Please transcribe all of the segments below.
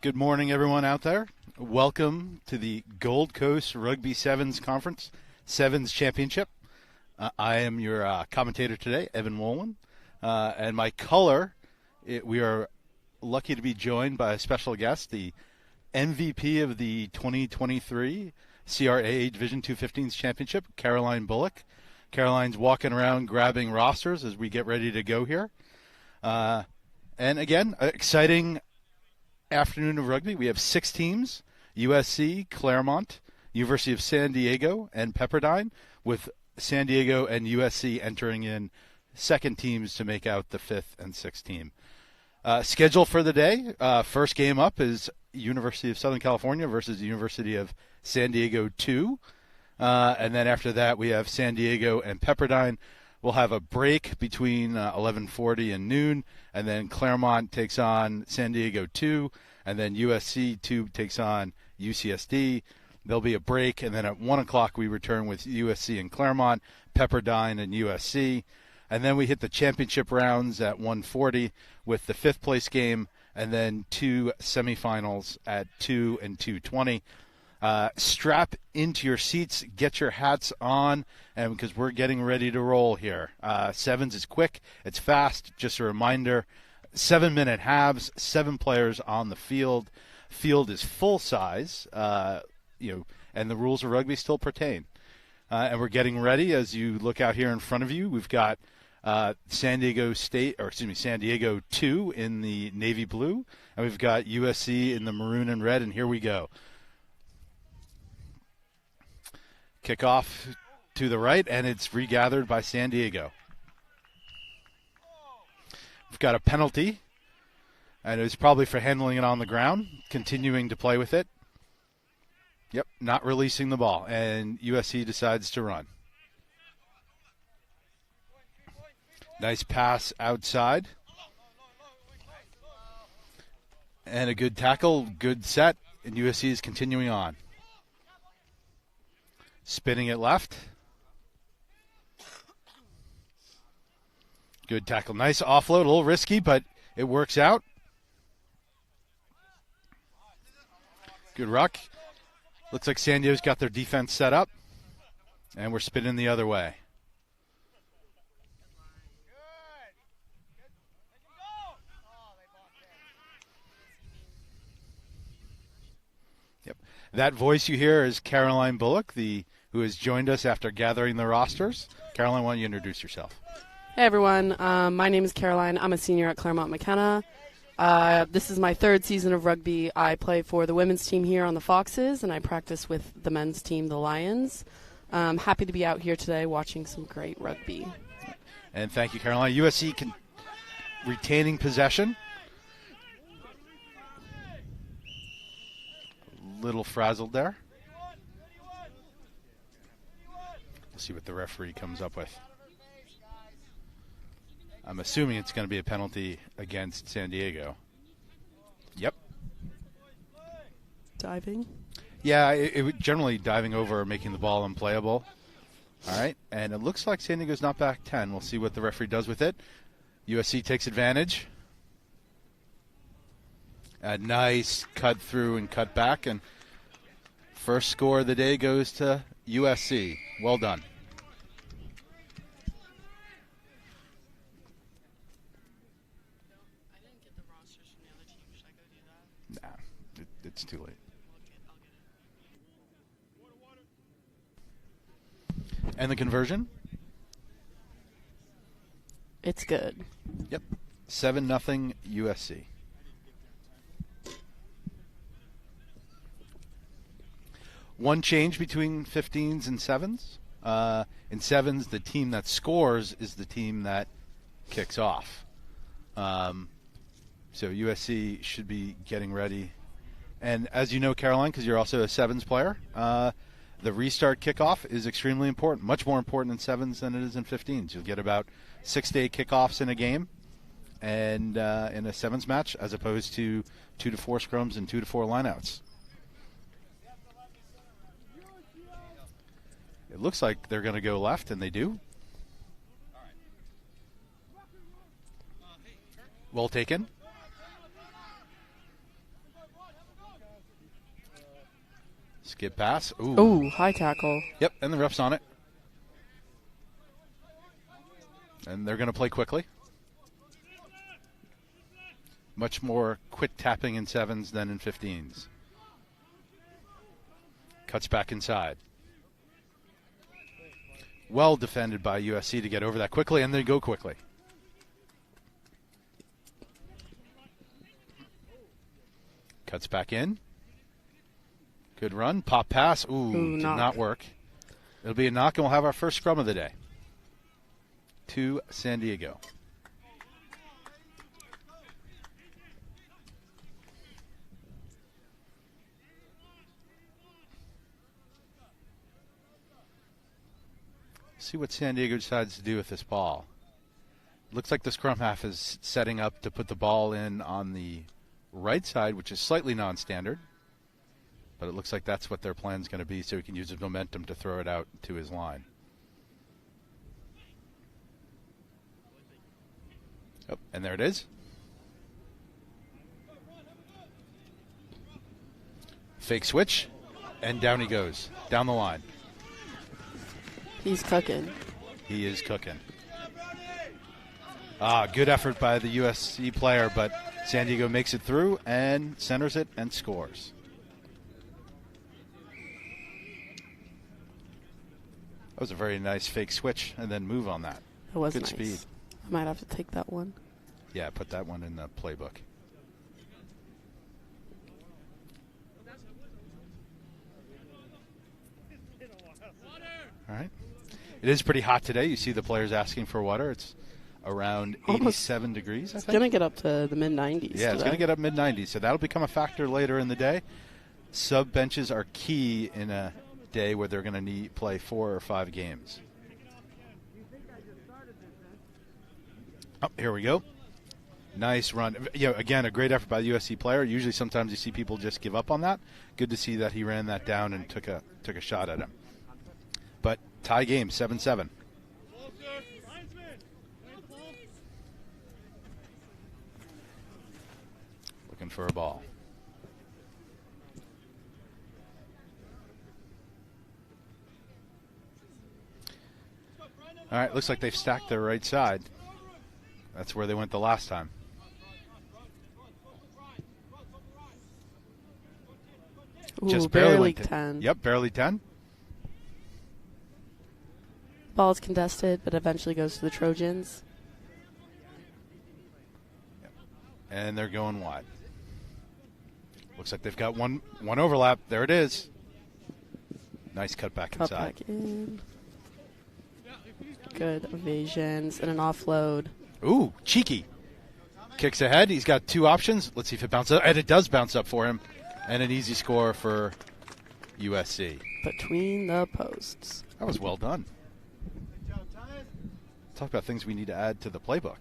Good morning, everyone out there. Welcome to the Gold Coast Rugby 7's Conference, 7's Championship. I am your commentator today, Evan Wolin. And my color, we are lucky to be joined by a special guest, the MVP of the 2023 CRAA Division 215's Championship, Caroline Bullock. Caroline's walking around grabbing rosters as we get ready to go here. And again, exciting afternoon of rugby. We have 6 teams: USC, Claremont, University of San Diego, and Pepperdine, with San Diego and USC entering in second teams to make out the 5th and 6th team. Schedule for the day, first game up is University of Southern California versus University of San Diego 2. And then after that, we have San Diego and Pepperdine. We'll have a break between 11:40 and noon, and then Claremont takes on San Diego 2, and then USC 2 takes on UCSD. There'll be a break, and then at 1 o'clock we return with USC and Claremont, Pepperdine and USC. And then we hit the championship rounds at 1:40 with the 5th place game, and then 2 semifinals at 2 and 2:20. Strap into your seats, get your hats on, and because we're getting ready to roll here. 7's is quick, it's fast. Just a reminder, 7-minute halves, 7 players on the field. Field is full size, and the rules of rugby still pertain. And we're getting ready. As you look out here in front of you, we've got San Diego 2 in the navy blue, and we've got USC in the maroon and red, and here we go. Kickoff to the right, and it's regathered by San Diego. We've got a penalty, and it was probably for handling it on the ground, continuing to play with it. Yep, not releasing the ball, and USC decides to run. Nice pass outside. And a good tackle, good set, and USC is continuing on. Spinning it left. Good tackle. Nice offload. A little risky, but it works out. Good ruck. Looks like San Diego's got their defense set up. And we're spinning the other way. Yep. That voice you hear is Caroline Bullock, who has joined us after gathering the rosters. Caroline, why don't you introduce yourself? Hey, everyone. My name is Caroline. I'm a senior at Claremont McKenna. This is my 3rd season of rugby. I play for the women's team here on the Foxes, and I practice with the men's team, the Lions. I'm happy to be out here today watching some great rugby. And thank you, Caroline. USC retaining possession. A little frazzled there. See what the referee comes up with. I'm assuming it's going to be a penalty against San Diego. Yep. Diving? Yeah, it generally diving over, making the ball unplayable. All right, and it looks like San Diego's not back 10. We'll see what the referee does with it. USC takes advantage. A nice cut through and cut back, and first score of the day goes to USC. Well done. I didn't get the rosters from the other team. Should I go do that? Nah, it's too late. And the conversion? It's good. Yep. 7-0 USC. One change between 15s and 7s. In 7s, the team that scores is the team that kicks off. So USC should be getting ready. And as you know, Caroline, because you're also a 7s player, the restart kickoff is extremely important, much more important in 7s than it is in 15s. You'll get about 6 to 8 kickoffs in a game and in a 7s match, as opposed to 2 to 4 scrums and 2 to 4 lineouts. It looks like they're going to go left, and they do. Well taken. Skip pass. Ooh. Ooh, high tackle. Yep, and the ref's on it. And they're going to play quickly. Much more quick tapping in 7s than in 15s. Cuts back inside. Well defended by USC to get over that quickly, and they go quickly. Cuts back in. Good run. Pop pass. Ooh, did not work. It'll be a knock, and we'll have our first scrum of the day. To San Diego. See what San Diego decides to do with this ball. Looks like the scrum half is setting up to put the ball in on the right side, which is slightly non-standard. But it looks like that's what their plan's going to be, so he can use his momentum to throw it out to his line. Oh, and there it is. Fake switch, and down he goes, down the line. He's cooking. He is cooking. Good effort by the USC player, but San Diego makes it through and centers it and scores. That was a very nice fake switch and then move on that. That was good nice. Speed. I might have to take that one. Yeah, put that one in the playbook. All right. It is pretty hot today. You see the players asking for water. It's around 87 degrees, I think. It's going to get up to the mid-90s. Yeah, it's going to get up mid-90s, so that'll become a factor later in the day. Sub benches are key in a day where they're going to play 4 or 5 games. Oh, here we go. Nice run. Again, a great effort by the USC player. Usually sometimes you see people just give up on that. Good to see that he ran that down and took a shot at him. But tie game, 7-7. Looking for a ball. All right, looks like they've stacked their right side. That's where they went the last time. Ooh, Just barely went 10. Yep, barely 10. Ball is contested, but eventually goes to the Trojans. And they're going wide. Looks like they've got one overlap. There it is. Nice cut back inside. Back in. Good evasions and an offload. Ooh, cheeky. Kicks ahead. He's got 2 options. Let's see if it bounces up. And it does bounce up for him. And an easy score for USC. Between the posts. That was well done. Talk about things we need to add to the playbook.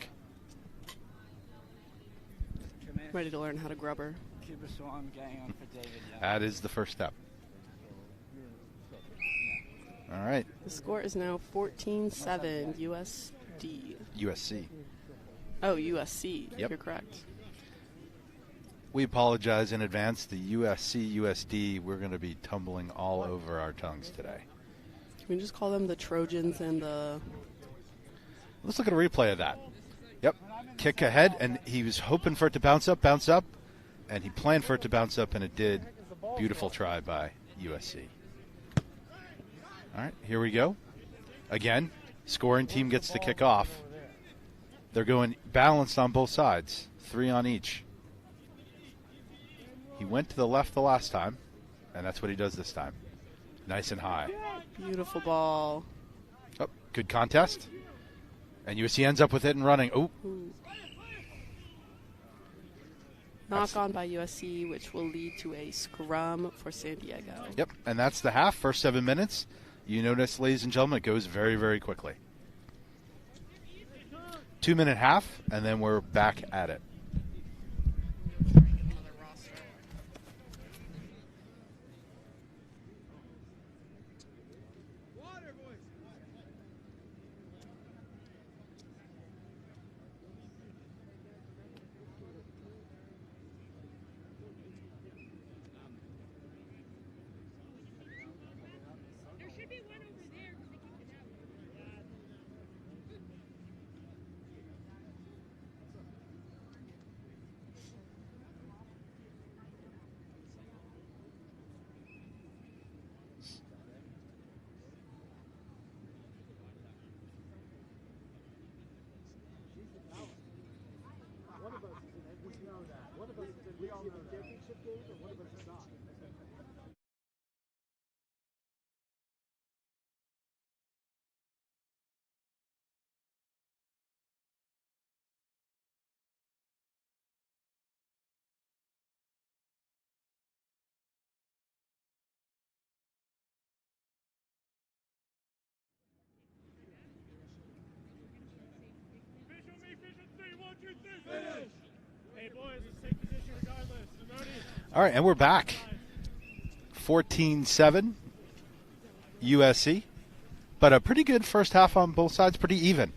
Ready to learn how to grubber. That is the first step. All right. The score is now 14-7 USC. Oh, USC. Yep. You're correct. We apologize in advance. The USC, USD, we're going to be tumbling all over our tongues today. Can we just call them the Trojans and the... Let's look at a replay of that. Yep. Kick ahead, and he was hoping for it to bounce up, and he planned for it to bounce up, and it did. Beautiful try by USC. All right, here we go. Again, scoring team gets to kick off. They're going balanced on both sides, 3 on each. He went to the left the last time, and that's what he does this time. Nice and high. Beautiful ball. Oh, good contest. And USC ends up with it and running. Ooh. Knock on by USC, which will lead to a scrum for San Diego. Yep, and that's the half, first 7 minutes. You notice, ladies and gentlemen, it goes very, very quickly. 2-minute half, and then we're back at it. All right, and we're back. 14-7 USC. But a pretty good first half on both sides, pretty even.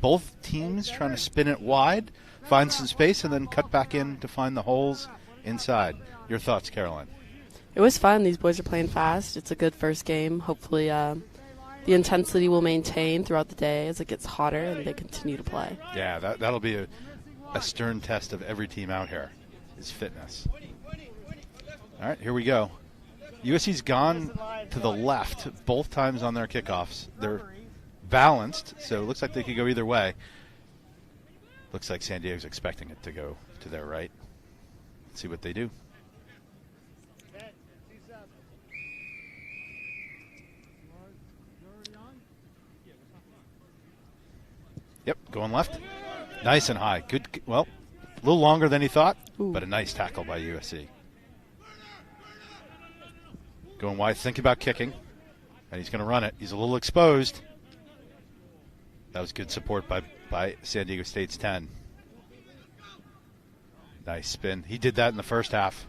Both teams trying to spin it wide, find some space, and then cut back in to find the holes inside. Your thoughts, Caroline? It was fun. These boys are playing fast. It's a good first game. Hopefully the intensity will maintain throughout the day as it gets hotter and they continue to play. Yeah, that'll be a stern test of every team out here, is fitness. All right, here we go. USC's gone to the left both times on their kickoffs. They're balanced, so it looks like they could go either way. Looks like San Diego's expecting it to go to their right. Let's see what they do. Yep, going left. Nice and high. Good. Well, a little longer than he thought, but a nice tackle by USC. Going wide, thinking about kicking, and he's going to run it. He's a little exposed. That was good support by San Diego State's 10. Nice spin. He did that in the first half.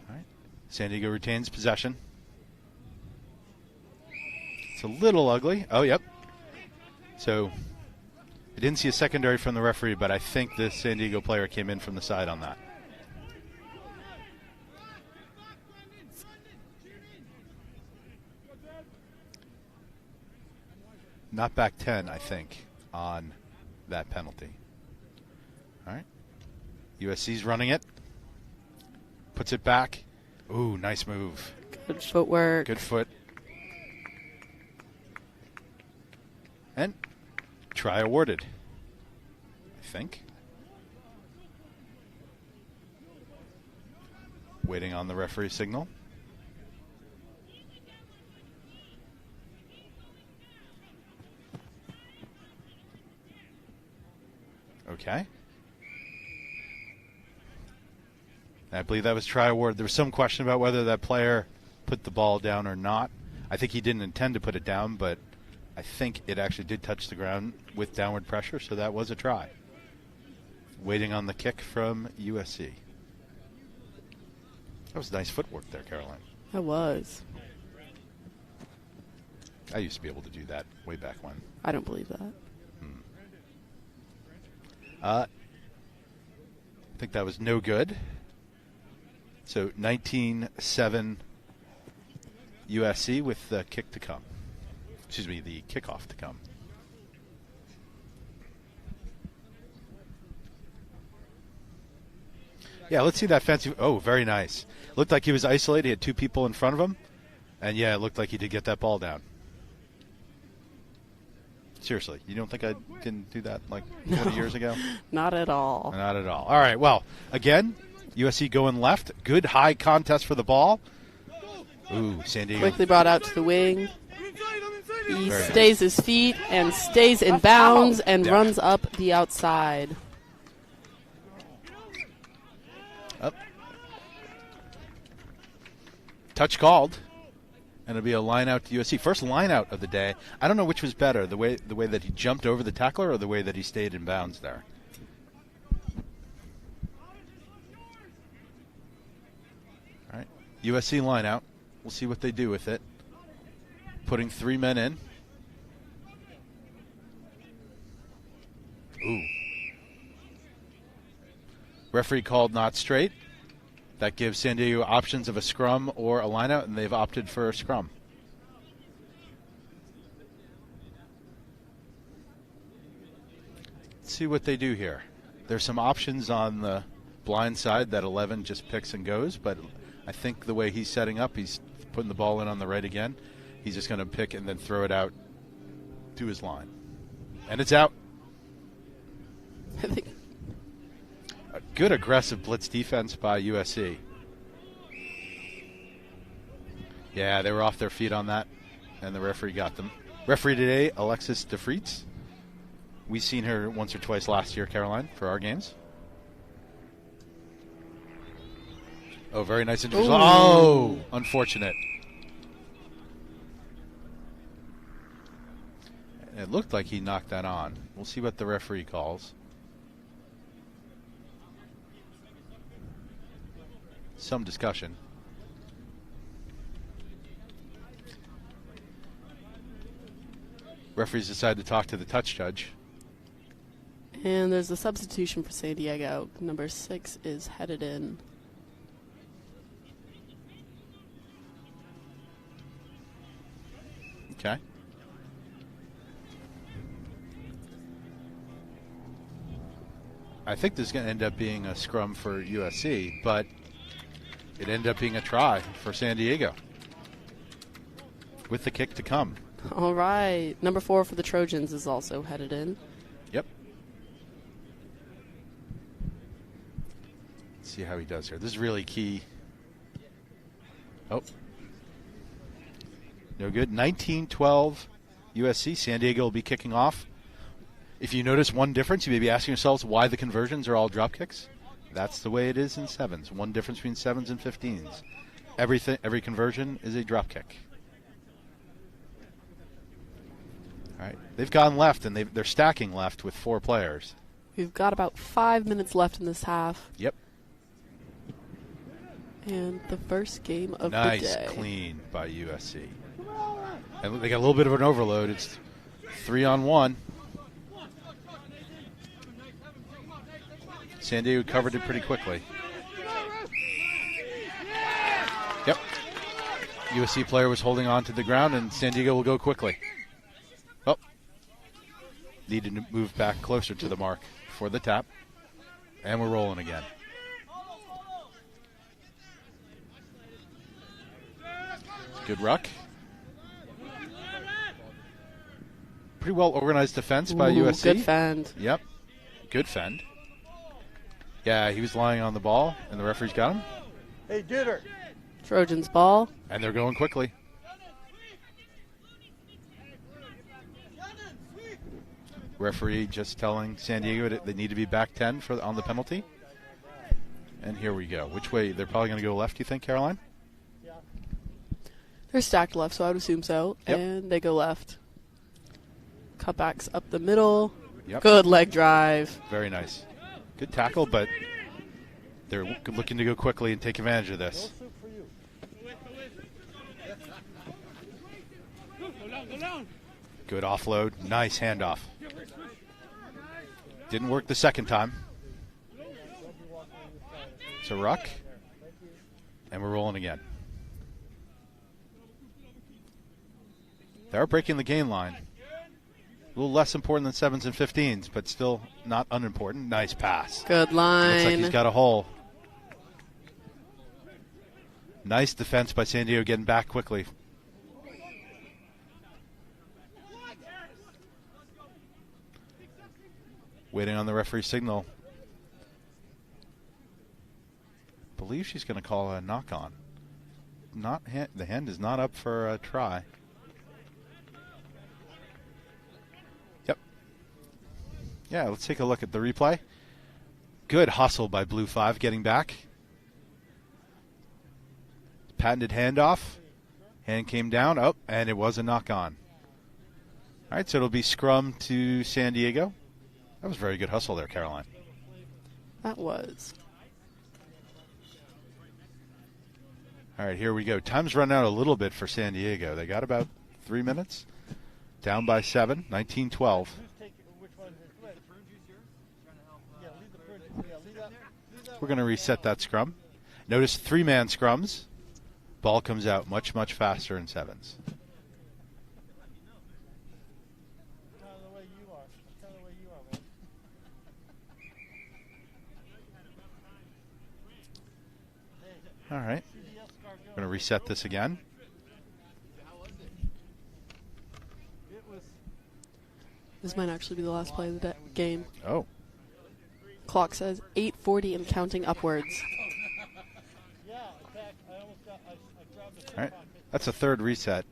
All right. San Diego retains possession. It's a little ugly. Oh, yep. So I didn't see a secondary from the referee, but I think the San Diego player came in from the side on that. Not back 10, I think, on that penalty. All right. USC's running it. Puts it back. Ooh, nice move. Good footwork. Good foot. And try awarded, I think. Waiting on the referee signal. Okay. I believe that was try award. There was some question about whether that player put the ball down or not. I think he didn't intend to put it down, but I think it actually did touch the ground with downward pressure, so that was a try. Waiting on the kick from USC. That was nice footwork there, Caroline. That was. I used to be able to do that way back when. I don't believe that. I think that was no good. So 19-7 USC with the kick to come. Excuse me, the kickoff to come. Yeah, let's see that fancy. Oh, very nice. Looked like he was isolated. He had two people in front of him. And, yeah, it looked like he did get that ball down. Seriously, you don't think I didn't do that like 20 years ago? Not at all. Not at all. All right, well, again, USC going left. Good high contest for the ball. Ooh, San Diego. Quickly brought out to the wing. He stays his feet and stays in bounds and runs up the outside. Up. Touch called. And it'll be a line out to USC. First line out of the day. I don't know which was better, the way that he jumped over the tackler or the way that he stayed in bounds there. All right, USC line out. We'll see what they do with it. Putting three men in. Ooh. Referee called not straight. That gives San Diego options of a scrum or a lineout, and they've opted for a scrum. Let's see what they do here. There's some options on the blind side that 11 just picks and goes, but I think the way he's setting up, he's putting the ball in on the right again. He's just going to pick and then throw it out to his line. And it's out. Good aggressive blitz defense by USC. Yeah, they were off their feet on that, and the referee got them. Referee today, Alexis DeFriets. We've seen her once or twice last year, Caroline, for our games. Oh, very nice individual. Oh, unfortunate. It looked like he knocked that on. We'll see what the referee calls. Some discussion. Referees decide to talk to the touch judge. And there's a substitution for San Diego. Number 6 is headed in. Okay. I think this is going to end up being a scrum for USC, but it ended up being a try for San Diego with the kick to come. All right. Number 4 for the Trojans is also headed in. Yep. Let's see how he does here. This is really key. Oh. No good. 19-12 USC. San Diego will be kicking off. If you notice one difference, you may be asking yourselves why the conversions are all drop kicks. That's the way it is in 7s. One difference between 7s and 15s. Every conversion is a drop kick. All right. They've gone left, and they're stacking left with 4 players. We've got about 5 minutes left in this half. Yep. And the first game of the day. Nice clean by USC. And they got a little bit of an overload. It's 3-on-1. San Diego covered it pretty quickly. Yep. USC player was holding on to the ground, and San Diego will go quickly. Oh. Needed to move back closer to the mark for the tap. And we're rolling again. Good ruck. Pretty well organized defense by USC. Good fend. Yep. Good fend. Yeah, he was lying on the ball, and the referee's got him. Hey, Ditter. Trojans ball. And they're going quickly. Referee just telling San Diego that they need to be back 10 on the penalty. And here we go. Which way? They're probably going to go left, you think, Caroline? They're stacked left, so I would assume so. Yep. And they go left. Cutbacks up the middle. Yep. Good leg drive. Very nice. Good tackle, but they're looking to go quickly and take advantage of this. Good offload. Nice handoff. Didn't work the second time. It's a ruck. And we're rolling again. They're breaking the gain line. A little less important than 7s and 15s, but still not unimportant. Nice pass. Good line. Looks like he's got a hole. Nice defense by San Diego getting back quickly. Waiting on the referee's signal. Believe she's going to call a knock on. The hand is not up for a try. Yep. Yeah, let's take a look at the replay. Good hustle by Blue 5 getting back. Patented handoff. Hand came down. Oh, and it was a knock on. All right, so it'll be scrum to San Diego. That was very good hustle there, Caroline. That was. All right, here we go. Time's run out a little bit for San Diego. They got about 3 minutes. Down by 7, 19-12. We're going to reset that scrum. Notice 3-man scrums. Ball comes out much, much faster in 7s. All right. We're going to reset this again. This might actually be the last play of the game. Oh. clock says 8:40 and counting upwards. All right, that's a third reset.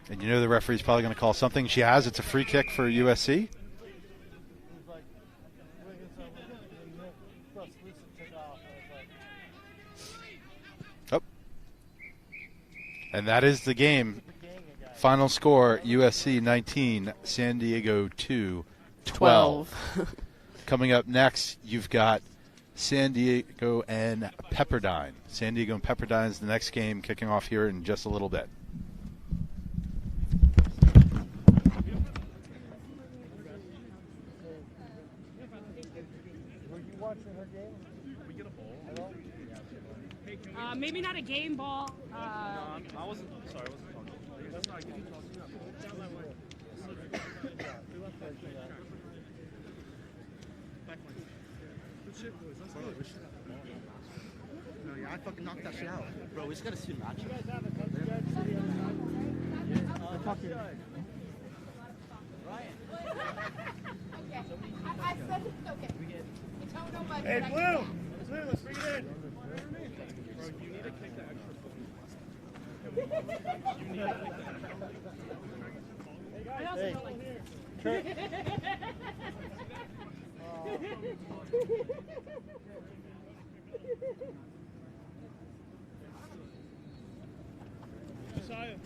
And you know the referee's probably going to call something. She has. It's a free kick for USC. Oh. And that is the game. Final score, USC 19, San Diego 2, 12. Coming up next, you've got San Diego and Pepperdine. San Diego and Pepperdine is the next game, kicking off here in just a little bit. Maybe not a game ball. No, I wasn't. Sorry, I wasn't talking. That's not good. Down that way. Good shit, boys. That's good. No, yeah, I fucking knocked that shit out. Bro, we just gotta see a match. I said it's okay. You don't know much. Hey, Blue! Blue, let's bring it in. Bro, you need to kick the extra point. You need to kick the extra point. Hey, Josiah,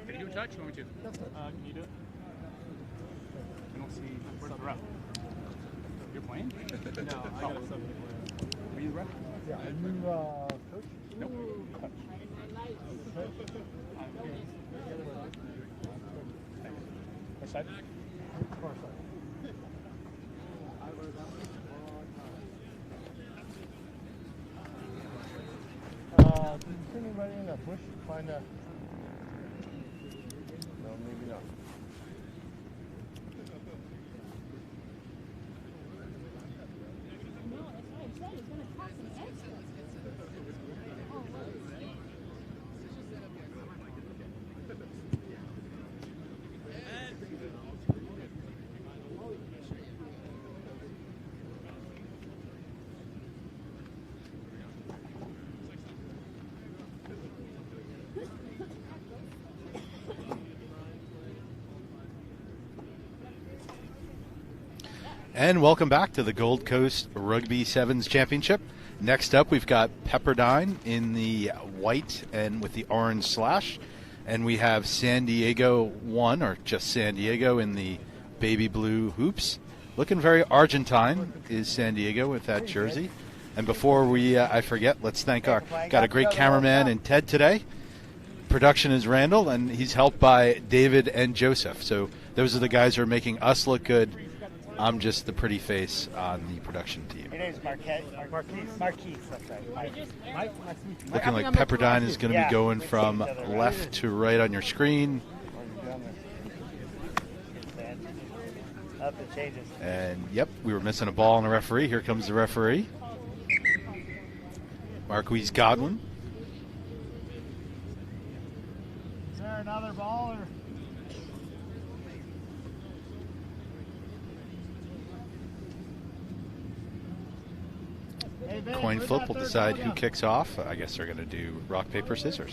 can you do a touch? You want me to? Can you do it? I don't see. Where's the rep? You're playing? No, I got a sub. Are you the rep? Yeah. Are you coach? Nope. Coach. Which side? Far side. Did you see anybody in that bush find a... No, maybe not. And welcome back to the Gold Coast Rugby 7's Championship. Next up, we've got Pepperdine in the white and with the orange slash. And we have San Diego 1, or just San Diego, in the baby blue hoops. Looking very Argentine is San Diego with that jersey. And before I forget, let's thank got a great cameraman in Ted today. Production is Randall, and he's helped by David and Joseph. So those are the guys who are making us look good. I'm just the pretty face on the production team. My name's Marquise, that's right. Looking like Pepperdine is going to be going from left to right on your screen. And, yep, we were missing a ball on the referee. Here comes the referee. Marquise Godwin. Is there another ball? Or? Coin flip will decide who kicks off. I guess they're going to do rock, paper, scissors.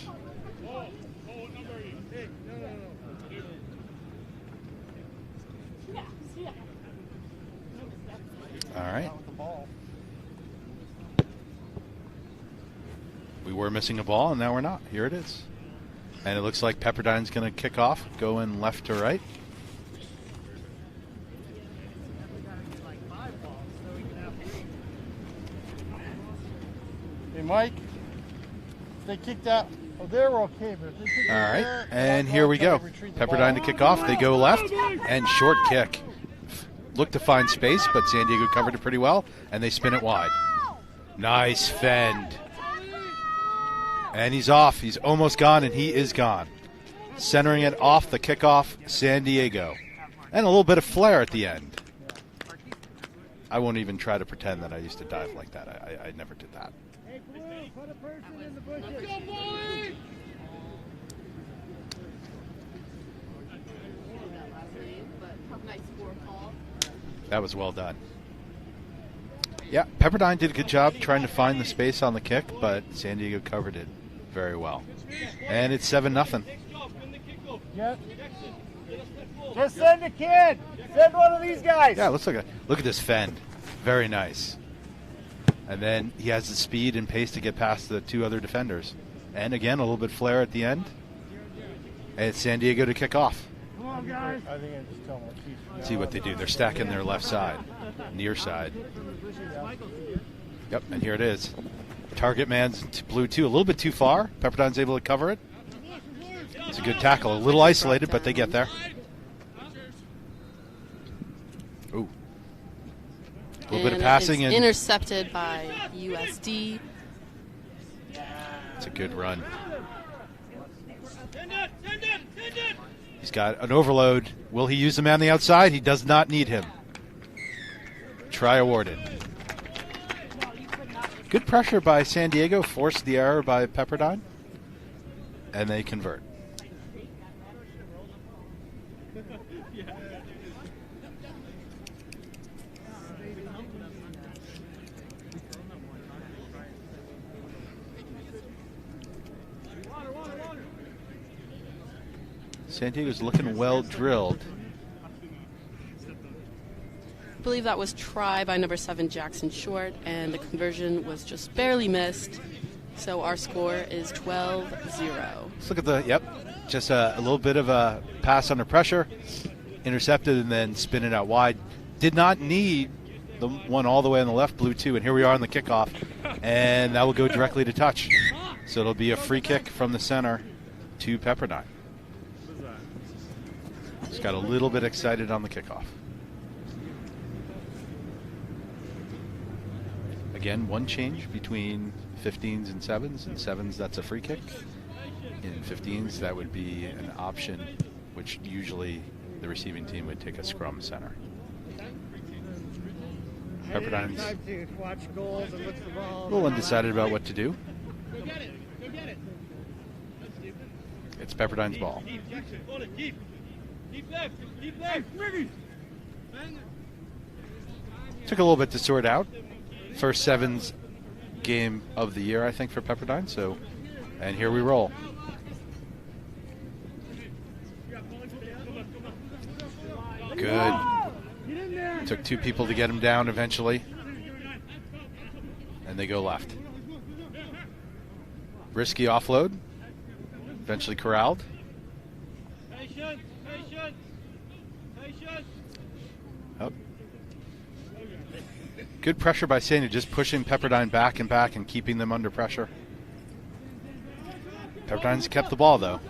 All right. We were missing a ball, and now we're not. Here it is. And it looks like Pepperdine's going to kick off, going left to right. Hey, Mike, if they kicked out, oh, they're okay, but if they kicked All out right, there, and here we go. Pepperdine to kick off. They go left, and short kick. Look to find space, but San Diego covered it pretty well, and they spin it wide. Nice fend. And he's off. He's almost gone, and he is gone. Centering it off the kickoff, San Diego. And a little bit of flair at the end. I won't even try to pretend that I used to dive like that. I never did that. Hey, Blue, put a person in the bushes. That was well done. Yeah, Pepperdine did a good job trying to find the space on the kick, but San Diego covered it very well. And it's 7-0. Yep. Just send a kid. Send one of these guys. Yeah, let's look at this fend. Very nice. And then he has the speed and pace to get past the two other defenders. And again, a little bit flair at the end. And it's San Diego to kick off. Come on, guys. I think I just tell them. See what they do. They're stacking their left side, near side. Yep, and here it is. Target man's blue 2, a little bit too far. Pepperdine's able to cover it. It's a good tackle. A little isolated, but they get there. Ooh. A little bit of passing. It's intercepted by USD. It's a good run. He's got an overload. Will he use the man on the outside? He does not need him. Try awarded. Good pressure by San Diego. Forced the error by Pepperdine. And they convert. San Diego's looking well drilled. I believe that was try by number 7, Jackson Short, and the conversion was just barely missed. So our score is 12-0. Let's look at just a little bit of a pass under pressure, intercepted and then spin it out wide. Did not need the one all the way on the left, blue 2, and here we are on the kickoff, and that will go directly to touch. So it'll be a free kick from the center to Pepperdine. Just got a little bit excited on the kickoff. Again, one change between 15s and 7s. In 7s, that's a free kick. In 15s, that would be an option, which usually the receiving team would take a scrum center. Pepperdine's a little undecided about what to do. It's Pepperdine's ball. Took a little bit to sort out. First 7's game of the year, I think, for Pepperdine. So, and here we roll. Good. Took 2 people to get him down eventually. And they go left. Risky offload. Eventually corralled. Oh. Good pressure by Sanya, just pushing Pepperdine back and keeping them under pressure. Pepperdine's kept the ball, though.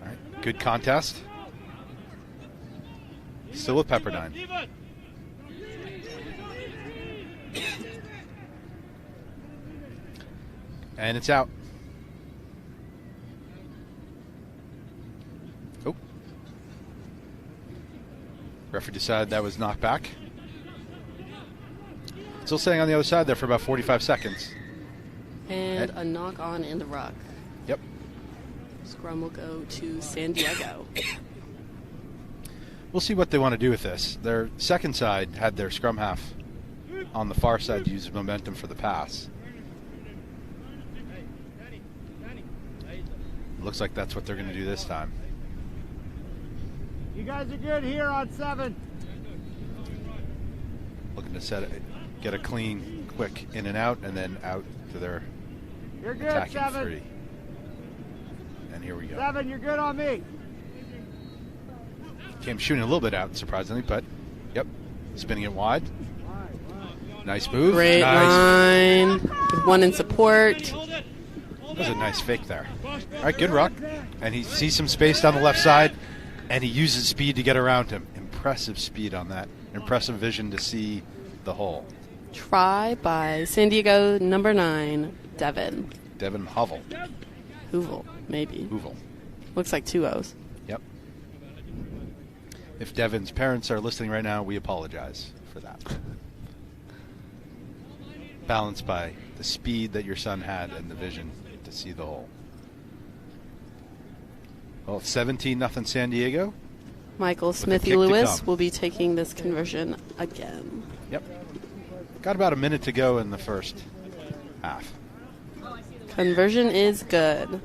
All right, good contest. Still with Pepperdine. And it's out. Oh. Referee decided that was knocked back. Still staying on the other side there for about 45 seconds. And a knock on in the ruck. Yep. Scrum will go to San Diego. We'll see what they want to do with this. Their second side had their scrum half on the far side to use momentum for the pass. Looks like that's what they're going to do this time. You guys are good here on 7. Looking to get a clean, quick in and out, and then out to their You're good, attacking 7. 3. And here we go. 7, you're good on me. Came shooting a little bit out, surprisingly, but yep, spinning it wide. Nice move. Great line. Good one in support. That was a nice fake there. All right, good ruck. And he sees some space down the left side, and he uses speed to get around him. Impressive speed on that. Impressive vision to see the hole. Try by San Diego, number 9, Devin. Devin Hovel. Hoovel, maybe. Hoovel. Looks like 2 O's. Yep. If Devin's parents are listening right now, we apologize for that. Balanced by the speed that your son had and the vision to see the hole. Well, 17-0 San Diego. Michael a kick Smithy to Lewis come. will be taking this conversion again. Yep. Got about a minute to go in the first half. Conversion is good.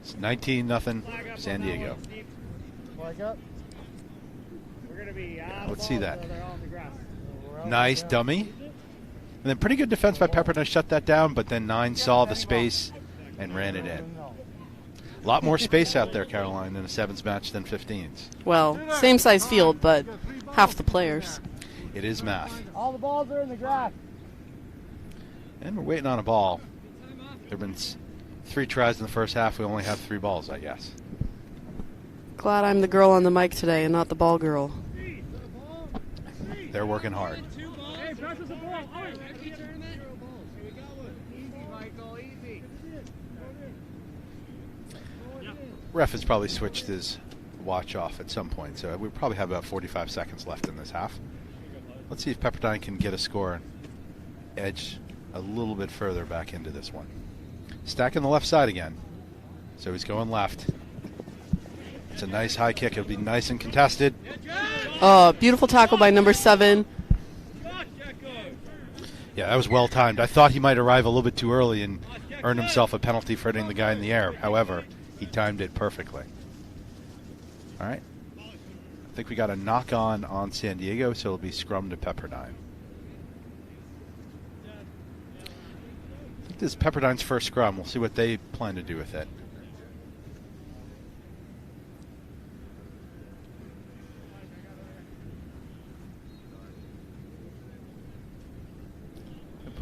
It's 19-0 San Diego. Flag up. Let's see that. Nice dummy. And then pretty good defense by Pepperdine shut that down, but then 9 saw the space and ran it in. A lot more space out there, Caroline, in a 7's match than 15's. Well, same size field, but half the players. It is math. All the balls are in the grass. And we're waiting on a ball. There have been 3 tries in the first half. We only have 3 balls, I guess. Glad I'm the girl on the mic today and not the ball girl. They're working hard. Hey, pass us the ball. Ref has probably switched his watch off at some point, so we probably have about 45 seconds left in this half. Let's see if Pepperdine can get a score and edge a little bit further back into this one. Stacking the left side again, so he's going left. It's a nice high kick. It'll be nice and contested. Oh, beautiful tackle by number 7. Yeah, that was well timed. I thought he might arrive a little bit too early and earn himself a penalty for hitting the guy in the air. However, he timed it perfectly. All right. I think we got a knock on San Diego, so it'll be scrum to Pepperdine. I think this is Pepperdine's first scrum. We'll see what they plan to do with it.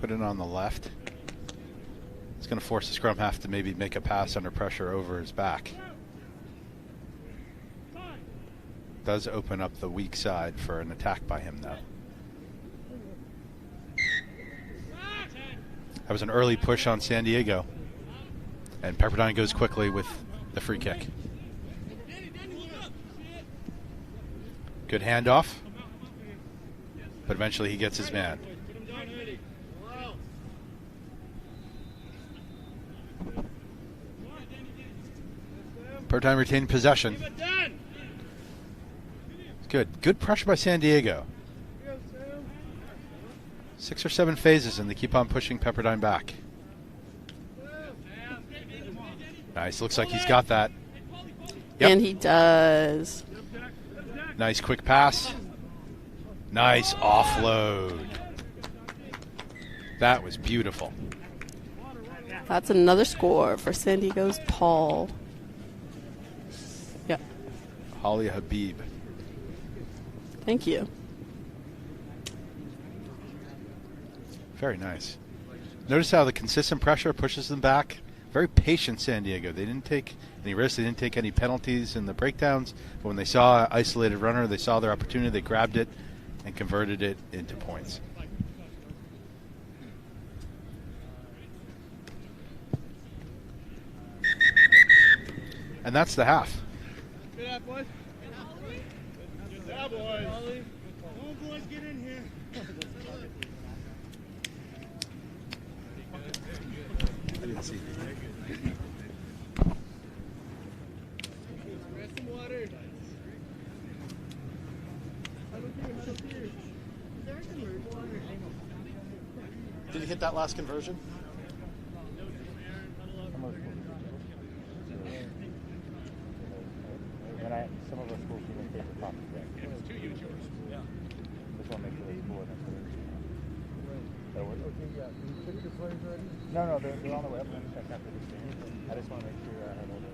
Put it on the left. It's going to force the scrum half to maybe make a pass under pressure over his back. Does open up the weak side for an attack by him, though. That was an early push on San Diego. And Pepperdine goes quickly with the free kick. Good handoff. But eventually he gets his man. Pepperdine retained possession. Good. Good pressure by San Diego. 6 or 7 phases, and they keep on pushing Pepperdine back. Nice. Looks like he's got that. Yep. And he does. Nice quick pass. Nice offload. That was beautiful. That's another score for San Diego's Paul. Yep. Holly Habib. Thank you. Very nice. Notice how the consistent pressure pushes them back. Very patient San Diego. They didn't take any risks. They didn't take any penalties in the breakdowns. But when they saw an isolated runner, they saw their opportunity. They grabbed it and converted it into points. And that's the half. Good job, boys. Good job, boys. Come on, boys, get in here. I didn't see. Grab some water. Did you hit that last conversion? Some of us schools even take the top of that. It's 2 YouTubers. Yeah. This one makes it 4. Okay, yeah. Can you pick the players already? No, they're on the way. I'm going to check after this game. I just want to make sure I have all the.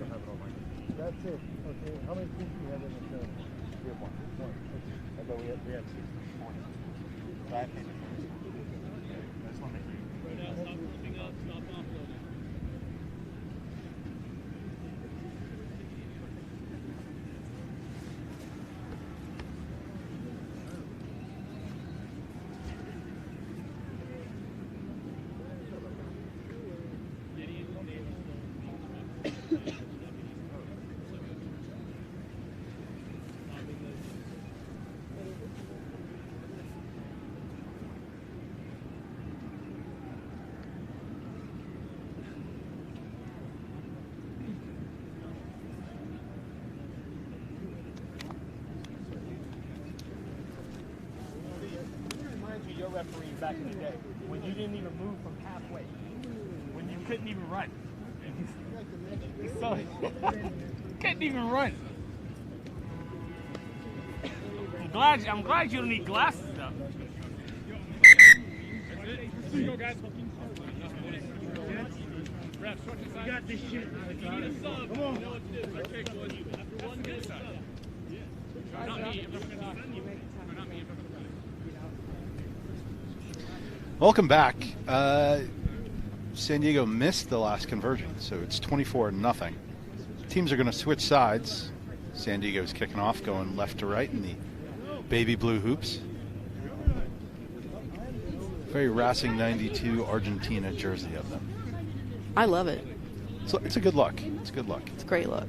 Have it all right. That's it. Okay. How many teams do you have in the show? We have 1. But we have 6. 40. So I think. I just want to make sure. Stop looking up. Stop offloading. referees back in the day when you didn't even move from halfway, when you couldn't even run. So couldn't even run. I'm glad you don't need glasses though. Here you go, guys. You got this shit. If you need a sub, you know what to do. Okay, boys. After one good side. Not me. I'm not going to defend you. Not me. Welcome back. San Diego missed the last conversion, so it's 24-0. Teams are going to switch sides. San Diego's kicking off, going left to right in the baby blue hoops. Very Racing 92 Argentina jersey of them. I love it. So it's a good look. It's a good look. It's a great look.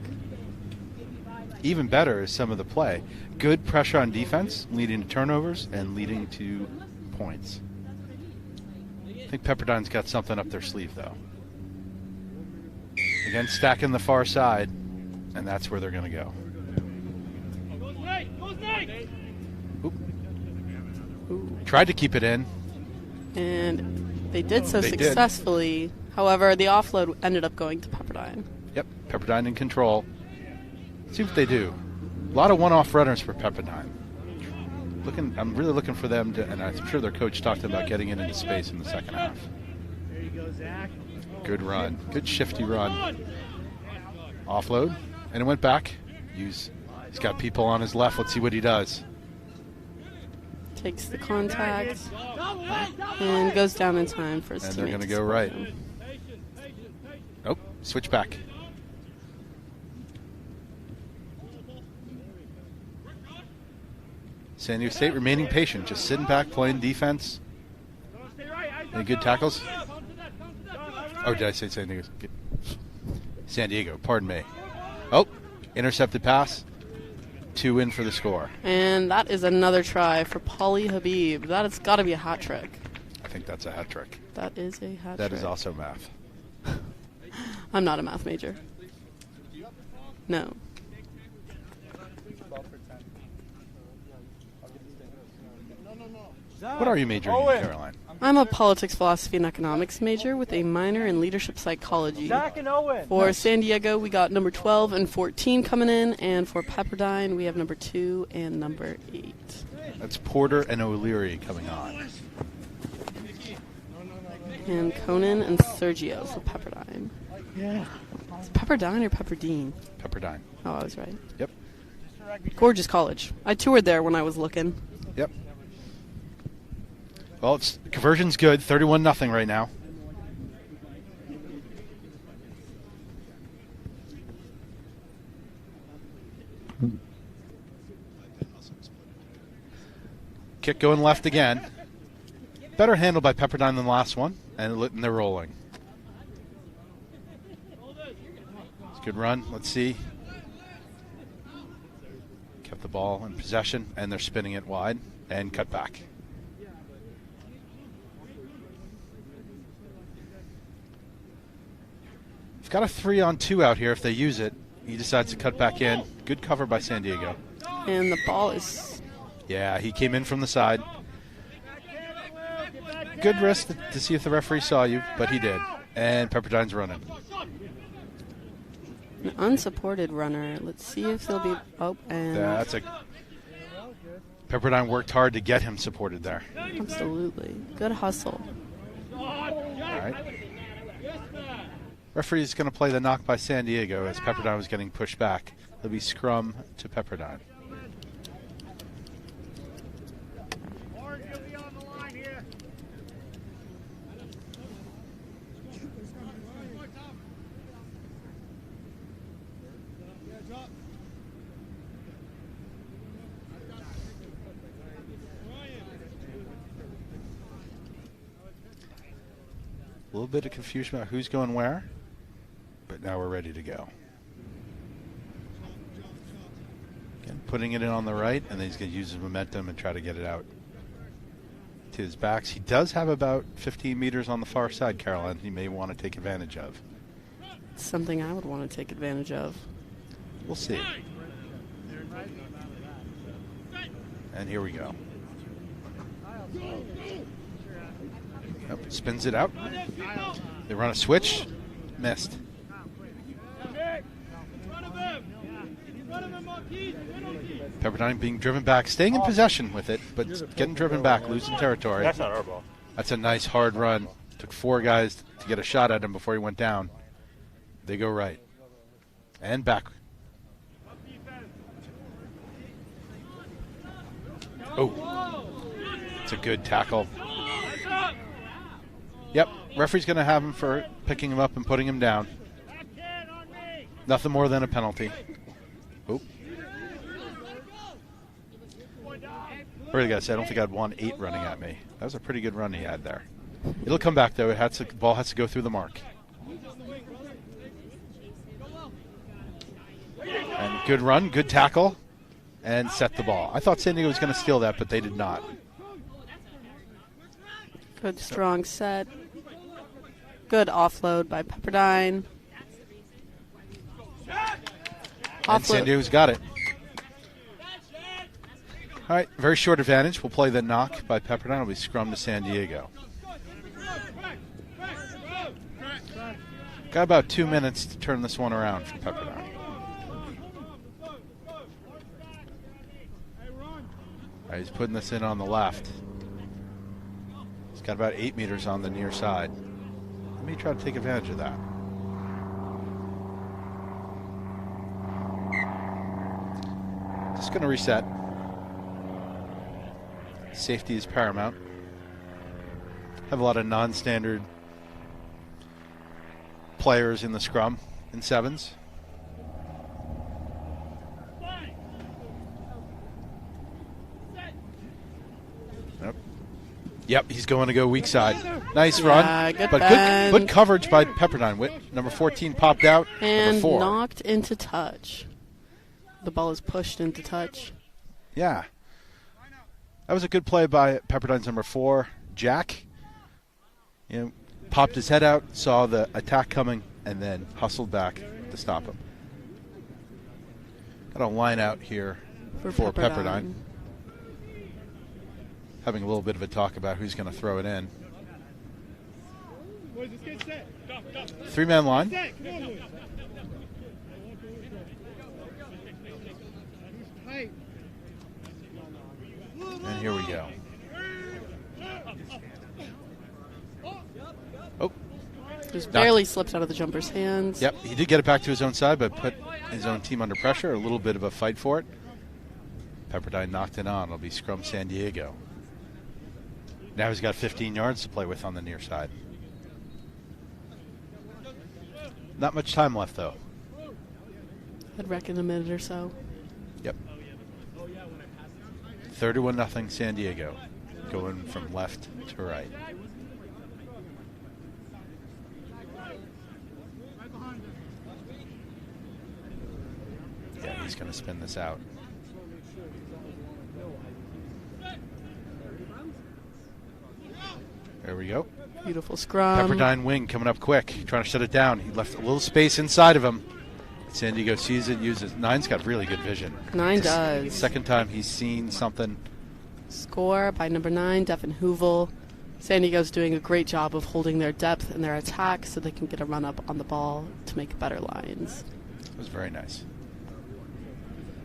Even better is some of the play. Good pressure on defense, leading to turnovers and leading to points. I think Pepperdine's got something up their sleeve, though. Again, stacking the far side, and that's where they're going to go. Oop. Tried to keep it in. And they did so They did. successfully. However, the offload ended up going to Pepperdine. Yep, Pepperdine in control. See what they do. A lot of one-off runners for Pepperdine. I'm really looking for them to, and I'm sure their coach talked about getting it into space in the second half. There you go, Zach. Good run. Good shifty run. Offload. And it went back. He's got people on his left. Let's see what he does. Takes the contact and goes down in time for his And teammate. they're going to go right. Oh, switch back. San Diego State remaining patient, just sitting back, playing defense. Any good tackles? Oh, did I say San Diego? San Diego, pardon me. Oh, intercepted pass. 2 in for the score. And that is another try for Pauly Habib. That has got to be a hat trick. I think that's a hat trick. That is a hat That trick. is also math. I'm not a math major. No. What are you majoring in, Caroline? I'm a politics, philosophy, and economics major with a minor in leadership psychology. Zach and Owen. For San Diego, we got number 12 and 14 coming in, and for Pepperdine, we have number 2 and number 8. That's Porter and O'Leary coming on. And Conan and Sergio for Pepperdine. Yeah. Is it Pepperdine or Pepperdine? Pepperdine. Oh, I was right. Yep. Gorgeous college. I toured there when I was looking. Yep. Well, it's conversion's good. 31-0 right now. Kick going left again. Better handled by Pepperdine than the last one, and they're rolling. It's a good run. Let's see. Kept the ball in possession, and they're spinning it wide and cut back. They've got a 3-on-2 out here if they use it. He decides to cut back in. Good cover by San Diego. And the ball is... Yeah, he came in from the side. Good risk to see if the referee saw you, but he did. And Pepperdine's running. An unsupported runner. Let's see if they'll be... Oh, and... That's a... Pepperdine worked hard to get him supported there. Absolutely. Good hustle. All right. Referee's going to play the knock by San Diego as Pepperdine was getting pushed back. It'll be scrum to Pepperdine. A little bit of confusion about who's going where, but now we're ready to go. Again, putting it in on the right, and then he's going to use his momentum and try to get it out to his backs. He does have about 15 meters on the far side, Caroline, he may want to take advantage of. It's something I would want to take advantage of. We'll see. And here we go. Nope, spins it out. They run a switch. Missed. Pepperdine being driven back, staying in possession with it, but getting driven back, losing territory. That's not our ball. That's a nice hard run. Took 4 guys to get a shot at him before he went down. They go right. And back. Oh. It's a good tackle. Yep, referee's going to have him for picking him up and putting him down. Nothing more than a penalty. Oh. I really got to say, I don't think I'd want 8 running at me. That was a pretty good run he had there. It'll come back, though. The ball has to go through the mark. And good run, good tackle, and set the ball. I thought San Diego was going to steal that, but they did not. Good strong set. Good offload by Pepperdine. And San Diego's got it. All right, very short advantage. We'll play the knock by Pepperdine. It'll be scrum to San Diego. Got about 2 minutes to turn this one around for Pepperdine. All right, he's putting this in on the left. He's got about 8 meters on the near side. Let me try to take advantage of that. Just going to reset. Safety is paramount. Have a lot of non-standard players in the scrum in 7's. Yep, he's going to go weak side. Nice run, good but bend. good coverage by Pepperdine. Number 14 popped out. And number 4 knocked into touch. The ball is pushed into touch. Yeah. That was a good play by Pepperdine's number 4, Jack. Popped his head out, saw the attack coming, and then hustled back to stop him. Got a line out here for Pepperdine. Having a little bit of a talk about who's going to throw it in. 3-man line. And here we go. Oh. Just barely slipped out of the jumper's hands. Yep, he did get it back to his own side, but put his own team under pressure. A little bit of a fight for it. Pepperdine knocked it on. It'll be scrum San Diego. Now he's got 15 yards to play with on the near side. Not much time left, though. I'd reckon a minute or so. Yep. 31-0 San Diego. Going from left to right. Yeah, he's going to spin this out. There we go. Beautiful scrum. Pepperdine wing coming up quick, trying to shut it down. He left a little space inside of him. San Diego sees it, uses. 9's got really good vision. 9 does. Second time he's seen something. Score by number 9, Devin Hoovel. San Diego's doing a great job of holding their depth in their attack so they can get a run up on the ball to make better lines. It was very nice.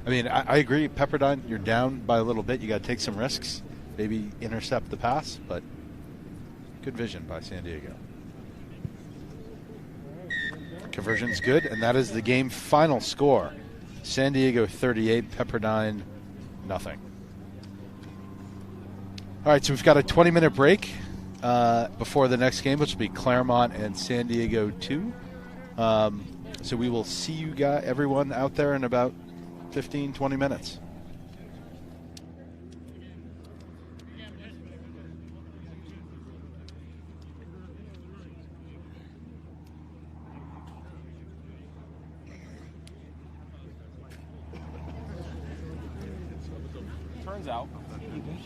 I mean, I agree, Pepperdine, you're down by a little bit. You got to take some risks, maybe intercept the pass, but good vision by San Diego. Conversion's good, and that is the game final score. San Diego 38, Pepperdine nothing. All right, so we've got a 20-minute break before the next game, which will be Claremont and San Diego 2. So we will see you guys, everyone out there in about 15, 20 minutes. Turns out,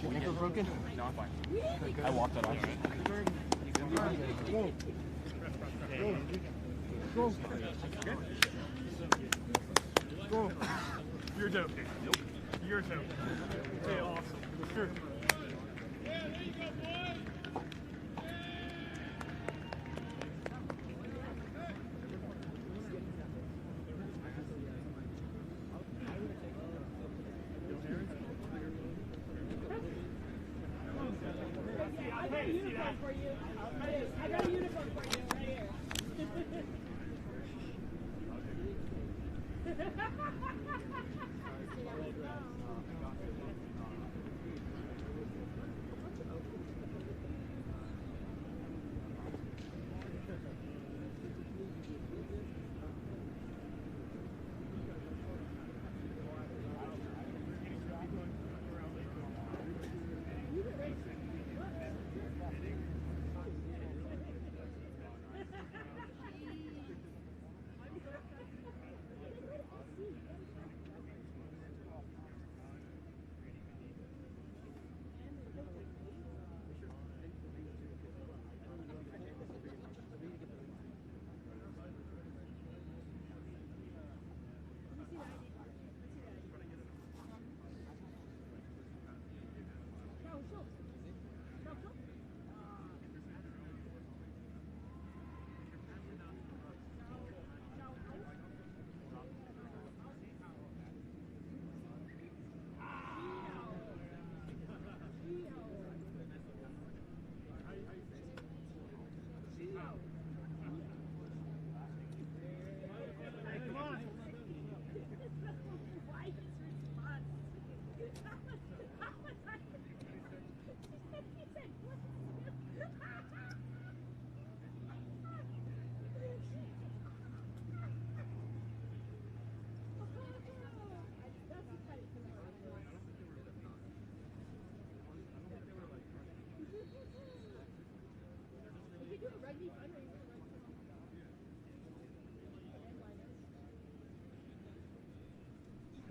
your ankle broken? No, I'm fine. I walked it off. Go. You're dope. You're dope. Okay, awesome. Sure.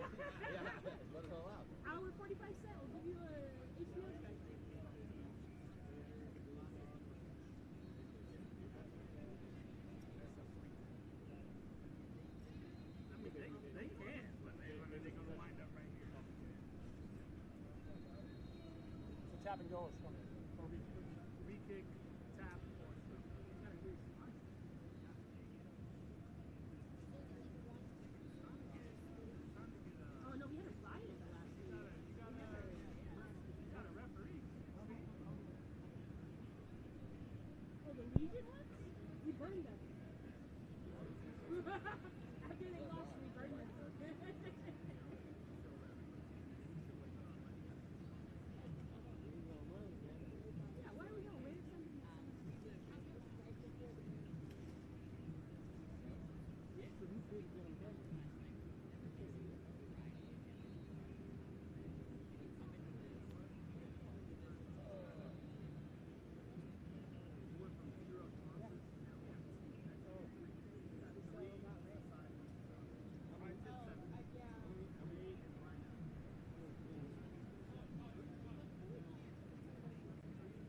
Let it all out. Hour 45 cent. We'll give you a HBO strike. I mean, they can, but they're going to wind up right here. So tap and go is coming. Free kick, tap. Oh, no, we had a fight in the last week. You got a referee. Oh, the Legion ones? We burned them. After they lost, we burned them. Yeah, where are we going? Where's somebody?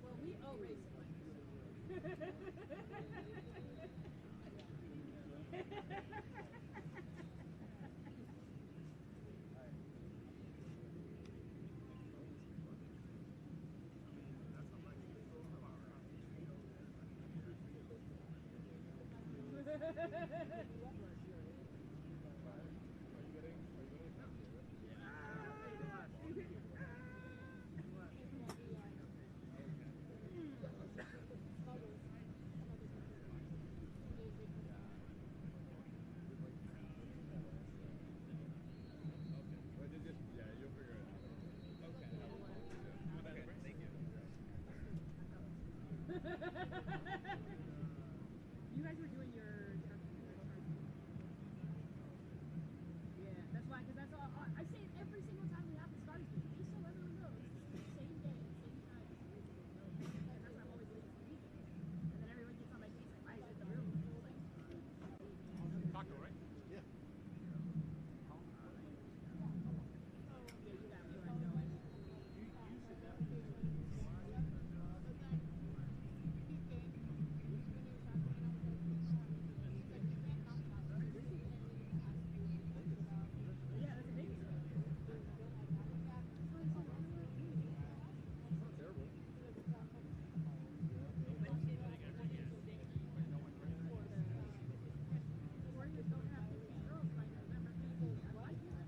Well, we owe racing. You guys were doing your yeah, that's why, because that's all I say it every single time we have the stars game. Just so everyone knows, it's the same day, same time. And that's why I'm always late for meetings. And then everyone gets on my case like, why is it the real one? Like, Taco, right? Yeah. yeah, you got me. I know it. Yeah, that's amazing. The Warriors don't have girls like I remember. I like that.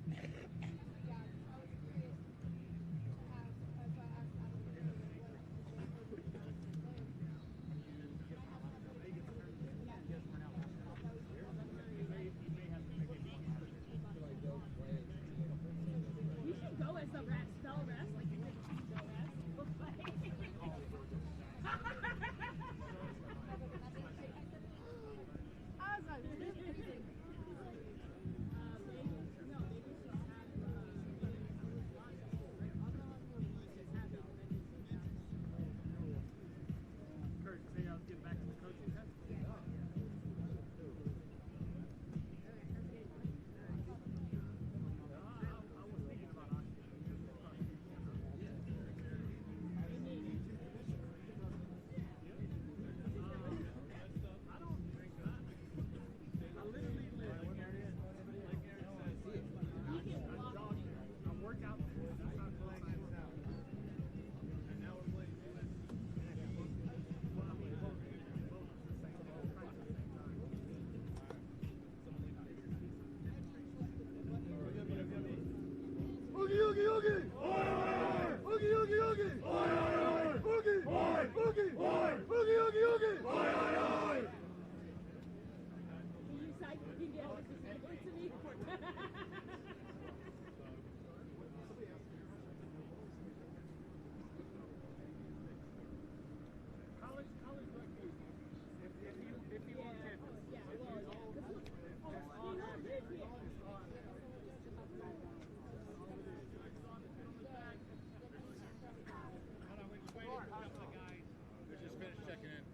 You should go as the rat spell rest, like you did the rest. I was like, no, they just Kurt, say I was getting back to the coaching test. I was thinking about I don't drink that. I literally live like Aaron says. I jog, I work out there. That's not playing now. And now we're playing Oogie, oogie, oogie! Oi, oi, oi! Oogie, oogie, oogie! Oi, oi, oi! Oogie! Oi! Oogie! Oi! Oogie, oogie, oogie! Oi, oi, oi! you decide you can get it to me. college rugby. If you want campus. Yeah, well, yeah. Oh, you know, there's me. Hold on, we're just waiting for a couple of guys. We just finished checking in.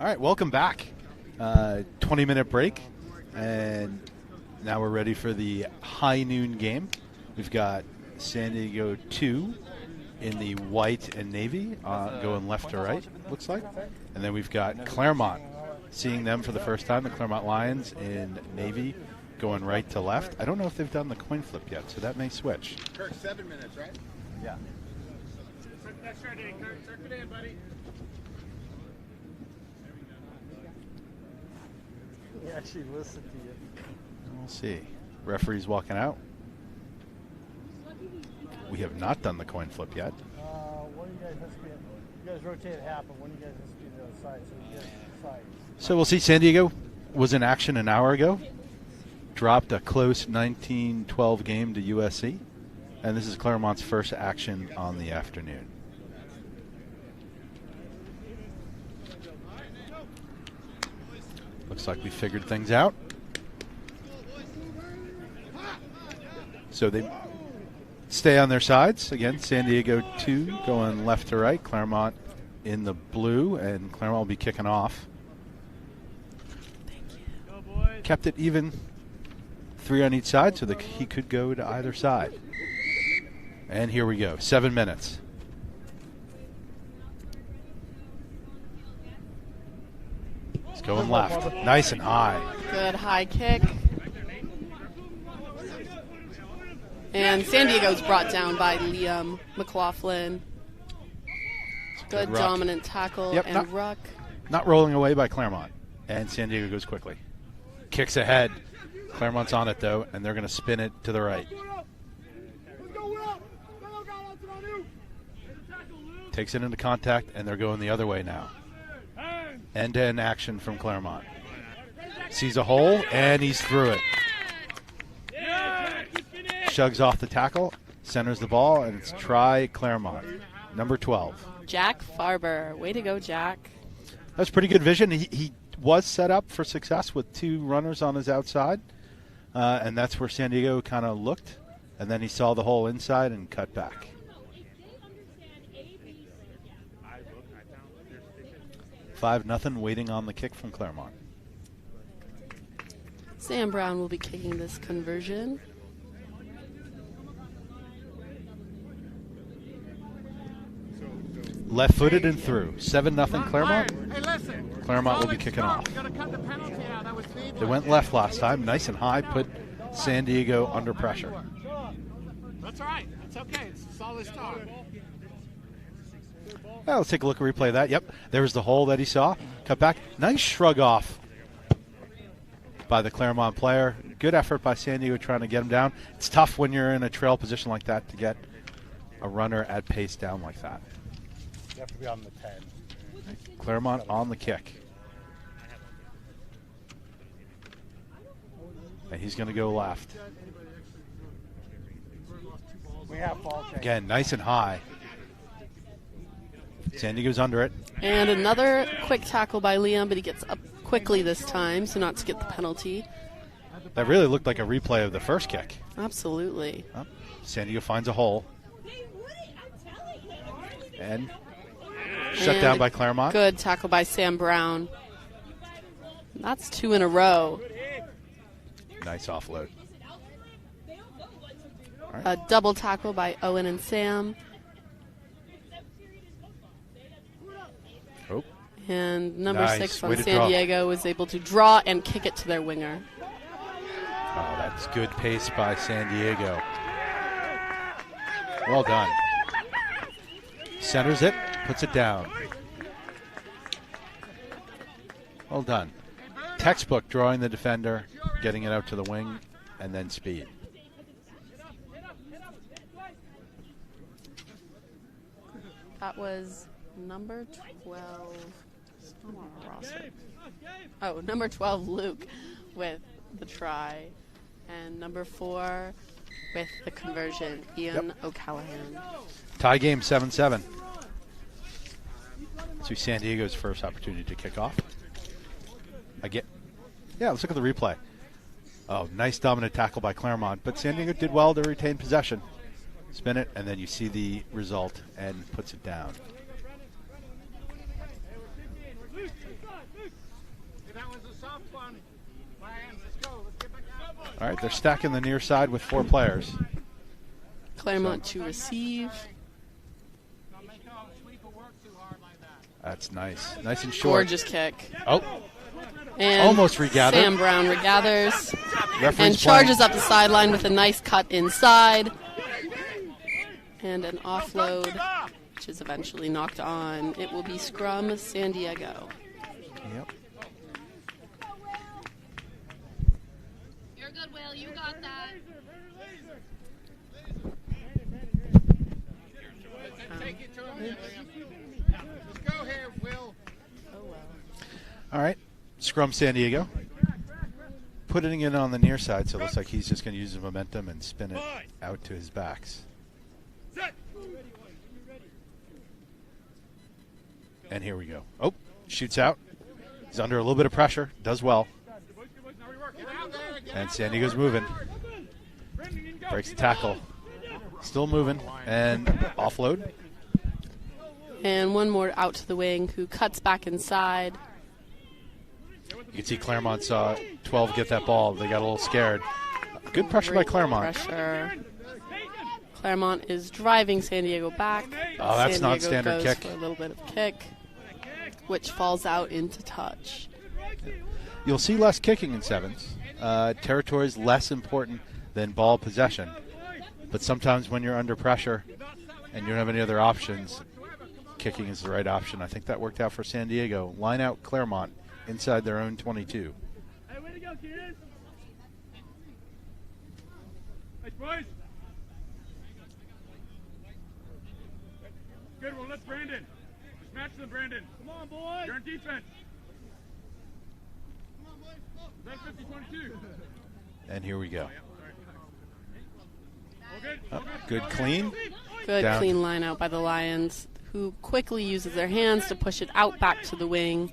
All right, welcome back. 20-minute break, and now we're ready for the high noon game. We've got San Diego 2 in the white and navy, going left to right, looks like. And then we've got Claremont, seeing them for the first time, the Claremont Lions in navy, going right to left. I don't know if they've done the coin flip yet, so that may switch. Kirk, 7 minutes, right? Yeah. That's right, Kurt. Circle it in, buddy. He actually listened to you. We'll see. Referee's walking out. We have not done the coin flip yet. One of you guys has to be, you guys rotate half, and one of you guys has to be the other side, so you get the side. So we'll see. San Diego was in action an hour ago. Dropped a close 19-12 game to USC. And this is Claremont's first action on the afternoon. Looks like we figured things out. So they stay on their sides. Again, San Diego 2 going left to right. Claremont in the blue, and Claremont will be kicking off. Kept it even, 3 on each side, so that he could go to either side. And here we go, 7 minutes. It's going left, nice and high. Good high kick. And San Diego's brought down by Liam McLaughlin. Good ruck. dominant tackle and ruck. Not rolling away by Claremont. And San Diego goes quickly. Kicks ahead. Claremont's on it, though, and they're going to spin it to the right. Takes it into contact, and they're going the other way now. End-to-end action from Claremont. Sees a hole, and he's through it. Shugs off the tackle, centers the ball, and it's try Claremont. Number 12. Jack Farber. Way to go, Jack. That's pretty good vision. He was set up for success with 2 runners on his outside, and that's where San Diego kind of looked, and then he saw the hole inside and cut back. 5-0, waiting on the kick from Claremont. Sam Brown will be kicking this conversion. Left-footed and through. 7-0 Claremont. Hey, listen. Claremont will be kicking off. You gotta cut the penalty out. That was They went left last time, nice and high, put San Diego under pressure. That's all right. That's okay. It's a solid start. Well, let's take a look at replay of that. Yep, there was the hole that he saw. Cut back. Nice shrug off by the Claremont player. Good effort by San Diego trying to get him down. It's tough when you're in a trail position like that to get a runner at pace down like that. You have to be on the 10. Claremont on the kick. And he's going to go left. We have fall check. Again, nice and high. San Diego's under it. And another quick tackle by Liam, but he gets up quickly this time, so not to get the penalty. That really looked like a replay of the first kick. Absolutely. Oh, San Diego finds a hole. And shut And down by Claremont. Good tackle by Sam Brown. That's 2 in a row. Nice offload. A double tackle by Owen and Sam. Oh, And number Nice. 6 Way on to San draw. Diego was able to draw and kick it to their winger. oh, that's good pace by San Diego. Well done. Centers it, puts it down. Well done. Textbook drawing the defender, getting it out to the wing, and then speed. That was number 12. It's not on our roster. Oh, number 12, Luke, with the try. And number 4 with the conversion, Ian O'Callahan. Tie game 7-7. So San Diego's first opportunity to kick off. Yeah, let's look at the replay. Oh, nice dominant tackle by Claremont, but San Diego did well to retain possession. Spin it, and then you see the result and puts it down. All right, they're stacking the near side with 4 players. Claremont to receive. That's nice. Nice and short. Gorgeous kick. Oh, And almost regathered. Sam Brown regathers. Referee's And charges up the sideline with a nice cut inside. And an offload, which is eventually knocked on. It will be scrum San Diego. Yep. You're good, Will. You got that. Take it to him. Let's go here, Will. Oh, well. All right, scrum San Diego. Putting it on the near side, so it looks like he's just going to use the momentum and spin it out to his backs. And here we go. Oh, shoots out. He's under a little bit of pressure. Does well. And San Diego's moving. Breaks the tackle. Still moving. And offload. And one more out to the wing who cuts back inside. You can see Claremont saw 12 get that ball. They got a little scared. Good pressure by Great Claremont. Pressure. Claremont is driving San Diego back. Oh, that's San not Diego standard goes kick. for a little bit of kick, which falls out into touch. You'll see less kicking in 7's. Territory is less important than ball possession. But sometimes when you're under pressure and you don't have any other options, kicking is the right option. I think that worked out for San Diego. Line out Claremont inside their own 22. Hey, way to go, kids! Nice, boys! Good one, let's Brandon. Just match them, Brandon. Come on, boys! You're on defense. Come on, boys. That's 50-22. And here we go. All good? Oh, good clean. Good Down. clean line out by the Lions, who quickly uses their hands to push it out back to the wing.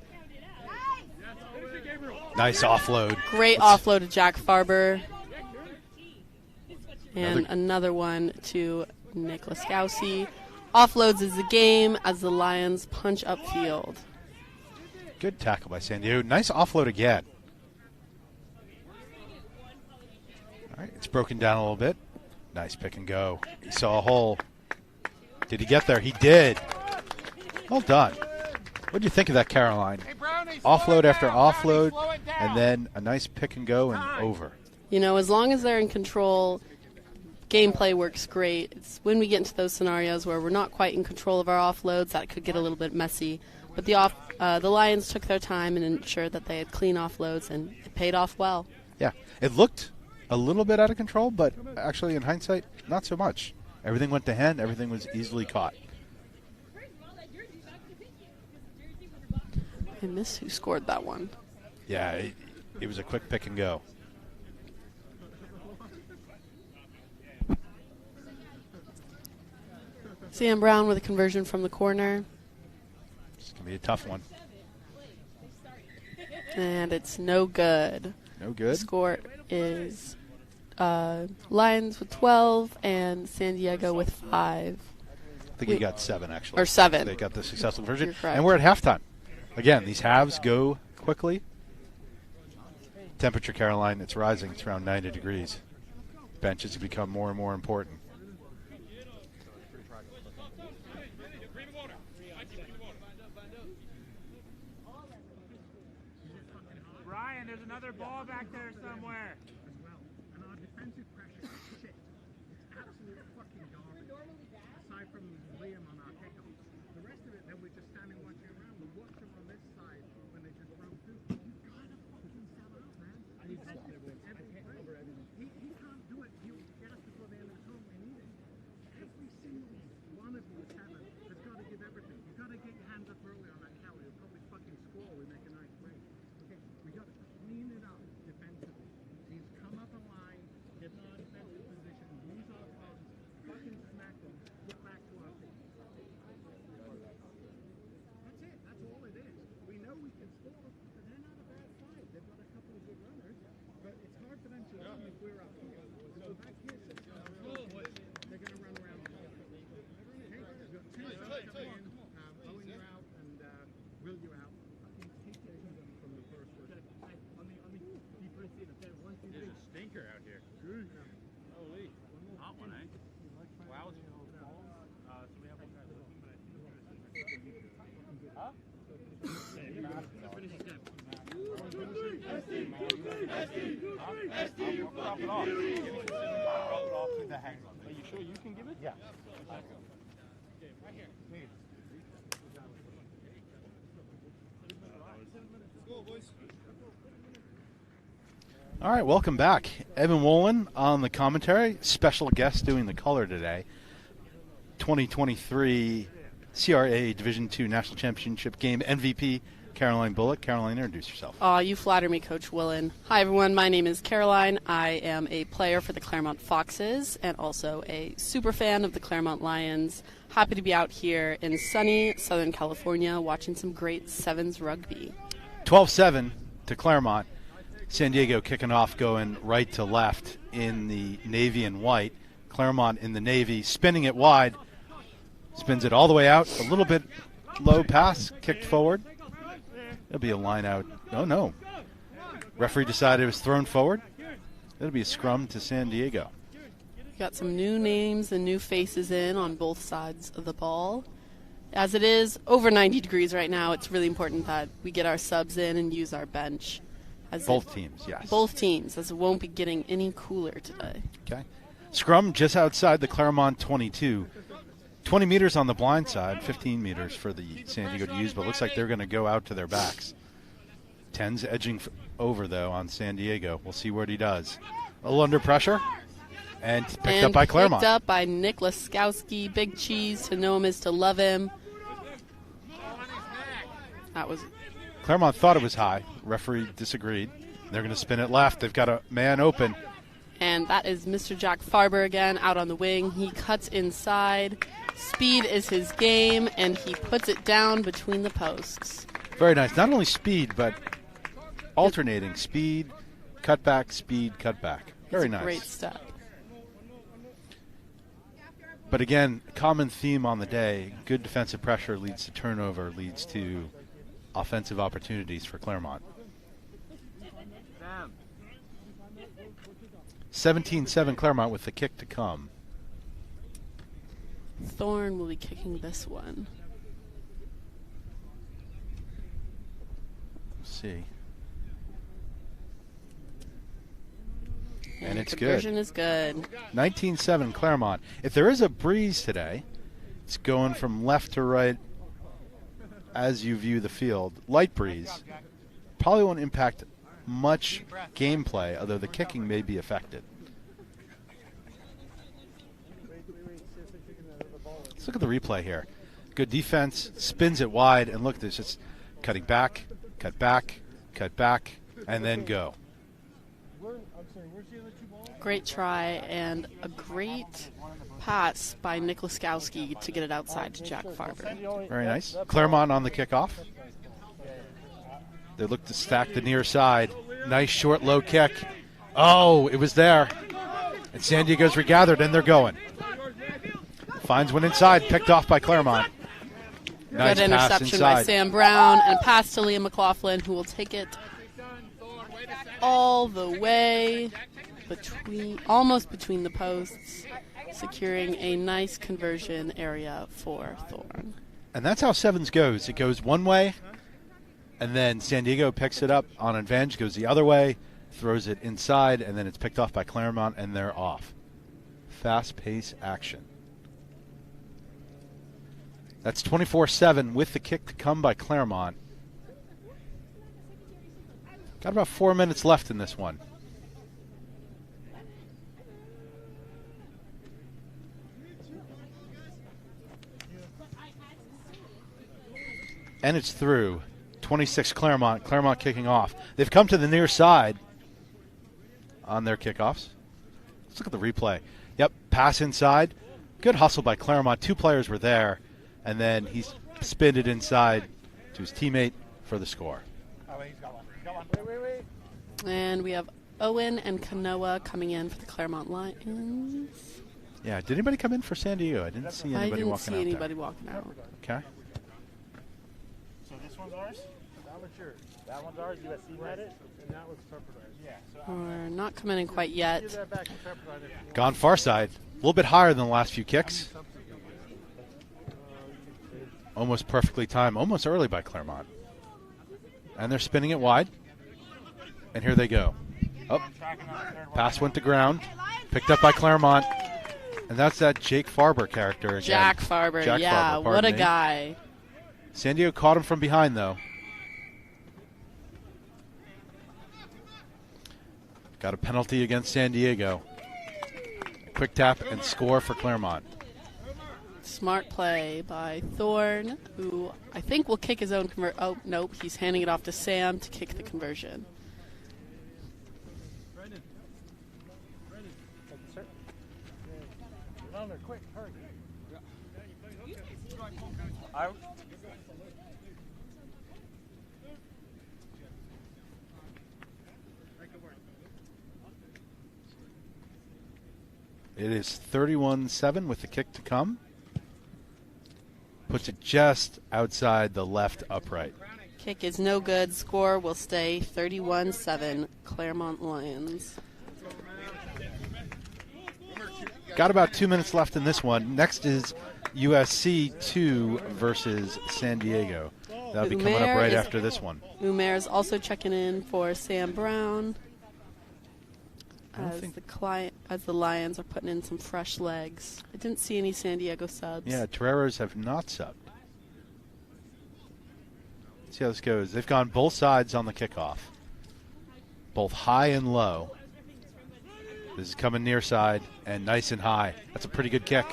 Nice offload. Great offload to Jack Farber. And another one to Nick Laskowski. Offloads is the game as the Lions punch upfield. Good tackle by San Diego. Nice offload again. All right, it's broken down a little bit. Nice pick and go. He saw a hole. Did he get there? He did. Well done. What do you think of that, Caroline? Offload after offload, and then a nice pick and go and over. You know, as long as they're in control, gameplay works great. It's when we get into those scenarios where we're not quite in control of our offloads that could get a little bit messy. But the Lions took their time and ensured that they had clean offloads, and it paid off well. Yeah, it looked a little bit out of control, but actually in hindsight, not so much. Everything went to hand. Everything was easily caught. I miss who scored that one. Yeah, it was a quick pick and go. Sam Brown with a conversion from the corner. It's going to be a tough one. And it's no good. No The good. score is Lions with 12 and San Diego with 5. I think he got 7, actually. Or 7. They got the successful conversion. You're correct. And we're at halftime. Again, these halves go quickly. Temperature, Caroline, it's rising. It's around 90 degrees. Benches have become more and more important. Ryan, there's another ball back there somewhere. And our defensive pressure is shit. It's absolute fucking garbage. Aside from Liam on our kickoff. The rest of it, then we're just standing watching around. We watch them on this side when they just run through. You gotta fucking sell out, man. And he's got every play. He can't do it. He'll get us before the end of the tournament. We need it. Every single one of you, 7, has got to give everything. You've got to get your hands up early on that Kelly. You'll probably fucking score. We make a nice break. Okay, we got to clean it up defensively. He's come up a line, get in our defensive position, use our guns, fucking smack them, get back to our feet. That's it. Drop it off. Drop it off with the hands on. Are you sure you can give it? Yeah. All right, welcome back. Evan Wolin on the commentary. Special guest doing the color today. 2023 CRA Division II National Championship Game MVP, Caroline Bullock. Caroline, introduce yourself. You flatter me, Coach Willen. Hi, everyone. My name is Caroline. I am a player for the Claremont Foxes and also a super fan of the Claremont Lions. Happy to be out here in sunny Southern California watching some great 7's rugby. 12-7 to Claremont. San Diego kicking off, going right to left in the navy and white. Claremont in the navy, spinning it wide. Spins it all the way out. A little bit low pass, kicked forward. It'll be a line out. Oh, no. Referee decided it was thrown forward. It'll be a scrum to San Diego. Got some new names and new faces in on both sides of the ball. As it is over 90 degrees right now, it's really important that we get our subs in and use our bench. Both teams, yes. Both teams, as it won't be getting any cooler today. Okay. Scrum just outside the Claremont 22. 20 meters on the blind side, 15 meters for the San Diego to use, but it looks like they're going to go out to their backs. 10's edging over, though, on San Diego. We'll see what he does. A little under pressure, and picked up by Claremont. Picked up by Nick Laskowski. Big cheese. To know him is to love him. That was... Claremont thought it was high. Referee disagreed. They're going to spin it left. They've got a man open. And that is Mr. Jack Farber again out on the wing. He cuts inside. Speed is his game, and he puts it down between the posts. Very nice. Not only speed, but alternating. Speed, cutback, speed, cutback. Very nice. Great step. But again, common theme on the day. Good defensive pressure leads to turnover, leads to offensive opportunities for Claremont. 17-7 Claremont with the kick to come. Thorne will be kicking this one. Let's see. And it's good. Conversion is good. 19-7 Claremont. If there is a breeze today, it's going from left to right as you view the field. Light breeze. Probably won't impact much gameplay, although the kicking may be affected. Let's look at the replay here. Good defense, spins it wide, and look at this. It's cutting back, cut back, cut back, and then go. Great try and a great pass by Nick Laskowski to get it outside to Jack Farber. Very nice. Claremont on the kickoff. They look to stack the near side. Nice short low kick. Oh, it was there. And San Diego's regathered, and they're going. Finds one inside, picked off by Claremont. Nice Good interception by Sam Brown, and pass to Liam McLaughlin, who will take it all the way almost between the posts, securing a nice conversion area for Thorne. And that's how 7's goes. It goes one way, and then San Diego picks it up on advantage, goes the other way, throws it inside, and then it's picked off by Claremont, and they're off. Fast-paced action. That's 24-7 with the kick to come by Claremont. Got about 4 minutes left in this one. And it's through. 26 Claremont. Claremont kicking off. They've come to the near side on their kickoffs. Let's look at the replay. Yep, pass inside. Good hustle by Claremont. Two players were there. And then he spinned it inside to his teammate for the score. And we have Owen and Kanoa coming in for the Claremont Lions. Yeah, did anybody come in for San Diego? I didn't see anybody walking out. Walking out. Okay. So this one's ours? That one's yours. That one's ours. USC had it, and that one's Pepperdine. Yeah. So We're not coming in quite yet. give that back to Pepperdine if you want. Gone far side. A little bit higher than the last few kicks. Almost perfectly timed. Almost early by Claremont. And they're spinning it wide. And here they go. Oh, pass went to ground. Picked up by Claremont. And that's that Jake Farber character again. Jack Farber, Jack yeah, Farber, what pardon a me. guy. San Diego caught him from behind, though. Got a penalty against San Diego. Quick tap and score for Claremont. Smart play by Thorne, who I think will kick his own Oh, nope, he's handing it off to Sam to kick the conversion. Quick, hurry. It is 31-7 with the kick to come. Puts it just outside the left upright. Kick is no good. Score will stay 31-7, Claremont Lions. Got about 2 minutes left in this one. Next is USC 2 versus San Diego. That'll be coming up right after this one. Umair is also checking in for Sam Brown as the Lions are putting in some fresh legs. I didn't see any San Diego subs. Yeah, Toreros have not subbed. Let's see how this goes. They've gone both sides on the kickoff, both high and low. This is coming near side and nice and high. That's a pretty good kick.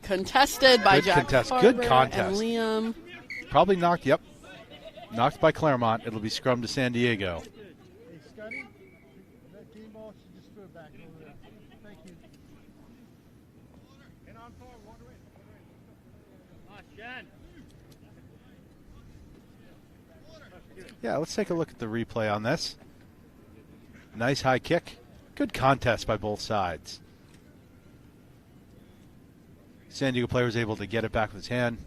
Contested by Good Jack contest. Farber Good contest. and Liam. Probably knocked, yep. Knocked by Claremont. It'll be scrum to San Diego. Hey, Scotty, that game ball, she just threw it back over there. Thank you. And on forward, water in. Yeah, let's take a look at the replay on this. Nice high kick. Good contest by both sides. San Diego player was able to get it back with his hand.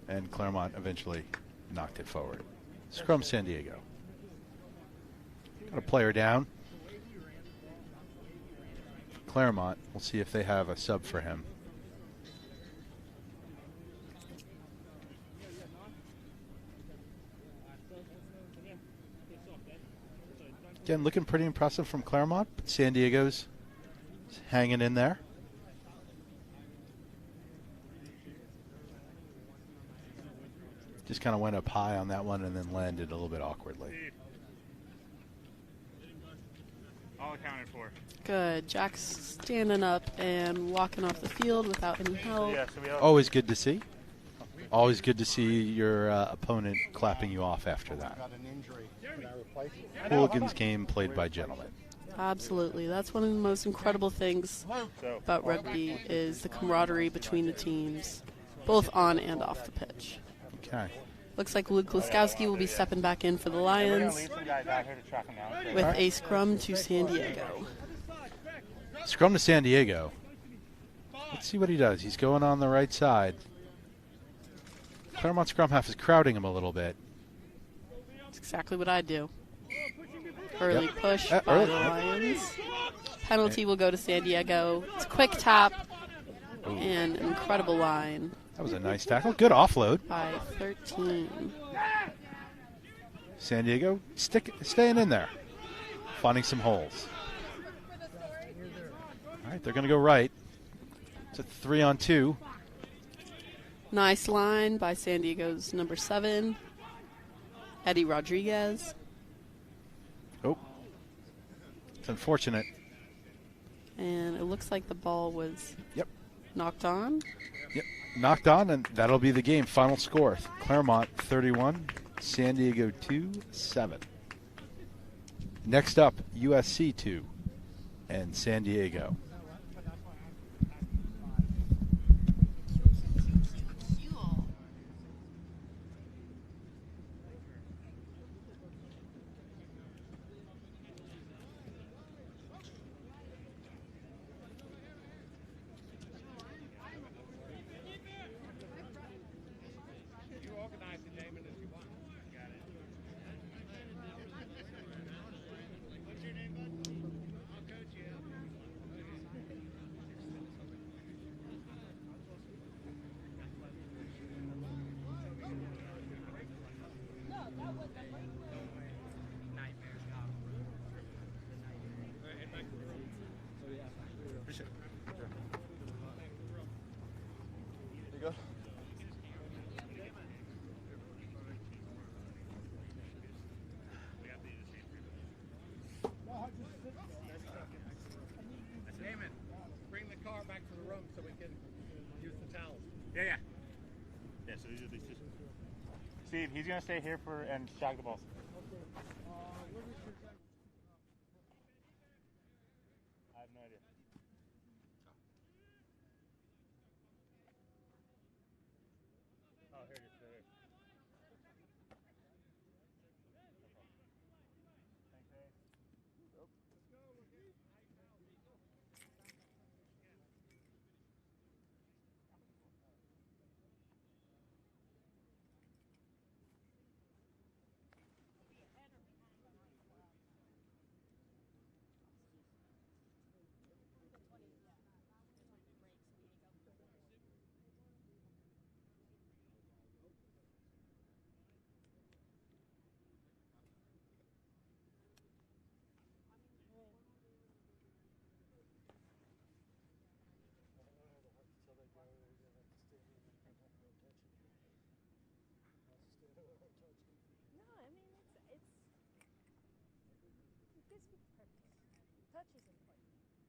And Claremont eventually knocked it forward. Scrum San Diego. Got a player down. Claremont, we'll see if they have a sub for him. Again, looking pretty impressive from Claremont, but San Diego's hanging in there. Just kind of went up high on that one and then landed a little bit awkwardly. All accounted for. Good. Jack's standing up and walking off the field without any help. Always good to see. Always good to see your opponent clapping you off after that. Hooligans game played by gentlemen. Absolutely. That's one of the most incredible things about rugby is the camaraderie between the teams, both on and off the pitch. Okay. Looks like Luke Laskowski will be stepping back in for the Lions with a scrum to San Diego. Scrum to San Diego. Let's see what he does. He's going on the right side. Claremont scrum half is crowding him a little bit. That's exactly what I do. Early push by early. the Lions. Penalty will go to San Diego. It's a quick tap and an incredible line. That was a nice tackle. Good offload. By 13. San Diego staying in there. Finding some holes. All right, they're going to go right. It's a 3-on-2. Nice line by San Diego's number 7, Eddie Rodriguez. Oh, it's unfortunate. And it looks like the ball was knocked on. Yep, knocked on, and that'll be the game. Final score, Claremont 31, San Diego 2-7. Next up, USC 2 and San Diego. room so we can use the towels. Yeah. Yeah, so these are these just... Steve, he's going to stay here and shag the balls. I have no idea. Oh, here it is. There it is. Thanks, Ace. No, I mean it's this is perfect. Touch is important, you know.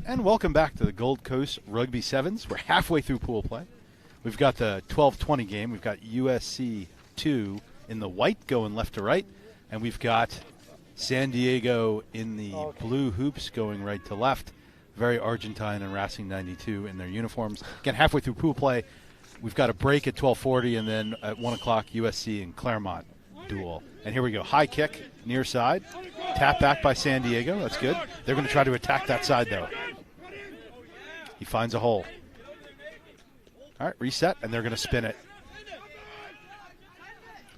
And welcome back to the Gold Coast Rugby Sevens. We're halfway through pool play. We've got the 12-20 game. We've got USC 2 in the white going left to right. And we've got San Diego in the blue hoops going right to left. Very Argentine and Racing 92 in their uniforms. Again, halfway through pool play. We've got a break at 12:40, and then at 1 o'clock, USC and Claremont duel. And here we go. High kick, near side. Tap back by San Diego. That's good. They're going to try to attack that side, though. He finds a hole. All right, reset, and they're going to spin it.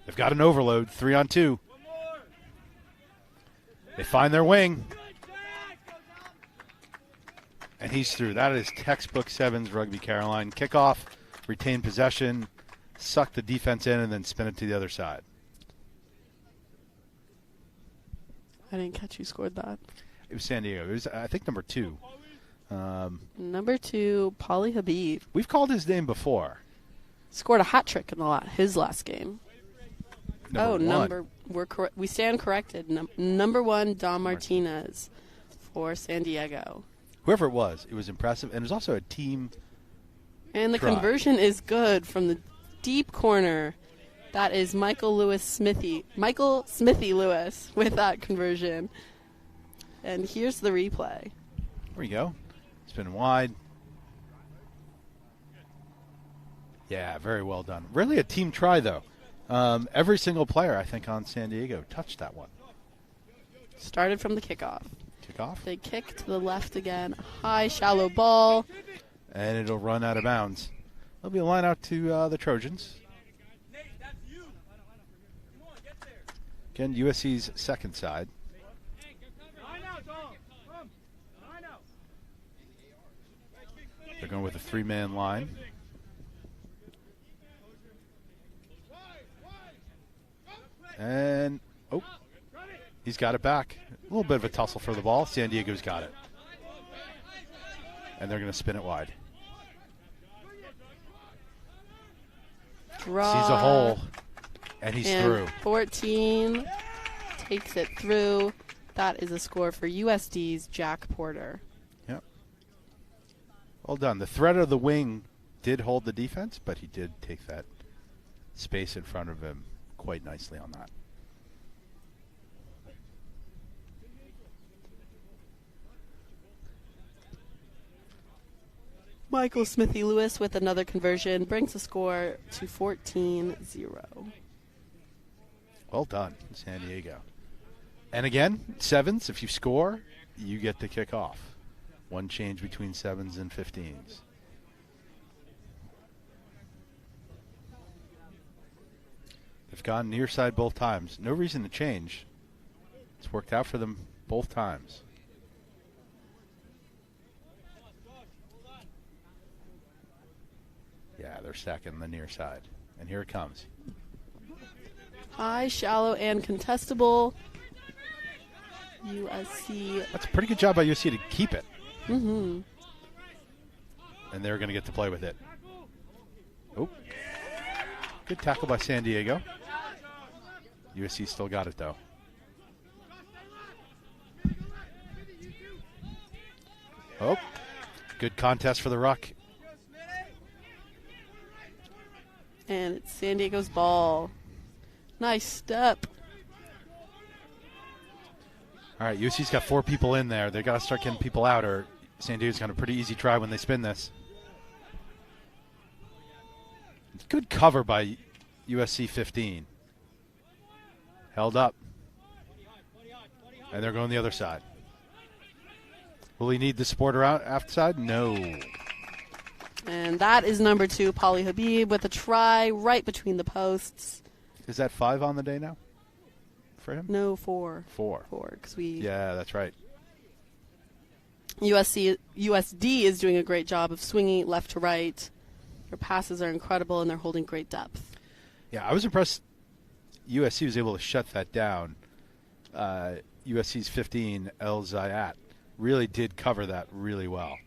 They've got an overload, 3-on-2. They find their wing. And he's through. That is textbook Sevens Rugby, Caroline. Kickoff, retain possession, suck the defense in, and then spin it to the other side. I didn't catch who scored that. It was San Diego. It was, I think, number 2. Number 2, Pauly Habib. We've called his name before. Scored a hat trick in his last game. We stand corrected. Number 1, Don Martinez for San Diego. Whoever it was impressive, and it was also a team. And the try. conversion is good from the deep corner. That is Michael Smithy Lewis with that conversion. And here's the replay. There we go. Spin wide. Yeah, very well done. Really a team try, though. Every single player, I think, on San Diego touched that one. Started from the kickoff. Kickoff. They kick to the left again. High, shallow ball. And it'll run out of bounds. There'll be a line out to the Trojans. Again, USC's second side. They're going with a 3-man line. And, he's got it back. A little bit of a tussle for the ball. San Diego's got it. And they're going to spin it wide. Draw. Sees a hole. And he's and through. 14 takes it through. That is a score for USD's Jack Porter. Yep. Well done. The threat of the wing did hold the defense, but he did take that space in front of him quite nicely on that. Michael Smithy Lewis with another conversion brings the score to 14-0. Well done, San Diego. And again, 7's, if you score, you get to kick off. One change between 7's and 15's. They've gone near side both times. No reason to change. It's worked out for them both times. Yeah, they're stacking the near side. And here it comes. High, shallow, and contestable. USC. That's a pretty good job by USC to keep it. Mm-hmm. And they're going to get to play with it. Oh. Good tackle by San Diego. USC still got it, though. Oh. Good contest for the Ruck. And it's San Diego's ball. Nice step. All right, USC's got 4 people in there. They got to start getting people out, or San Diego's got a pretty easy try when they spin this. Good cover by USC 15. Held up. And they're going the other side. Will he need the support around outside? No. And that is number 2, Pauly Habib, with a try right between the posts. Is that 5 on the day now for him? No, 4. 4. 4, because we... Yeah, that's right. USD is doing a great job of swinging left to right. Their passes are incredible, and they're holding great depth. Yeah, I was impressed USC was able to shut that down. USC's 15, El Zayat, really did cover that really well.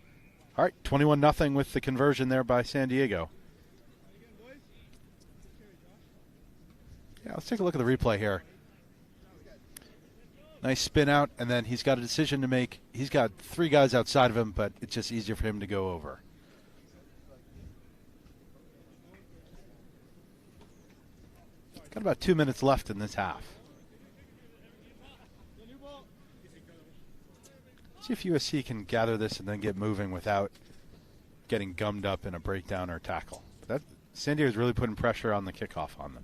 All right, 21-0 with the conversion there by San Diego. Yeah, let's take a look at the replay here. Nice spin out, and then he's got a decision to make. He's got 3 guys outside of him, but it's just easier for him to go over. Got about 2 minutes left in this half. See if USC can gather this and then get moving without getting gummed up in a breakdown or tackle. That San Diego's really putting pressure on the kickoff on them.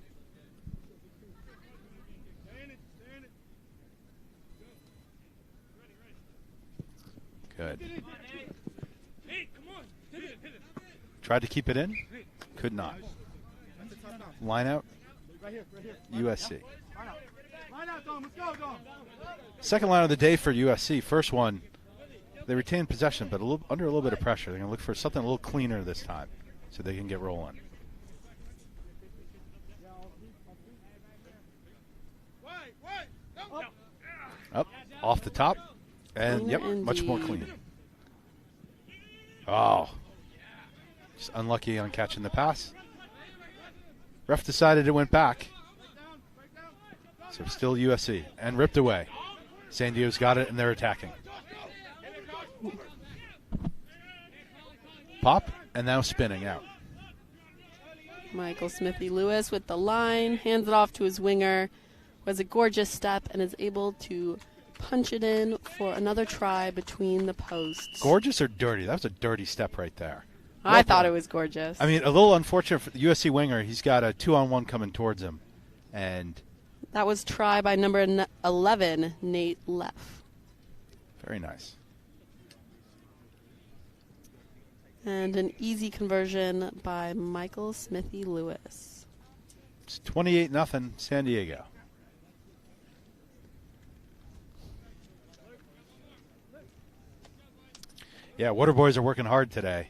Good. Tried to keep it in. Could not. Line out. USC. Second line of the day for USC. First one, they retain possession, but under a little bit of pressure. They're going to look for something a little cleaner this time so they can get rolling. Up, off the top, and yep, much more clean. Oh, just unlucky on catching the pass. Ref decided it went back. So still USC, and ripped away. San Diego's got it, and they're attacking. Pop, and now spinning out. Michael Smithy Lewis with the line, hands it off to his winger, who has a gorgeous step and is able to punch it in for another try between the posts. Gorgeous or dirty? That was a dirty step right there. I thought it was gorgeous. I mean, a little unfortunate for the USC winger. He's got a 2-on-1 coming towards him. And that was try by number 11, Nate Leff. Very nice. And an easy conversion by Michael Smithy Lewis. It's 28-0 San Diego. Yeah, Water Boys are working hard today.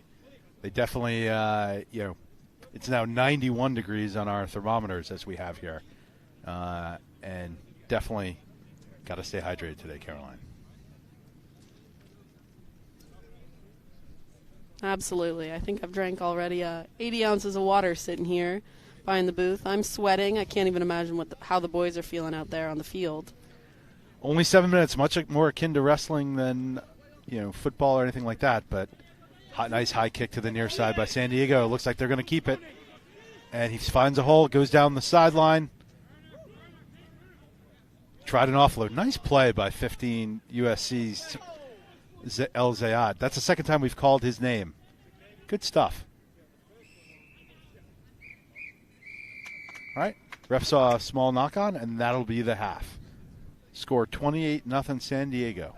They definitely, it's now 91 degrees on our thermometers as we have here. And definitely got to stay hydrated today, Caroline. Absolutely. I think I've drank already 80 ounces of water sitting here. behind the booth. I'm sweating. I can't even imagine how the boys are feeling out there on the field. Only 7 minutes, much more akin to wrestling than, football or anything like that. But nice high kick to the near side by San Diego. Looks like they're going to keep it. And he finds a hole, goes down the sideline. Tried an offload. Nice play by 15 USC's El Zayat. That's the second time we've called his name. Good stuff. All right. Ref saw a small knock-on, and that'll be the half. Score 28-0 San Diego.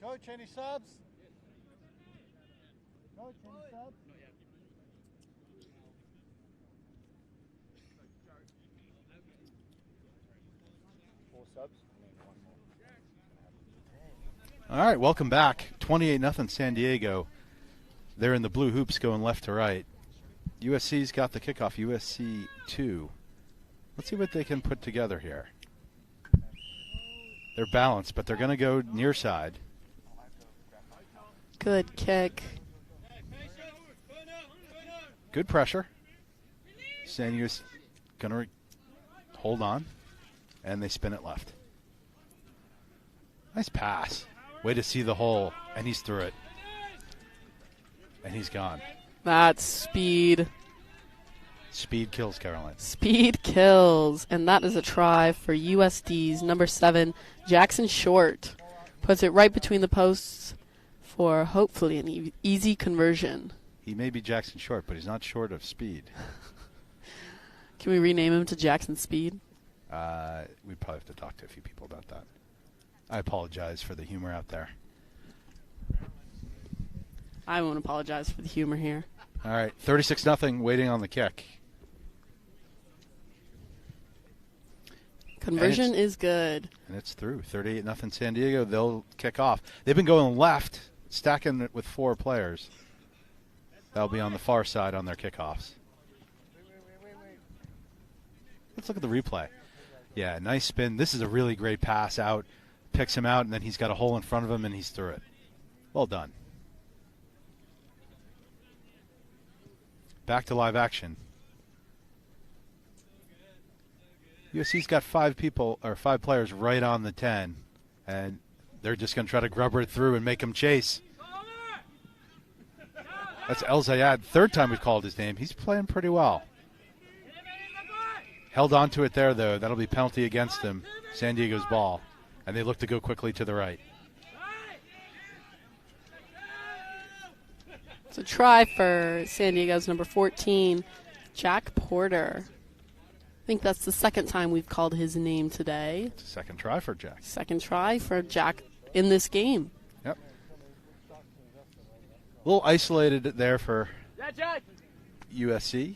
Coach, any subs? Coach, any subs? Full subs? All right, welcome back. 28-0 San Diego. They're in the blue hoops going left to right. USC's got the kickoff, USC 2. Let's see what they can put together here. They're balanced, but they're going to go near side. Good kick. Good pressure. San Diego's going to hold on, and they spin it left. Nice pass. Way to see the hole, and he's through it. And he's gone. That's speed. Speed kills, Caroline. Speed kills. And that is a try for USD's number 7, Jackson Short. Puts it right between the posts for hopefully an easy conversion. He may be Jackson Short, but he's not short of speed. Can we rename him to Jackson Speed? We'd probably have to talk to a few people about that. I apologize for the humor out there. I won't apologize for the humor here. All right, 36-0, waiting on the kick. Conversion is good. And it's through. 38-0 San Diego. They'll kick off. They've been going left, stacking it with 4 players. That'll be on the far side on their kickoffs. Let's look at the replay. Yeah, nice spin. This is a really great pass out. Picks him out, and then he's got a hole in front of him, and he's through it. Well done. Back to live action. USC's got 5 players right on the 10, and they're just going to try to grubber it through and make them chase. That's El Zayed. Third time we've called his name. He's playing pretty well. Held on to it there, though. That'll be penalty against him. San Diego's ball. And they look to go quickly to the right. It's a try for San Diego's number 14, Jack Porter. I think that's the second time we've called his name today. It's a second try for Jack. Second try for Jack in this game. Yep. A little isolated there for USC.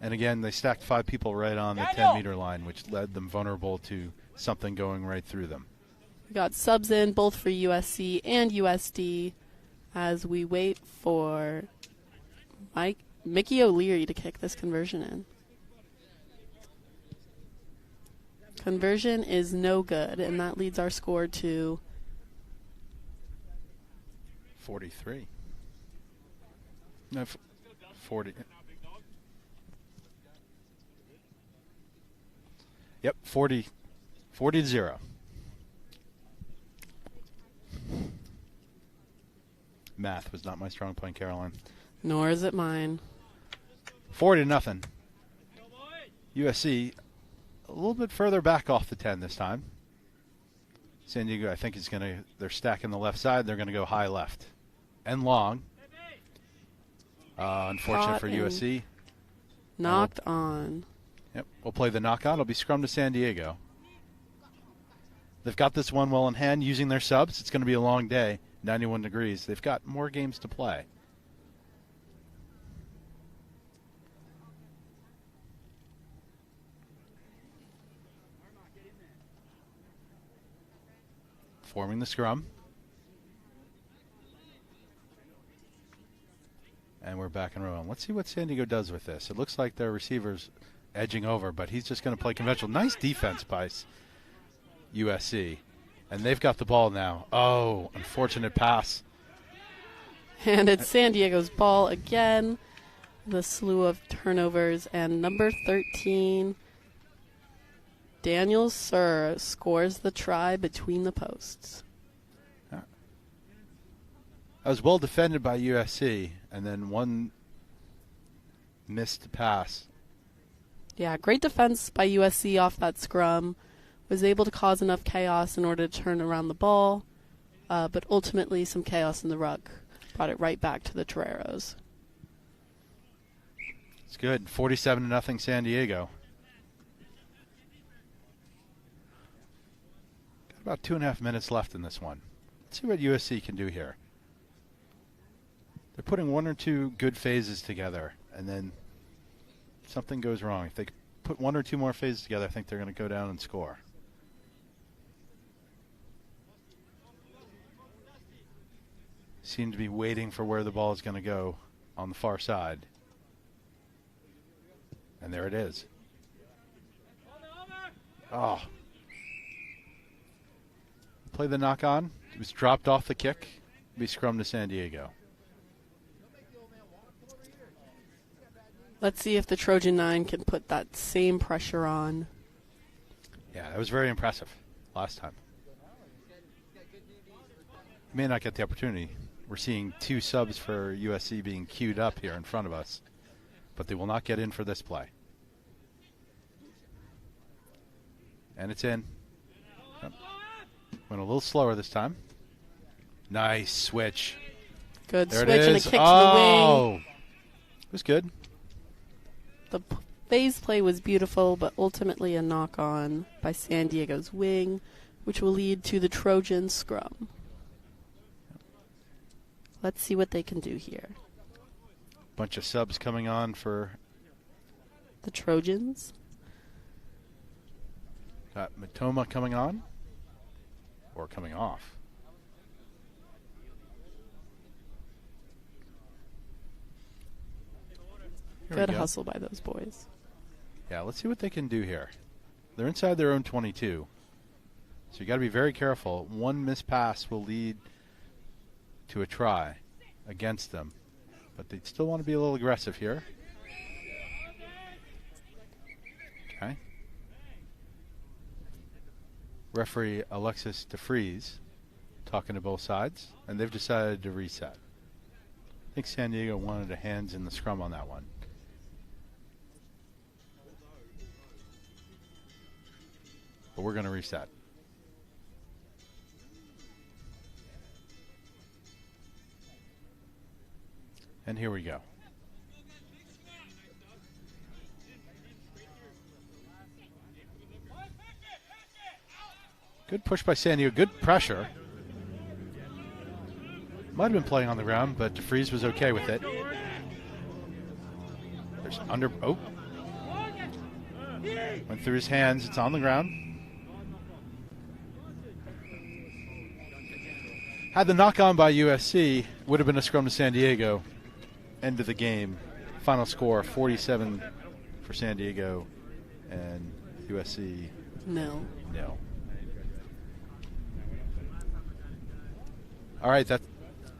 And again, they stacked 5 people right on the 10-meter line, which led them vulnerable to something going right through them. We got subs in both for USC and USD as we wait for Mickey O'Leary to kick this conversion in. Conversion is no good, and that leads our score to 43. No, 40. Yep, 40 to 0. Math was not my strong point, Caroline. Nor is it mine. 40 to nothing. USC a little bit further back off the 10 this time. San Diego, I think, they're stacking the left side. They're going to go high left and long. Unfortunate for USC. Knocked on. Yep, we'll play the knockout. It'll be scrum to San Diego. They've got this one well in hand using their subs. It's going to be a long day, 91 degrees. They've got more games to play. Forming the scrum. And we're back and rolling. Let's see what San Diego does with this. It looks like their receiver's edging over, but he's just going to play conventional. Nice defense by USC. And they've got the ball now. Oh, unfortunate pass. And it's San Diego's ball again. The slew of turnovers. And number 13, Daniel Sir, scores the try between the posts. That was well defended by USC, and then one missed pass. Yeah, great defense by USC off that scrum. Was able to cause enough chaos in order to turn around the ball, but ultimately some chaos in the ruck brought it right back to the Toreros. It's good. 47 to nothing San Diego. Got about 2.5 minutes left in this one. Let's see what USC can do here. They're putting 1 or 2 good phases together, and then something goes wrong. If they put 1 or 2 more phases together, I think they're going to go down and score. Seem to be waiting for where the ball is going to go on the far side. And there it is. Oh. Play the knock on. It was dropped off the kick. Be scrum to San Diego. Let's see if the Trojan 9 can put that same pressure on. Yeah, that was very impressive last time. May not get the opportunity. We're seeing 2 subs for USC being queued up here in front of us, but they will not get in for this play. And it's in. Yep. Went a little slower this time. Nice switch. Good there switch it and a is. kick to the wing. It was good. The phase play was beautiful, but ultimately a knock-on by San Diego's wing, which will lead to the Trojan scrum. Let's see what they can do here. Bunch of subs coming on for the Trojans. Got Matoma coming on or coming off. Good hustle by those boys. Yeah, let's see what they can do here. They're inside their own 22. So you got to be very careful. One missed pass will lead to a try against them. But they still want to be a little aggressive here. Okay. Referee Alexis DeFries talking to both sides, and they've decided to reset. think San Diego wanted a hands in the scrum on that one. But we're going to reset. And here we go. Good push by San Diego. Good pressure. Might have been playing on the ground, but DeFries was okay with it. There's under. Oh. Went through his hands. It's on the ground. Had the knock on by USC, would have been a scrum to San Diego. End of the game. Final score 47 for San Diego and USC. No. All right, that's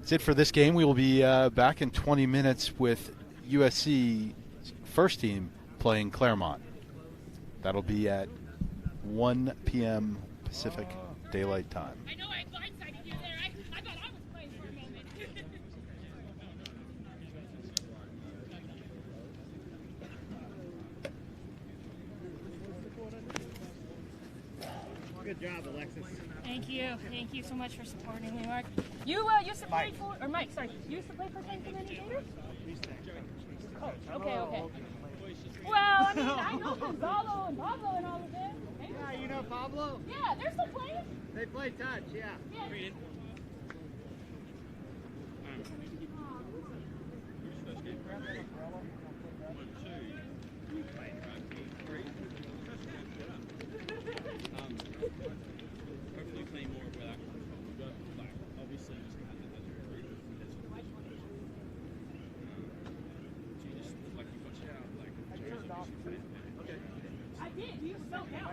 it for this game. We will be back in 20 minutes with USC first team playing Claremont. That'll be at 1 p.m. Pacific Daylight Time. I know I blindsided you there. I thought I was playing for a moment. Good job, Alexis. Thank you. Thank you so much for supporting me, Mark. You used to play for, or Mike, sorry. You used to play for Pennsylvania Gators? Coach. Okay. Well, I mean, I know Gonzalo and Pablo and all of them. Yeah, you know Pablo? Yeah, they're still playing. They play touch, yeah. I did. You fell down.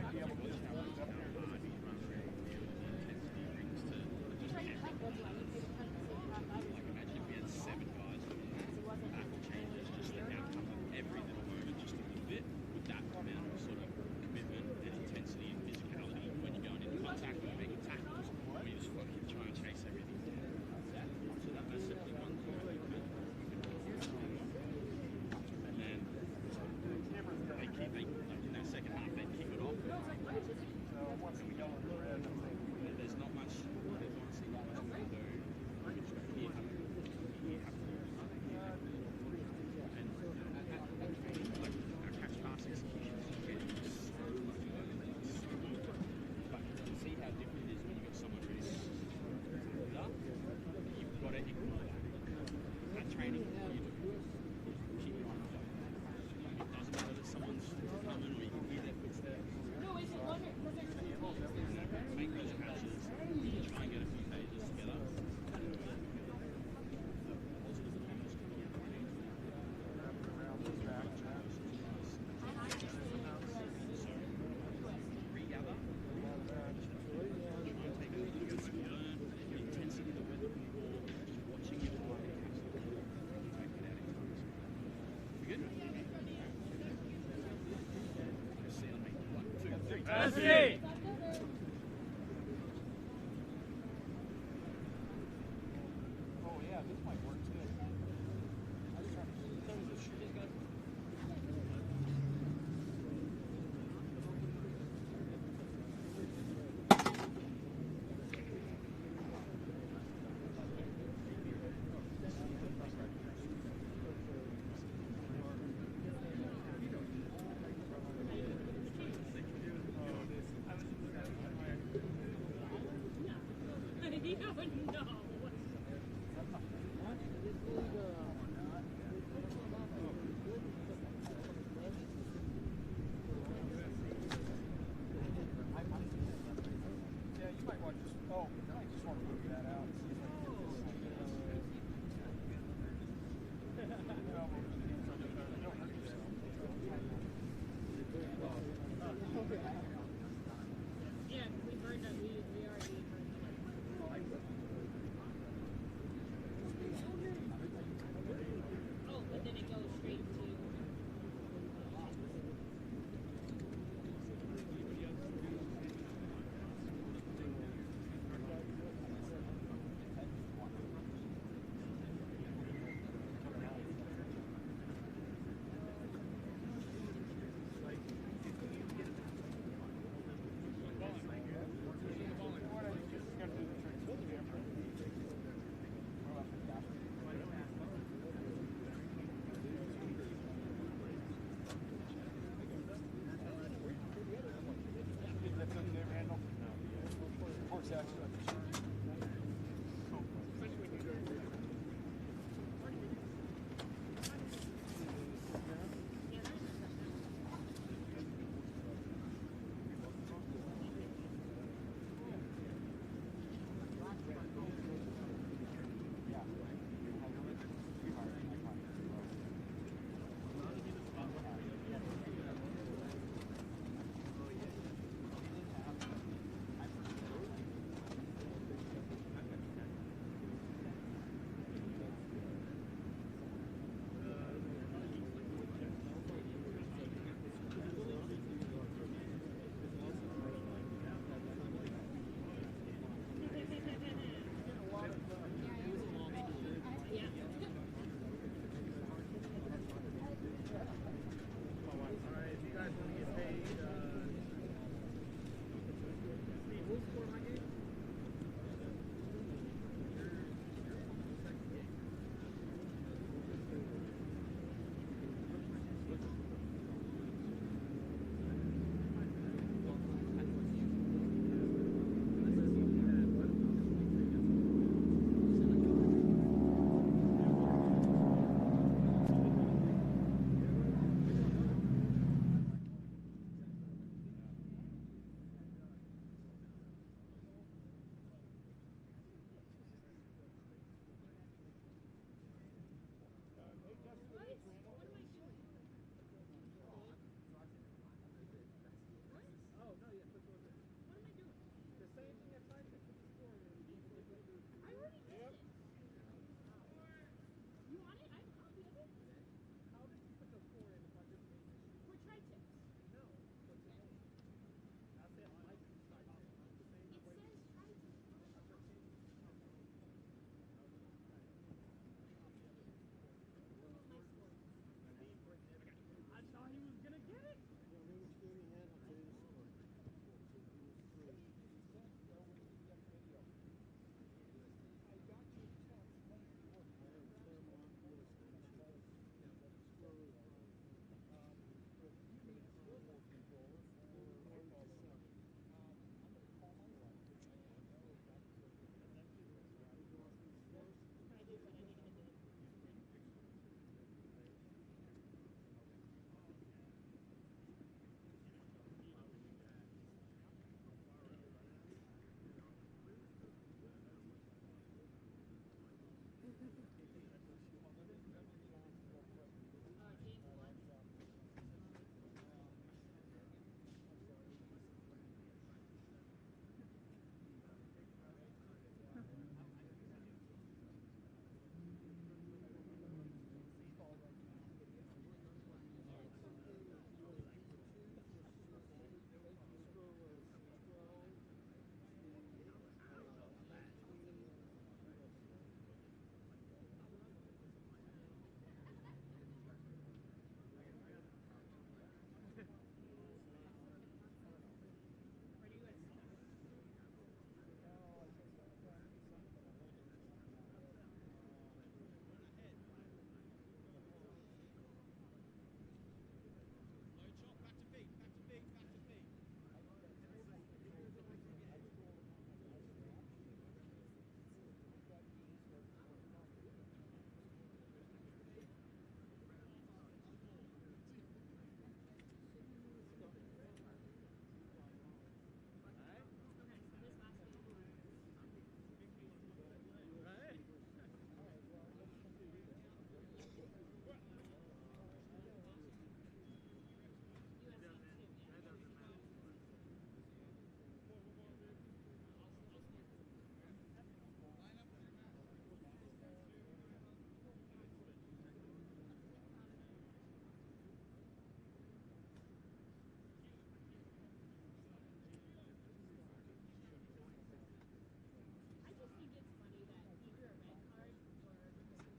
I just think it's funny that he drew a red card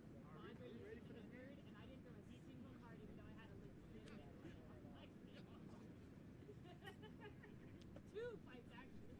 for Andre using the N-word, and I didn't throw a single card even though I had a legitimate like, two fights actually.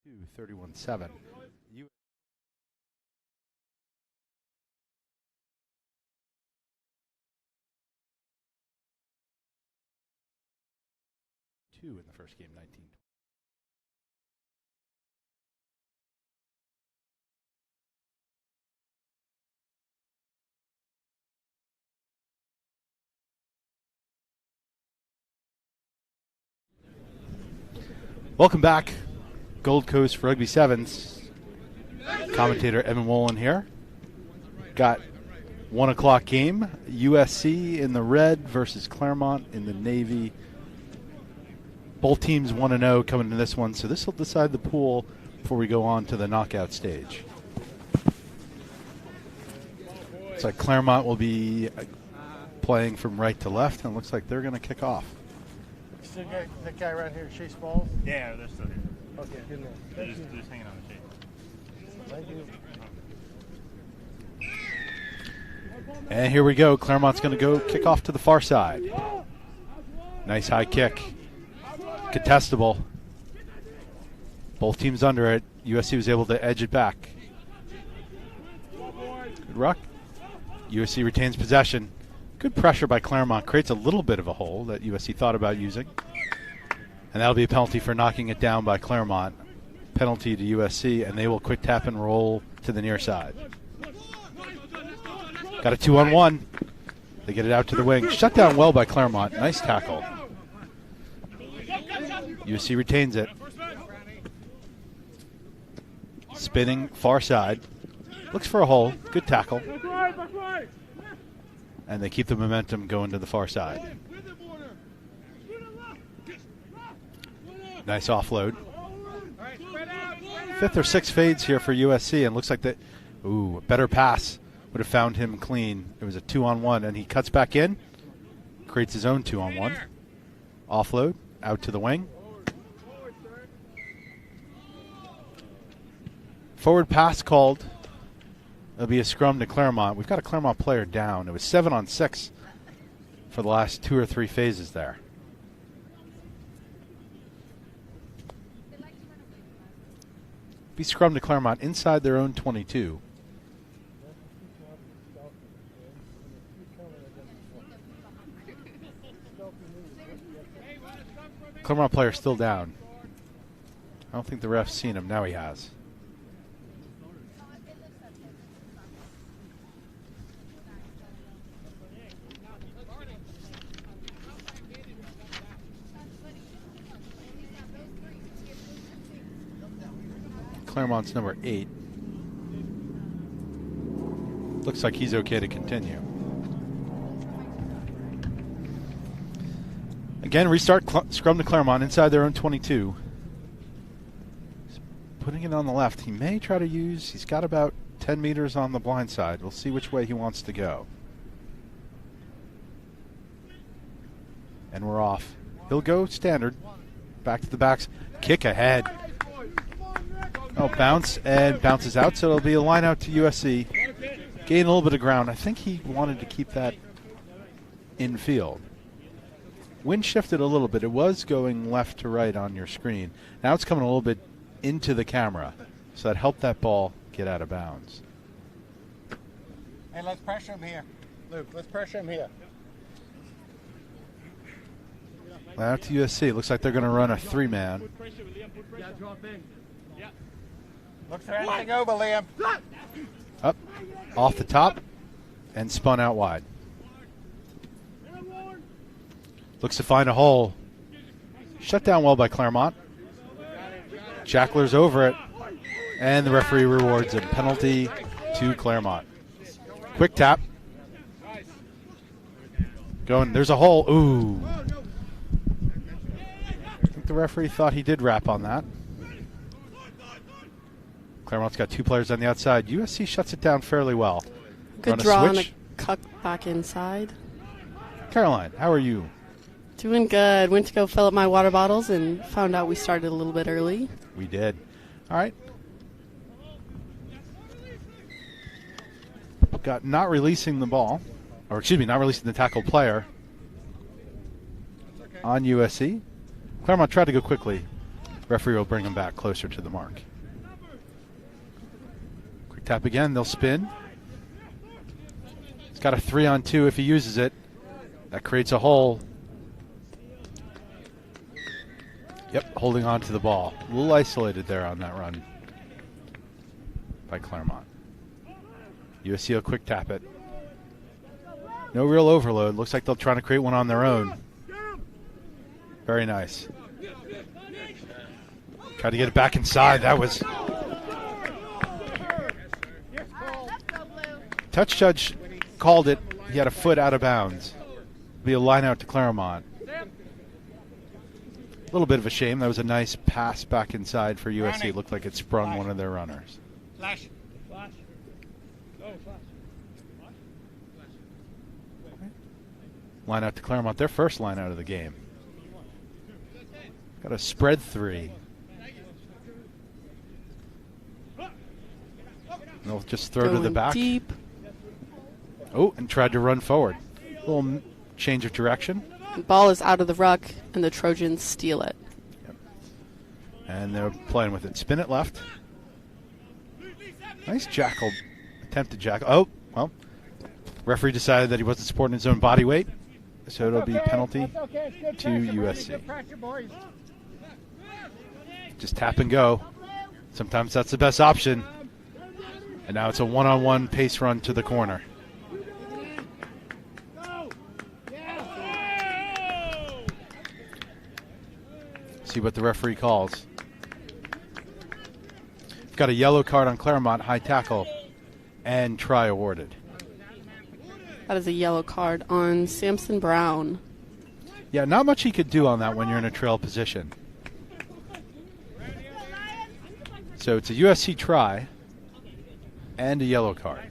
Two 31-7. 22 in the first game, 19. Welcome back, Gold Coast Rugby 7's. Commentator Evan Wolin here. Got 1 o'clock game. USC in the red versus Claremont in the navy. Both teams 1-0 coming into this one, so this will decide the pool before we go on to the knockout stage. Looks like Claremont will be playing from right to left, and it looks like they're going to kick off. Still got that guy right here, chase balls? Yeah, they're still here. Okay, good man. They're Thank just, you. hanging on the tape. Thank you. And here we go. Claremont's going to go kick off to the far side. Nice high kick. Contestable. Both teams under it. USC was able to edge it back. Good ruck. USC retains possession. Good pressure by Claremont. Creates a little bit of a hole that USC thought about using. And that'll be a penalty for knocking it down by Claremont. Penalty to USC, and they will quick tap and roll to the near side. Got a 2-on-1. They get it out to the wing. Shut down well by Claremont. Nice tackle. USC retains it. Spinning far side. Looks for a hole. Good tackle. And they keep the momentum going to the far side. Nice offload. 5th or 6th fades here for USC, and looks like that. Ooh, a better pass would have found him clean. It was a 2-on-1, and he cuts back in, creates his own 2-on-1. Offload out to the wing. Forward pass called. It'll be a scrum to Claremont. We've got a Claremont player down. It was 7-on-6 for the last 2 or 3 phases there. Be scrum to Claremont inside their own 22. Claremont player still down. I don't think the ref's seen him. Now he has. Claremont's number 8. Looks like he's okay to continue. Again, restart scrum to Claremont inside their own 22. Putting it on the left. He may try to use, he's got about 10 meters on the blind side. We'll see which way he wants to go. And we're off. He'll go standard. Back to the backs. Kick ahead. Oh, bounce, and bounces out, so it'll be a line out to USC. Gain a little bit of ground. I think he wanted to keep that in field. Wind shifted a little bit. It was going left to right on your screen. Now it's coming a little bit into the camera, so that helped that ball get out of bounds. Hey, let's pressure him here. Luke, let's pressure him here. Line out to USC. Looks like they're going to run a 3-man. Look for anything over, Liam. Up, off the top, and spun out wide. Looks to find a hole. Shut down well by Claremont. Jackler's over it, and the referee rewards a penalty to Claremont. Quick tap. Going, there's a hole. Ooh. I think the referee thought he did wrap on that. Claremont's got 2 players on the outside. USC shuts it down fairly well. Good Run a draw and a switch. cut back inside. Caroline, how are you? Doing good. Went to go fill up my water bottles and found out we started a little bit early. We did. All right. Got not releasing the ball, or excuse me, not releasing the tackle player on USC. Claremont tried to go quickly. Referee will bring him back closer to the mark. Quick tap again. They'll spin. He's got a 3-on-2 if he uses it. That creates a hole. Yep, holding on to the ball. A little isolated there on that run by Claremont. USC will quick tap it. No real overload. Looks like they're trying to create one on their own. Very nice. Tried to get it back inside. That was... Touch judge called it. He had a foot out of bounds. Be a line out to Claremont. A little bit of a shame. That was a nice pass back inside for USC. It looked like it sprung one of their runners. Flash. Flash. Go, flash. Line out to Claremont. Their first line out of the game. Got a spread 3. They'll just throw to the back. Deep. Oh, and tried to run forward. A little change of direction. The ball is out of the ruck, and the Trojans steal it. Yep. And they're playing with it. Spin it left. Nice jackal. Attempted jackal. Oh, well. Referee decided that he wasn't supporting his own body weight. So it'll be penalty to USC. Just tap and go. Sometimes that's the best option. And now it's a one-on-one pace run to the corner. See what the referee calls. Got a yellow card on Claremont, high tackle, and try awarded. That is a yellow card on Samson Brown. Yeah, not much he could do on that when you're in a trail position. So it's a USC try and a yellow card.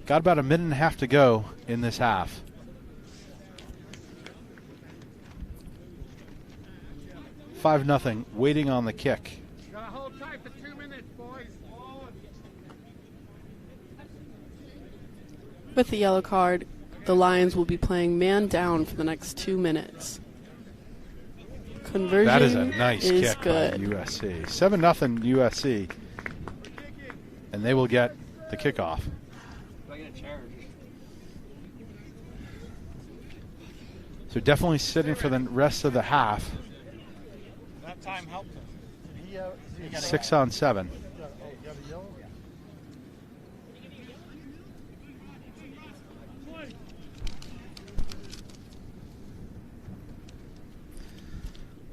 Got about a minute and a half to go in this half. Five nothing, waiting on the kick. Gotta hold tight for 2 minutes, boys. With the yellow card, the Lions will be playing man down for the next 2 minutes. Conversion That is a nice kick good. by USC. 7-0 USC. And they will get the kickoff. So definitely sitting for the rest of the half. That time helped him. 6 on 7.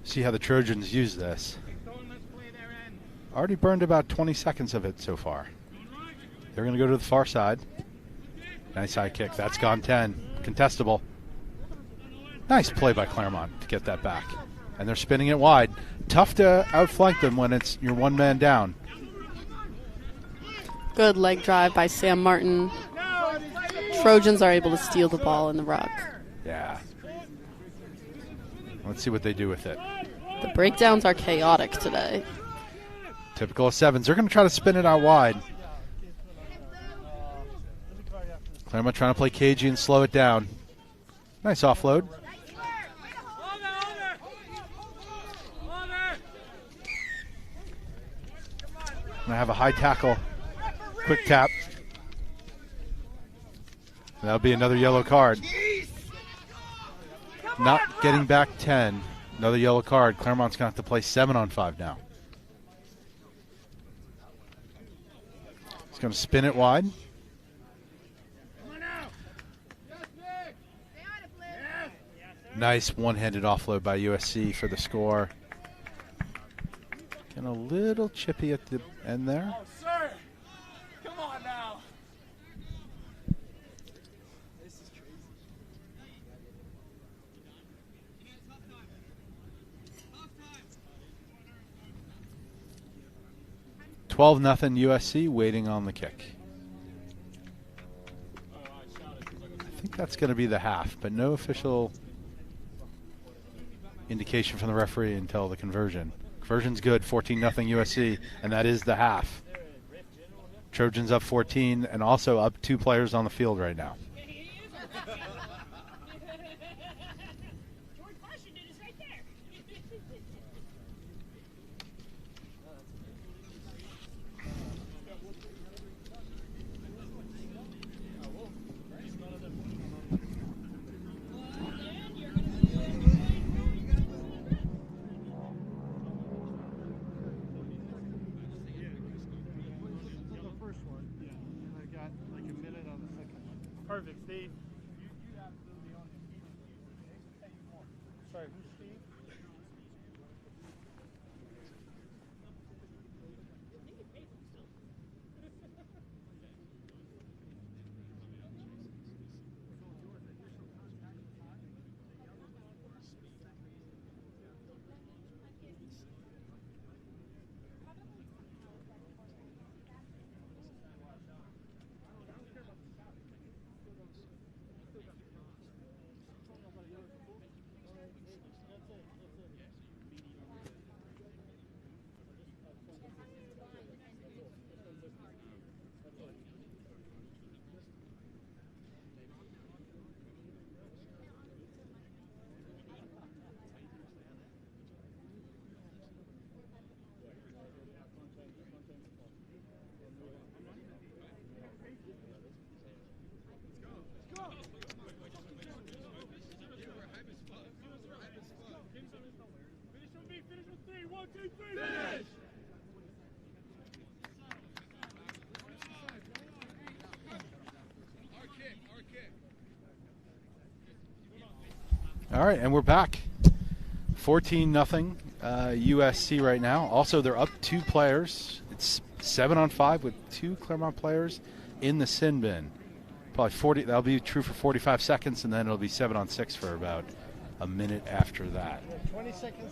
See how the Trojans use this. Already burned about 20 seconds of it so far. They're going to go to the far side. Nice high kick. That's gone 10. Contestable. Nice play by Claremont to get that back. And they're spinning it wide. Tough to outflank them when it's your one man down. Good leg drive by Sam Martin. Trojans are able to steal the ball in the ruck. Yeah. Let's see what they do with it. The breakdowns are chaotic today. Typical of 7's. They're going to try to spin it out wide. Claremont trying to play cagey and slow it down. Nice offload. Going to have a high tackle. Quick tap. That'll be another yellow card. Not getting back 10. Another yellow card. Claremont's going to have to play 7 on 5 now. He's going to spin it wide. Nice one-handed offload by USC for the score. Getting a little chippy at the end there. Oh, sir! Come on now! This is crazy. 12-0 USC, waiting on the kick. I think that's going to be the half, but no official indication from the referee until the conversion. Conversion's good, 14-0 USC, and that is the half. Trojans up 14 and also up 2 players on the field right now. Perfect, Steve. You absolutely own it. Sorry, who's Steve? All right, and we're back. 14-0 USC right now. Also, they're up 2 players. It's 7-on-5 with 2 Claremont players in the sin bin. Probably 40. That'll be true for 45 seconds, and then it'll be 7-on-6 for about a minute after that.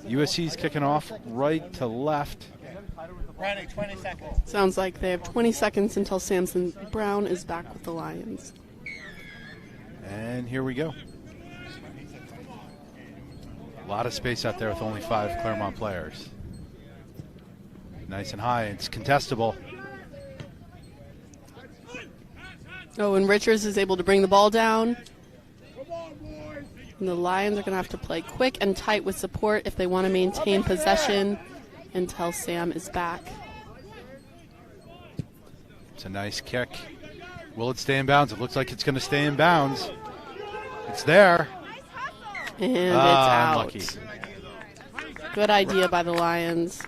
USC's kicking off right to left. Ready, 20 seconds. Sounds like they have 20 seconds until Samson Brown is back with the Lions. And here we go. A lot of space out there with only 5 Claremont players. Nice and high. It's contestable. Oh, and Richards is able to bring the ball down. And the Lions are going to have to play quick and tight with support if they want to maintain possession until Sam is back. It's a nice kick. Will it stay in bounds? It looks like it's going to stay in bounds. It's there. And it's out. Unlucky. Good idea by the Lions.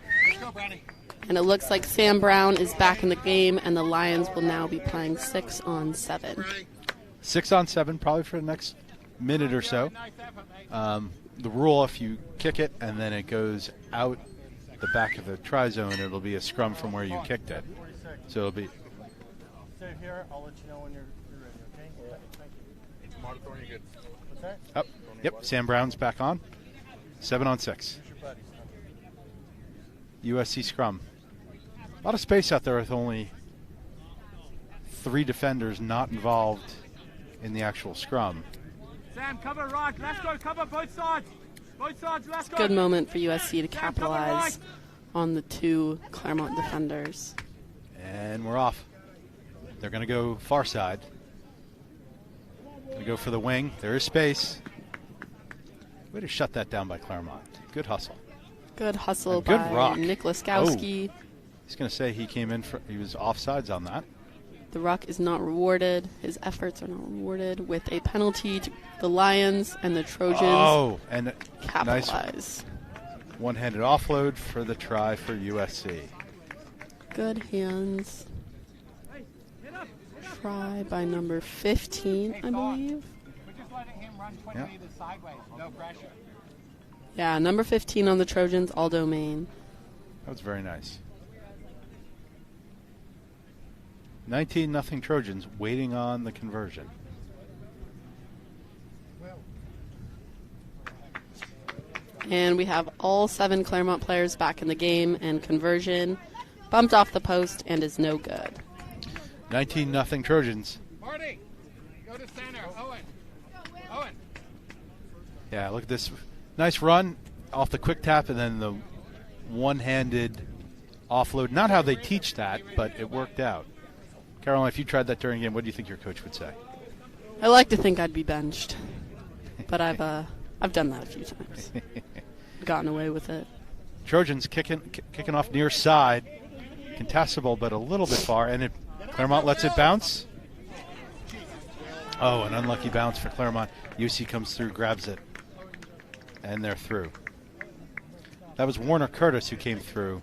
And it looks like Sam Brown is back in the game, and the Lions will now be playing 6-on-7. 6-on-7, probably for the next minute or so. The rule, if you kick it and then it goes out the back of the try zone, it'll be a scrum from where you kicked it. So it'll be. Stay here. I'll let you know when you're ready, okay? Thank you. What's that? Up. Yep, Sam Brown's back on. 7-on-6. USC scrum. A lot of space out there with only 3 defenders not involved in the actual scrum. Sam, cover right. Let's go. Cover both sides. Both sides. Let's go. Good moment for USC to capitalize on the 2 Claremont defenders. And we're off. They're going to go far side. Going to go for the wing. There is space. Way to shut that down by Claremont. Good hustle. Good hustle And good by rock. Nick Laskowski. Oh. He's going to say he came in for, he was offsides on that. The ruck is not rewarded. His efforts are not rewarded with a penalty to the Lions, and the Trojans and capitalize. Nice one-handed offload for the try for USC. Good hands. Try by number 15, I believe. We're just letting him run 20 meters sideways, no pressure. Yeah, number 15 on the Trojans, Aldo Main. That was very nice. 19-0 Trojans waiting on the conversion. And we have all 7 Claremont players back in the game, and conversion bumped off the post and is no good. 19-0 Trojans. Marty, go to center. Owen. Owen. Yeah, look at this. Nice run off the quick tap and then the one-handed offload. Not how they teach that, but it worked out. Caroline, if you tried that during a game, what do you think your coach would say? I like to think I'd be benched, but I've done that a few times. Gotten away with it. Trojans kicking off near side. Contestable, but a little bit far. And Claremont lets it bounce. Oh, an unlucky bounce for Claremont. UC comes through, grabs it. And they're through. That was Warner Curtis who came through.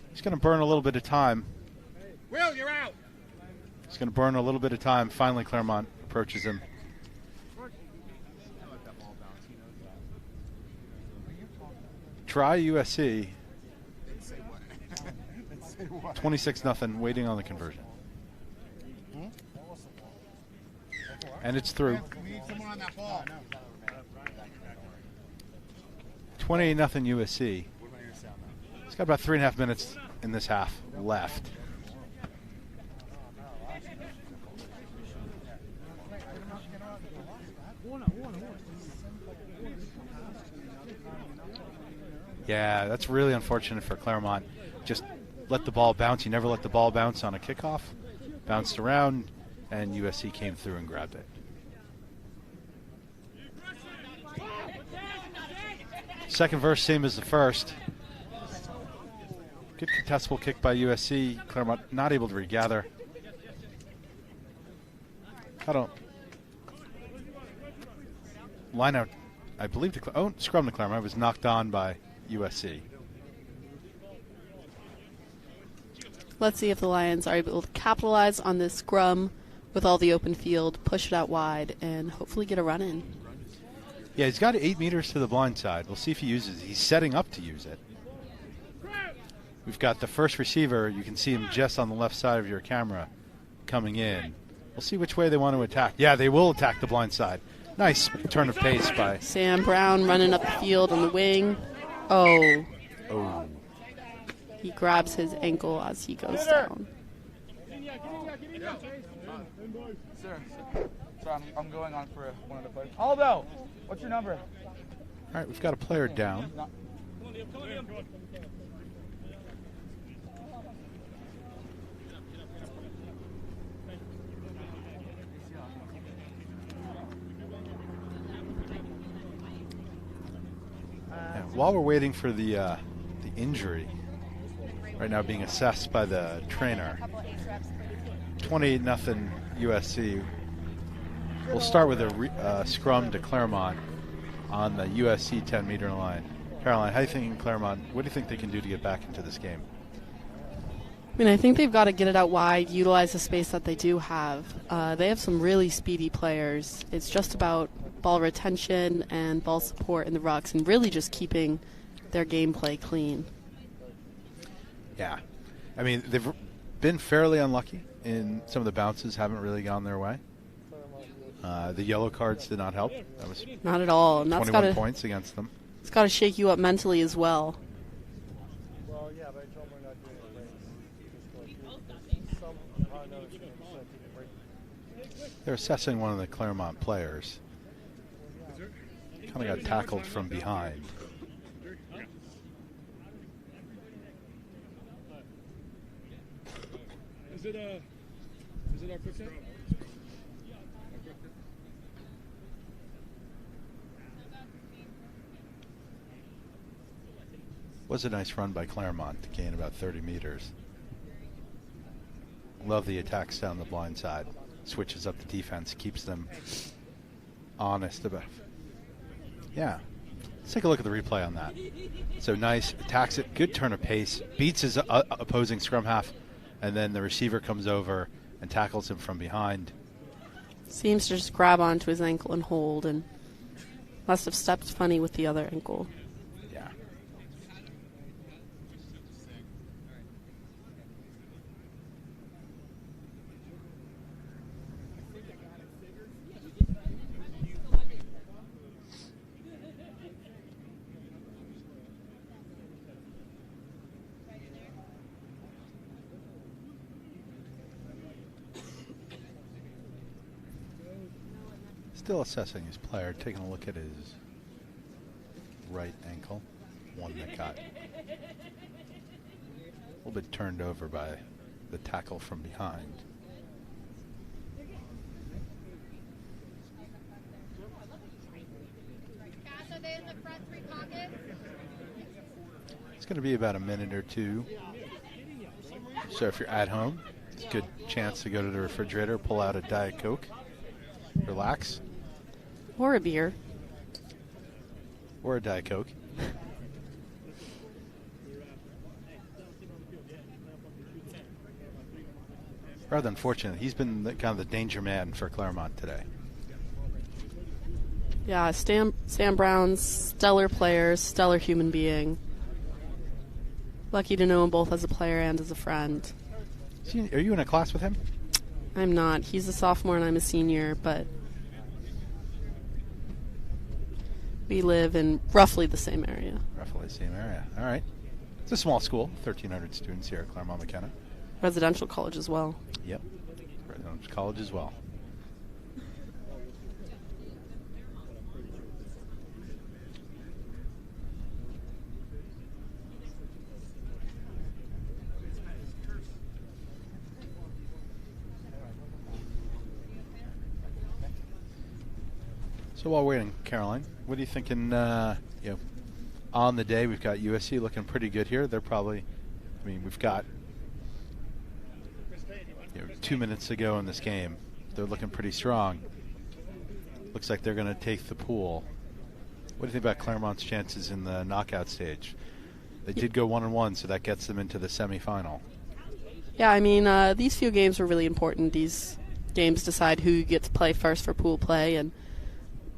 He's going to burn a little bit of time. Will, you're out. He's going to burn a little bit of time. Finally, Claremont approaches him. Try USC. 26-0, waiting on the conversion. And it's through. 28-0 USC. It's got about 3.5 minutes in this half left. Yeah, that's really unfortunate for Claremont. Just let the ball bounce. You never let the ball bounce on a kickoff. Bounced around, and USC came through and grabbed it. Second verse, same as the first. Good contestable kick by USC. Claremont not able to regather. Line out, I believe, scrum to Claremont. Was knocked on by USC. Let's see if the Lions are able to capitalize on this scrum with all the open field, push it out wide, and hopefully get a run in. Yeah, he's got 8 meters to the blind side. We'll see if he uses it. He's setting up to use it. We've got the first receiver. You can see him just on the left side of your camera coming in. We'll see which way they want to attack. Yeah, they will attack the blind side. Nice turn of pace by Sam Brown running up the field on the wing. Oh. He grabs his ankle as he goes down. Sir, I'm going on for one of the players. Aldo, what's your number? All right, we've got a player down. While we're waiting for the injury, right now being assessed by the trainer, 28-0 USC. We'll start with a scrum to Claremont on the USC 10-meter line. Caroline, how do you think Claremont? What do you think they can do to get back into this game? I mean, I think they've got to get it out wide, utilize the space that they do have. They have some really speedy players. It's just about ball retention and ball support in the rucks and really just keeping their gameplay clean. Yeah. I mean, they've been fairly unlucky in some of the bounces, haven't really gone their way. The yellow cards did not help. That was not at all. And 21 points against them. It's got to shake you up mentally as well. Well, yeah, but I told them we're not doing it. They're assessing one of the Claremont players. Kind of got tackled from behind. Is it our quick set? Was a nice run by Claremont to gain about 30 meters. Love the attacks down the blind side. Switches up the defense, keeps them honest about. Yeah. Let's take a look at the replay on that. So nice, attacks it, good turn of pace, beats his opposing scrum half, and then the receiver comes over and tackles him from behind. Seems to just grab onto his ankle and hold, and must have stepped funny with the other ankle. Yeah. Still assessing his player, taking a look at his right ankle, one that got a little bit turned over by the tackle from behind. It's going to be about a minute or two. So if you're at home, it's a good chance to go to the refrigerator, pull out a Diet Coke, relax. Or a beer. Or a Diet Coke. rather unfortunate. He's been kind of the danger man for Claremont today. Yeah, Sam Brown's stellar player, stellar human being. Lucky to know him both as a player and as a friend. Are you in a class with him? I'm not. He's a sophomore and I'm a senior, but we live in roughly the same area. Roughly the same area. All right. It's a small school, 1,300 students here at Claremont McKenna. Residential college as well. Yep. Residential college as well. So while waiting, Caroline, what are you thinking? On the day, we've got USC looking pretty good here. They're probably, we've got 2 minutes to go in this game. They're looking pretty strong. Looks like they're going to take the pool. What do you think about Claremont's chances in the knockout stage? They did go 1-1, so that gets them into the semifinal. Yeah, these few games were really important. These games decide who gets to play first for pool play and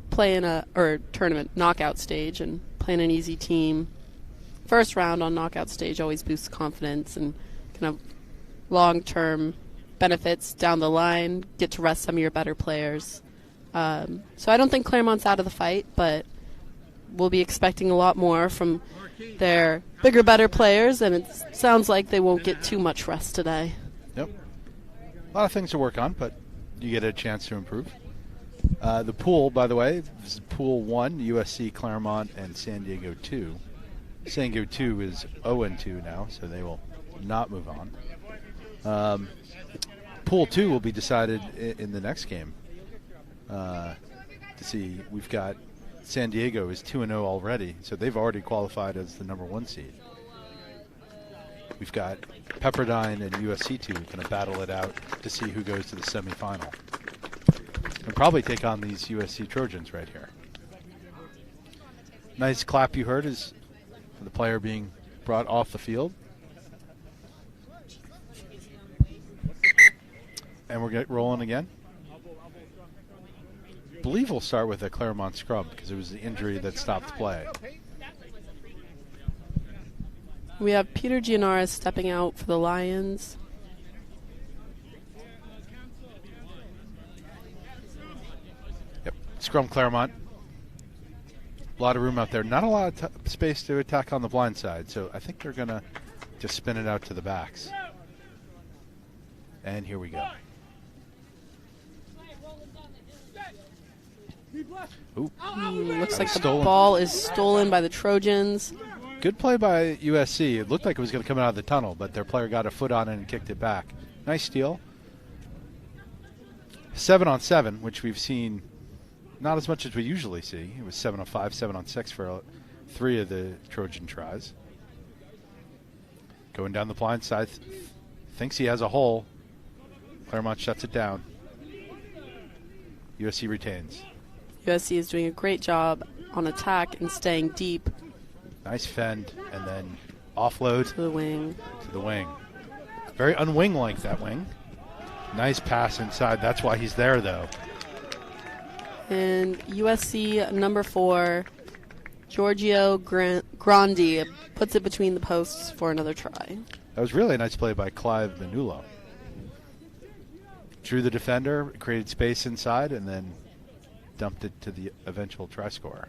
play in a tournament knockout stage and play in an easy team. First round on knockout stage always boosts confidence and kind of long-term benefits down the line, get to rest some of your better players. So I don't think Claremont's out of the fight, but we'll be expecting a lot more from their bigger, better players, and it sounds like they won't get too much rest today. Yep. A lot of things to work on, but you get a chance to improve. The pool, by the way, is Pool 1, USC, Claremont, and San Diego 2. San Diego 2 is 0-2 now, so they will not move on. Pool 2 will be decided in the next game. To see, we've got San Diego is 2-0 already, so they've already qualified as the number 1 seed. We've got Pepperdine and USC 2 going to battle it out to see who goes to the semifinal. And probably take on these USC Trojans right here. Nice clap you heard is for the player being brought off the field. And we're rolling again. I believe we'll start with a Claremont scrub because it was the injury that stopped play. We have Peter Giannaris stepping out for the Lions. Scrum Claremont. A lot of room out there. Not a lot of space to attack on the blind side, so I think they're going to just spin it out to the backs. And here we go. Ooh. Looks like the ball is stolen by the Trojans. Good play by USC. It looked like it was going to come out of the tunnel, but their player got a foot on it and kicked it back. Nice steal. 7-on-7, which we've seen not as much as we usually see. It was 7-on-5, 7-on-6 for 3 of the Trojan tries. Going down the blind side, thinks he has a hole. Claremont shuts it down. USC retains. USC is doing a great job on attack and staying deep. Nice fend, and then offload to the wing. Very unwing-like, that wing. Nice pass inside. That's why he's there, though. And USC number 4, Giorgio Grandi, puts it between the posts for another try. That was really a nice play by Clive Manulo. Drew the defender, created space inside, and then dumped it to the eventual try scorer.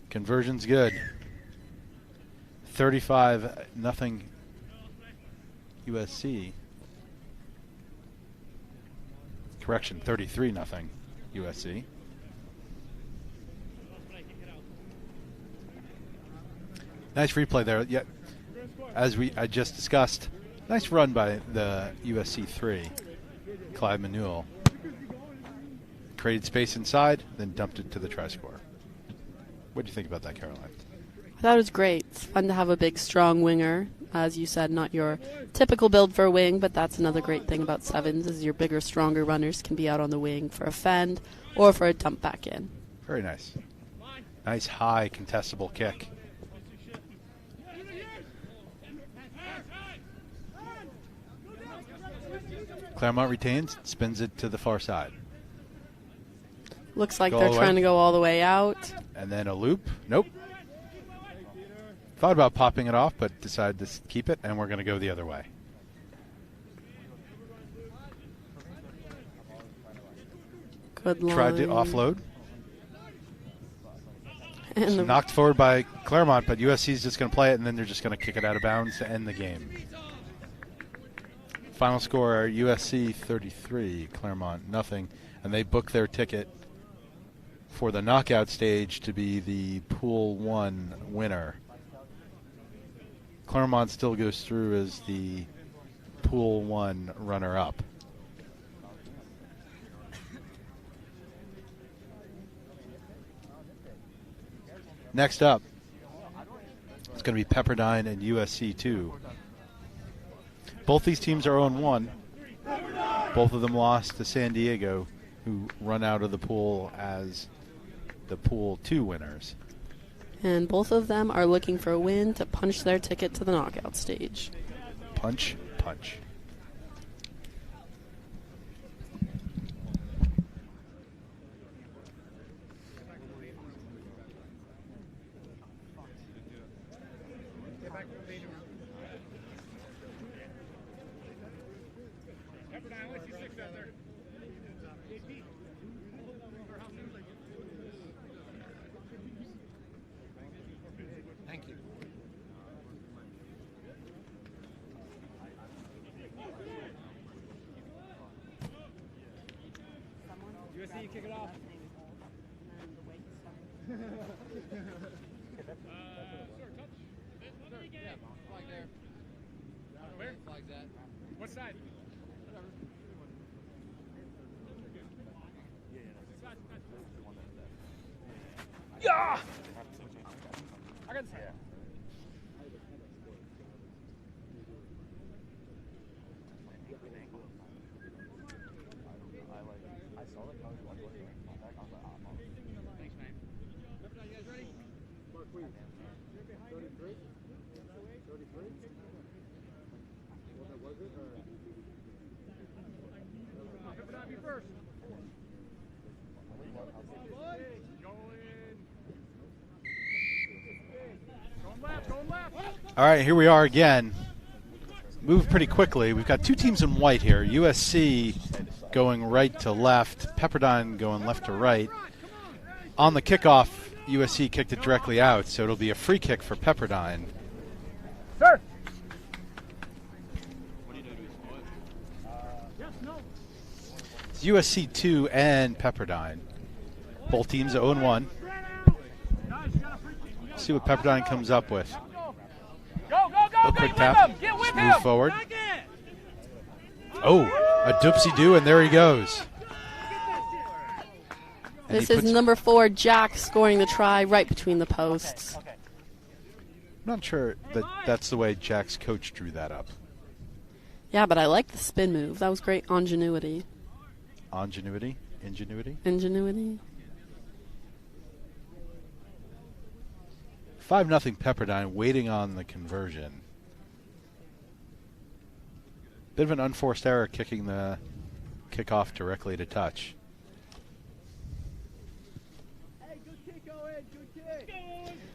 Conversion's good. 35-0 USC. Correction, 33-0 USC. Nice replay there. Yeah, as I just discussed, nice run by the USC 3, Clive Manuel. Created space inside, then dumped it to the try scorer. What do you think about that, Caroline? I thought it was great. It's fun to have a big, strong winger. As you said, not your typical build for a wing, but that's another great thing about 7's is your bigger, stronger runners can be out on the wing for a fend or for a dump back in. Very nice. Nice high contestable kick. Claremont retains, spins it to the far side. Looks like Go they're away. trying to go all the way out. And then a loop. Nope. Thought about popping it off, but decided to keep it, and we're going to go the other way. Good line. Tried to offload. And the Knocked forward by Claremont, but USC is just going to play it, and then they're just going to kick it out of bounds to end the game. Final score, USC 33, Claremont nothing, and they book their ticket for the knockout stage to be the Pool 1 winner. Claremont still goes through as the Pool 1 runner-up. Next up, it's going to be Pepperdine and USC 2. Both these teams are 0-1. Both of them lost to San Diego, who run out of the pool as the Pool 2 winners. And both of them are looking for a win to punch their ticket to the knockout stage. Punch, punch. Thank you. USC, kick it off. Yeah, flag there. Where? Flag's at. What side? Yeah! I got the side. Thanks, man. You guys ready? Pepperdine, you first. Going left. All right, here we are again. Move pretty quickly. We've got two teams in white here. USC going right to left, Pepperdine going left to right. On the kickoff, USC kicked it directly out, so it'll be a free kick for Pepperdine. Sir. It's USC 2 and Pepperdine. Both teams 0-1. See what Pepperdine comes up with. Go, A quick tap. Just move forward. Oh, a doopsie-doo, and there he goes. And This he is puts- number 4, Jack, scoring the try right between the posts. I'm not sure that that's the way Jack's coach drew that up. Yeah, but I like the spin move. That was great ingenuity. Ingenuity? Ingenuity? Ingenuity. 5-0 Pepperdine, waiting on the conversion. Bit of an unforced error kicking the kickoff directly to touch.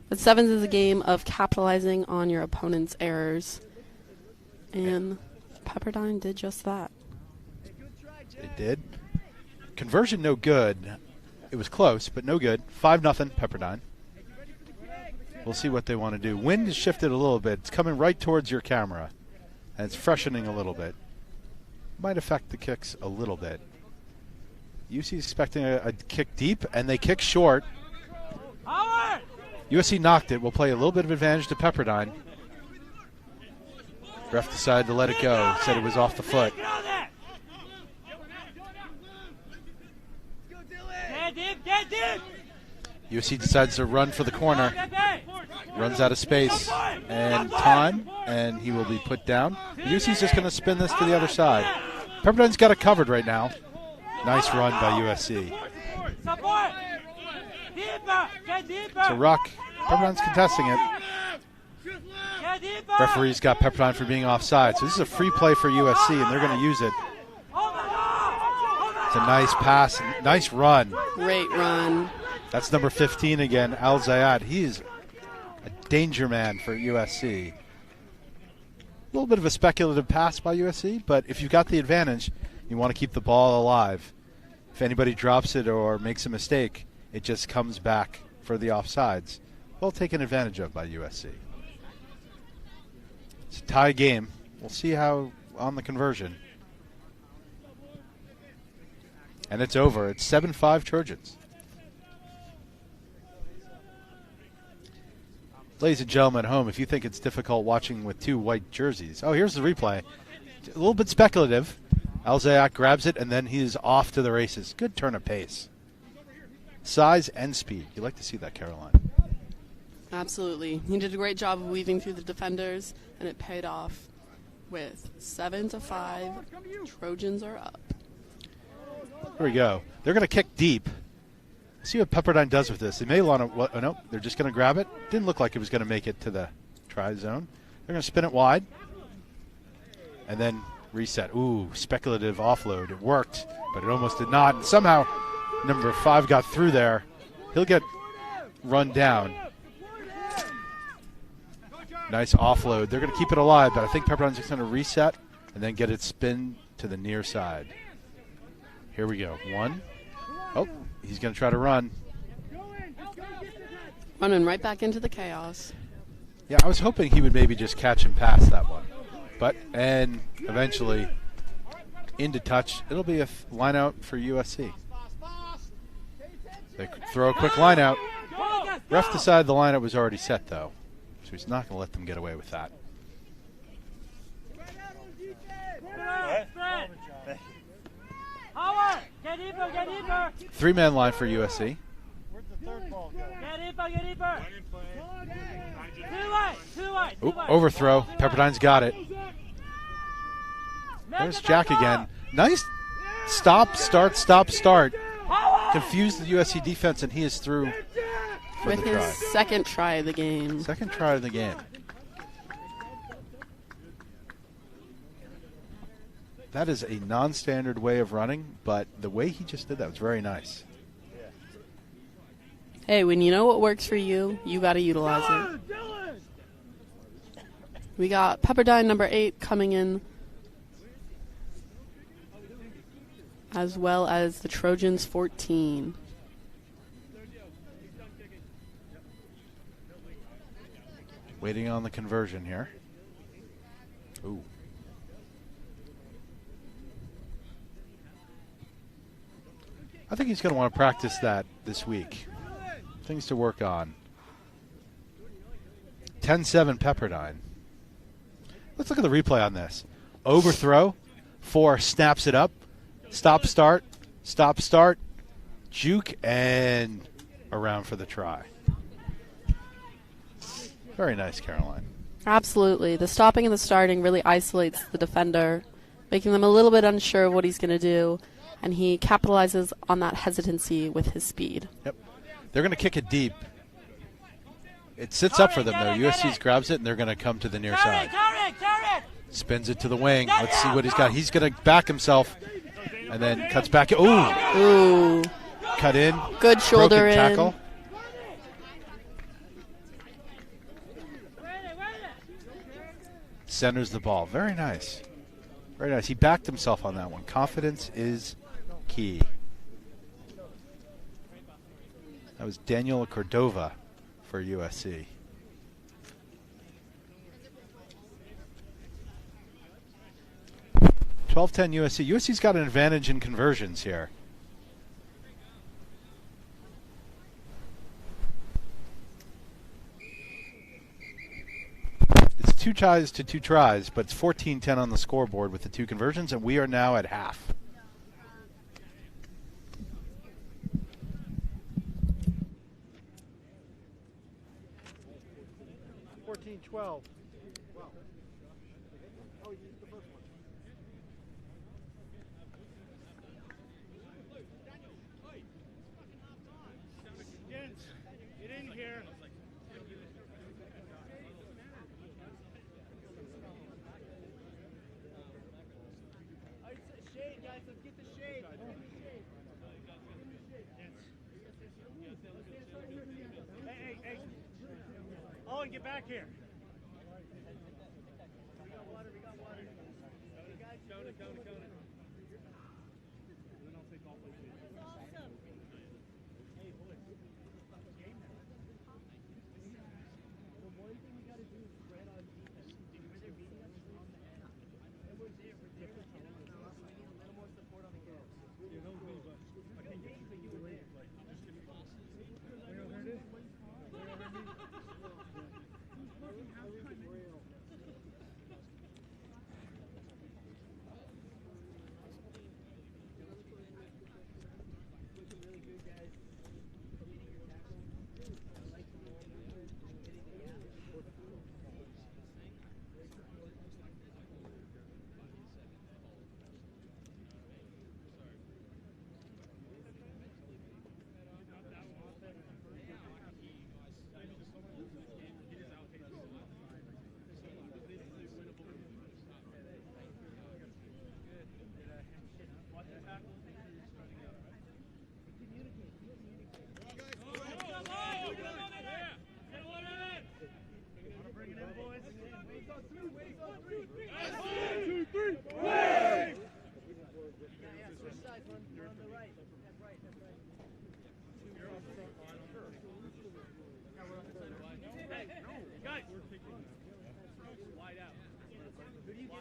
But 7's is a game of capitalizing on your opponent's errors. And Pepperdine did just that. It did. Conversion no good. It was close, but no good. 5-0 Pepperdine. We'll see what they want to do. Wind has shifted a little bit. It's coming right towards your camera, and it's freshening a little bit. Might affect the kicks a little bit. UC is expecting a kick deep, and they kick short. USC knocked it. We'll play a little bit of advantage to Pepperdine. Ref decided to let it go. Said it was off the foot. USC decides to run for the corner. Runs out of space and time, and he will be put down. USC's just going to spin this to the other side. Pepperdine's got it covered right now. Nice run by USC. So Ruck, Pepperdine's contesting it. Referee's got Pepperdine for being offside. So this is a free play for USC, and they're going to use it. It's a nice pass, nice run. Great run. That's number 15 again, Al Zayat. He is a danger man for USC. A little bit of a speculative pass by USC, but if you've got the advantage, you want to keep the ball alive. If anybody drops it or makes a mistake, it just comes back for the offsides. Well taken advantage of by USC. It's a tie game. We'll see how on the conversion. And it's over. It's 7-5 Trojans. Ladies and gentlemen at home, if you think it's difficult watching with two white jerseys. Oh, here's the replay. A little bit speculative. Alzayak grabs it, and then he's off to the races. Good turn of pace. Size and speed. You like to see that, Caroline. Absolutely. He did a great job of weaving through the defenders, and it paid off with 7-5. Trojans are up. Here we go. They're going to kick deep. See what Pepperdine does with this. They may want to. Oh, no, they're just going to grab it. Didn't look like it was going to make it to the try zone. They're going to spin it wide and then reset. Ooh, speculative offload. It worked, but it almost did not. And somehow, number 5 got through there. He'll get run down. Nice offload. They're going to keep it alive, but I think Pepperdine's just going to reset and then get it spin to the near side. Here we go. 1. Oh, he's going to try to run. Running right back into the chaos. Yeah, I was hoping he would maybe just catch and pass that one. But, and eventually into touch. It'll be a line out for USC. They throw a quick line out. Ref decided the lineup was already set, though. So he's not going to let them get away with that. Three-man line for USC. Ooh, overthrow. Pepperdine's got it. There's Jack again. Nice stop, start, stop, start. Confused the USC defense, and he is through for with the his try. Second try of the game. Second try of the game. That is a non-standard way of running, but the way he just did that was very nice. Hey, when you know what works for you, you got to utilize it. We got Pepperdine number 8 coming in, as well as the Trojans 14. Waiting on the conversion here. Ooh. I think he's going to want to practice that this week. Things to work on. 10-7 Pepperdine. Let's look at the replay on this. Overthrow. 4 snaps it up. Stop, start. Stop, start. Juke, and around for the try. Very nice, Caroline. Absolutely. The stopping and the starting really isolates the defender, making them a little bit unsure of what he's going to do, and he capitalizes on that hesitancy with his speed. Yep. They're going to kick it deep. It sits up for them, though. USC grabs it, and they're going to come to the near side. Spins it to the wing. Let's see what he's got. He's going to back himself and then cuts back. Ooh. Cut in. Good shoulder broken in. Tackle. Centers the ball. Very nice. Very nice. He backed himself on that one. Confidence is key. That was Daniel Cordova for USC. (12-10) USC. USC's got an advantage in conversions here. It's 2 ties to 2 tries, but it's 14-10 on the scoreboard with the 2 conversions, and we are now at half. $14-12. get back here.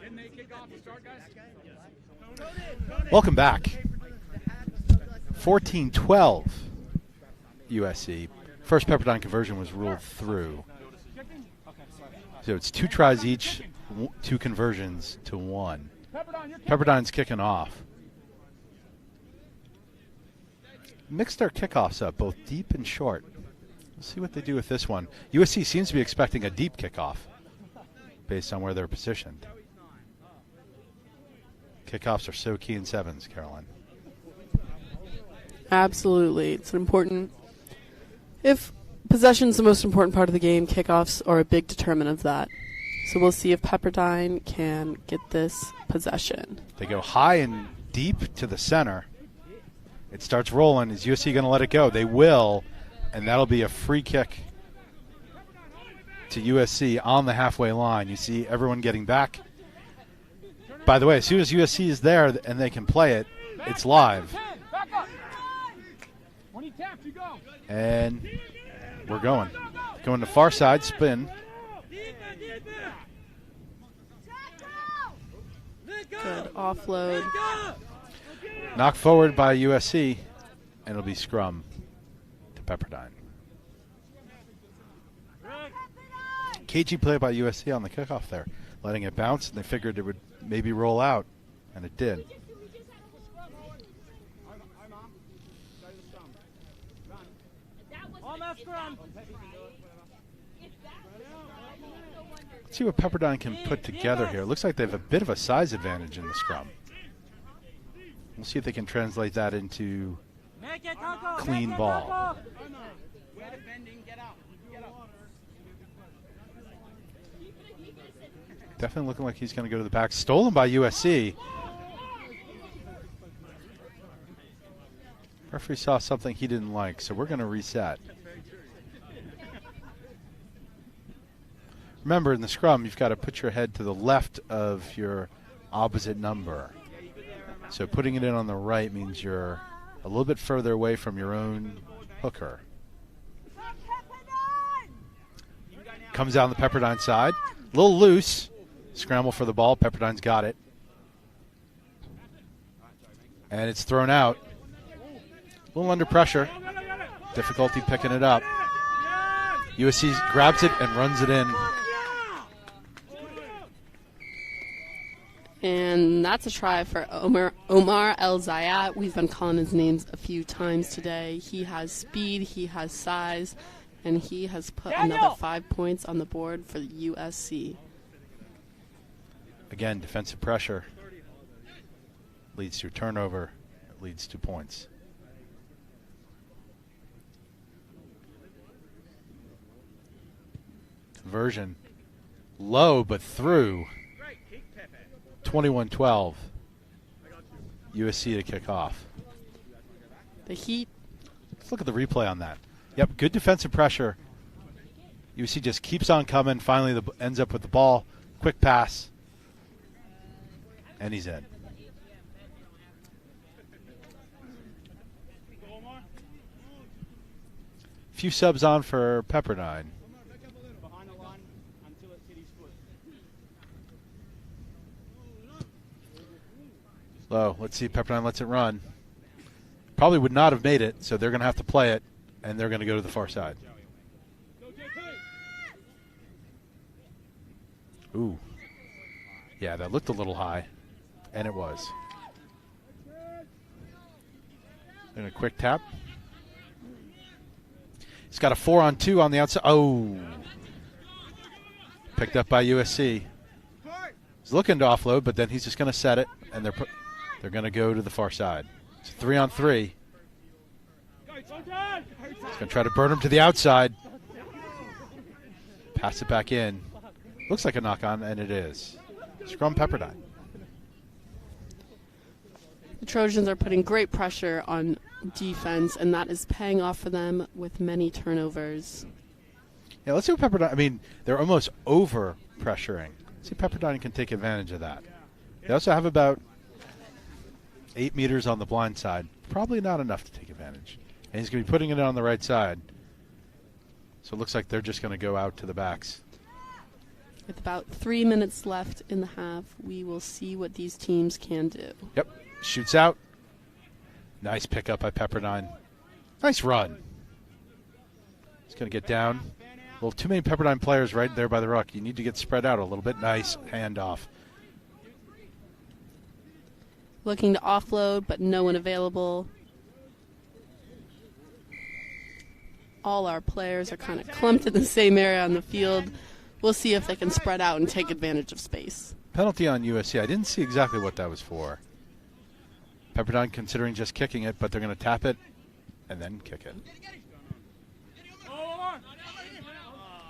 Didn't they kick off to start, guys? Welcome back. 14-12 USC. First Pepperdine conversion was ruled through. So it's 2 tries each, 2 conversions to 1. Pepperdine's kicking off. Mixed their kickoffs up, both deep and short. Let's see what they do with this one. USC seems to be expecting a deep kickoff based on where they're positioned. Kickoffs are so key in 7's, Caroline. Absolutely. It's an important... If possession's the most important part of the game, kickoffs are a big determinant of that. So we'll see if Pepperdine can get this possession. They go high and deep to the center. It starts rolling. Is USC going to let it go? They will, and that'll be a free kick to USC on the halfway line. You see everyone getting back. By the way, as soon as USC is there and they can play it, it's live. And we're going. Going to far side, spin. Good offload. Knocked forward by USC, and it'll be scrum to Pepperdine. Cagey play by USC on the kickoff there, letting it bounce, and they figured it would maybe roll out, and it did. Let's see what Pepperdine can put together here. It looks like they have a bit of a size advantage in the scrum. We'll see if they can translate that into clean ball. Definitely looking like he's going to go to the back. Stolen by USC. Referee saw something he didn't like, so we're going to reset. Remember, in the scrum, you've got to put your head to the left of your opposite number. So putting it in on the right means you're a little bit further away from your own hooker. Comes down the Pepperdine side. A little loose. Scramble for the ball. Pepperdine's got it. And it's thrown out. A little under pressure. Difficulty picking it up. USC grabs it and runs it in. And that's a try for Omar El Zayat. We've been calling his names a few times today. He has speed, he has size, and he has put another 5 points on the board for USC. Again, defensive pressure leads to a turnover, leads to points. Conversion low but through. 21-12. USC to kick off. The Heat. Let's look at the replay on that. Yep, good defensive pressure UC just keeps on coming. Finally, ends up with the ball. Quick pass. And he's in. Few subs on for Pepperdine. Low. Let's see if Pepperdine lets it run. Probably would not have made it, so they're going to have to play it, and they're going to go to the far side. Ooh. Yeah, that looked a little high, and it was. And a quick tap. He's got a 4-on-2 on the outside. Oh. Picked up by USC. He's looking to offload, but then he's just going to set it, and they're going to go to the far side. It's 3-on-3. He's going to try to burn him to the outside. Pass it back in. Looks like a knock-on, and it is. Scrum Pepperdine. The Trojans are putting great pressure on defense, and that is paying off for them with many turnovers. Yeah, let's see what Pepperdine. I mean, they're almost over pressuring. See if Pepperdine can take advantage of that. They also have about 8 meters on the blind side. Probably not enough to take advantage. And he's going to be putting it on the right side. So it looks like they're just going to go out to the backs. With about 3 minutes left in the half, we will see what these teams can do. Yep. Shoots out. Nice pickup by Pepperdine. Nice run. He's going to get down. A little too many Pepperdine players right there by the ruck. You need to get spread out a little bit. Nice handoff. Looking to offload, but no one available. All our players are kind of clumped in the same area on the field. We'll see if they can spread out and take advantage of space. Penalty on USC. I didn't see exactly what that was for. Pepperdine considering just kicking it, but they're going to tap it and then kick it.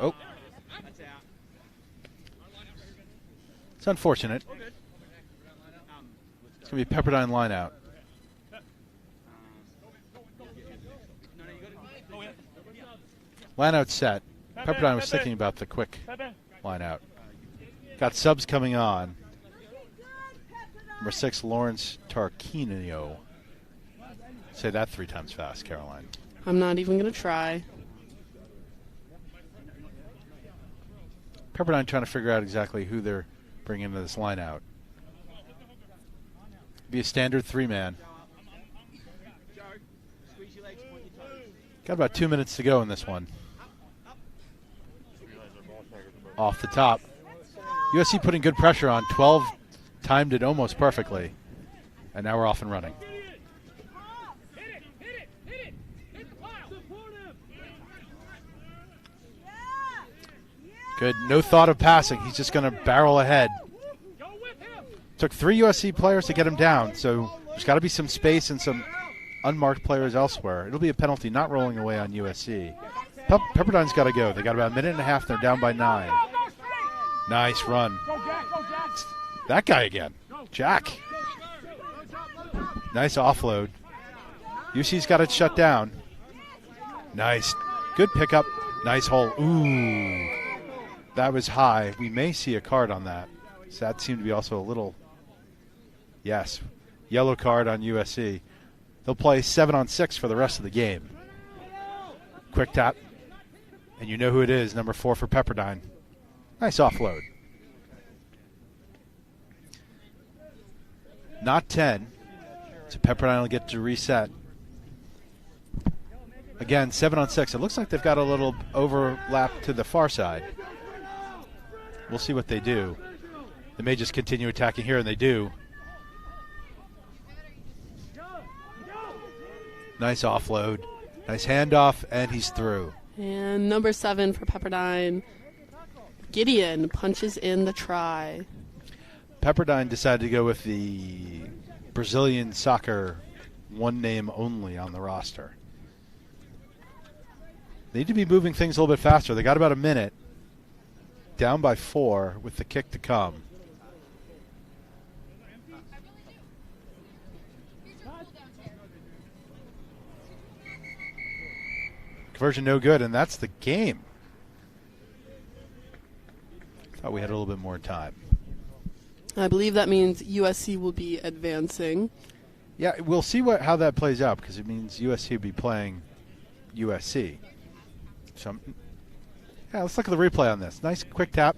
Oh. It's unfortunate. It's going to be Pepperdine line out. Line out set. Pepperdine was thinking about the quick line out. Got subs coming on. Number 6, Lawrence Tarquinio. Say that 3 times fast, Caroline. I'm not even going to try. Pepperdine trying to figure out exactly who they're bringing into this line out. Be a standard 3-man. Got about 2 minutes to go in this one. Off the top. USC putting good pressure on. 12 timed it almost perfectly. And now we're off and running. Good. No thought of passing. He's just going to barrel ahead. Took 3 USC players to get him down, so there's got to be some space and some unmarked players elsewhere. It'll be a penalty not rolling away on USC. Pepperdine's got to go. They got about a minute and a half. They're down by 9. Nice run. That guy again. Jack. Nice offload. UC's got it shut down. Nice. Good pickup. Nice hole. Ooh. That was high. We may see a card on that. So that seemed to be also a little... Yes. Yellow card on USC. They'll play 7-on-6 for the rest of the game. Quick tap. And you know who it is. Number 4 for Pepperdine. Nice offload. Not 10. So Pepperdine will get to reset. Again, 7-on-6. It looks like they've got a little overlap to the far side. We'll see what they do. They may just continue attacking here, and they do. Nice offload. Nice handoff, and he's through. And number 7 for Pepperdine. Gideon punches in the try. Pepperdine decided to go with the Brazilian soccer one name only on the roster. They need to be moving things a little bit faster. They got about a minute. Down by 4 with the kick to come. Conversion no good, and that's the game. Thought we had a little bit more time. I believe that means USC will be advancing. Yeah, we'll see how that plays out because it means USC will be playing USC. So, yeah, let's look at the replay on this. Nice quick tap.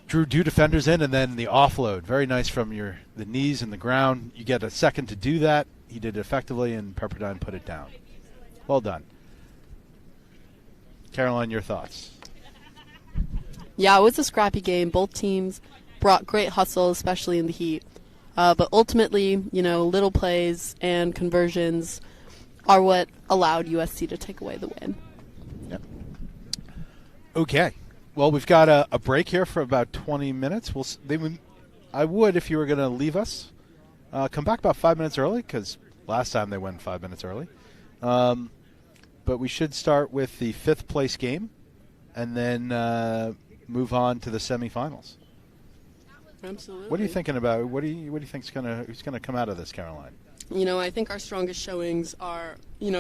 Drew 2 defenders in, and then the offload. Very nice from the knees and the ground. You get a second to do that. He did it effectively, and Pepperdine put it down. Well done. Caroline, your thoughts? Yeah, it was a scrappy game. Both teams brought great hustle, especially in the heat. But ultimately, little plays and conversions are what allowed USC to take away the win. Yep. Okay. Well, we've got a break here for about 20 minutes. I would, if you were going to leave us, come back about 5 minutes early because last time they went 5 minutes early. But we should start with the 5th place game and then move on to the semifinals. Absolutely. What are you thinking about? What do you think's who's gonna come out of this, Caroline? I think our strongest showings are,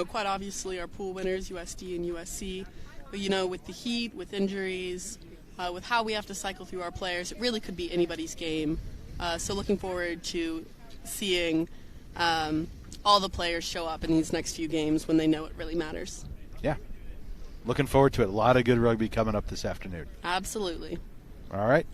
quite obviously our pool winners, USD and USC. But, with the heat, with injuries, with how we have to cycle through our players, it really could be anybody's game. So looking forward to seeing all the players show up in these next few games when they know it really matters. Yeah. Looking forward to it. A lot of good rugby coming up this afternoon. Absolutely. All right.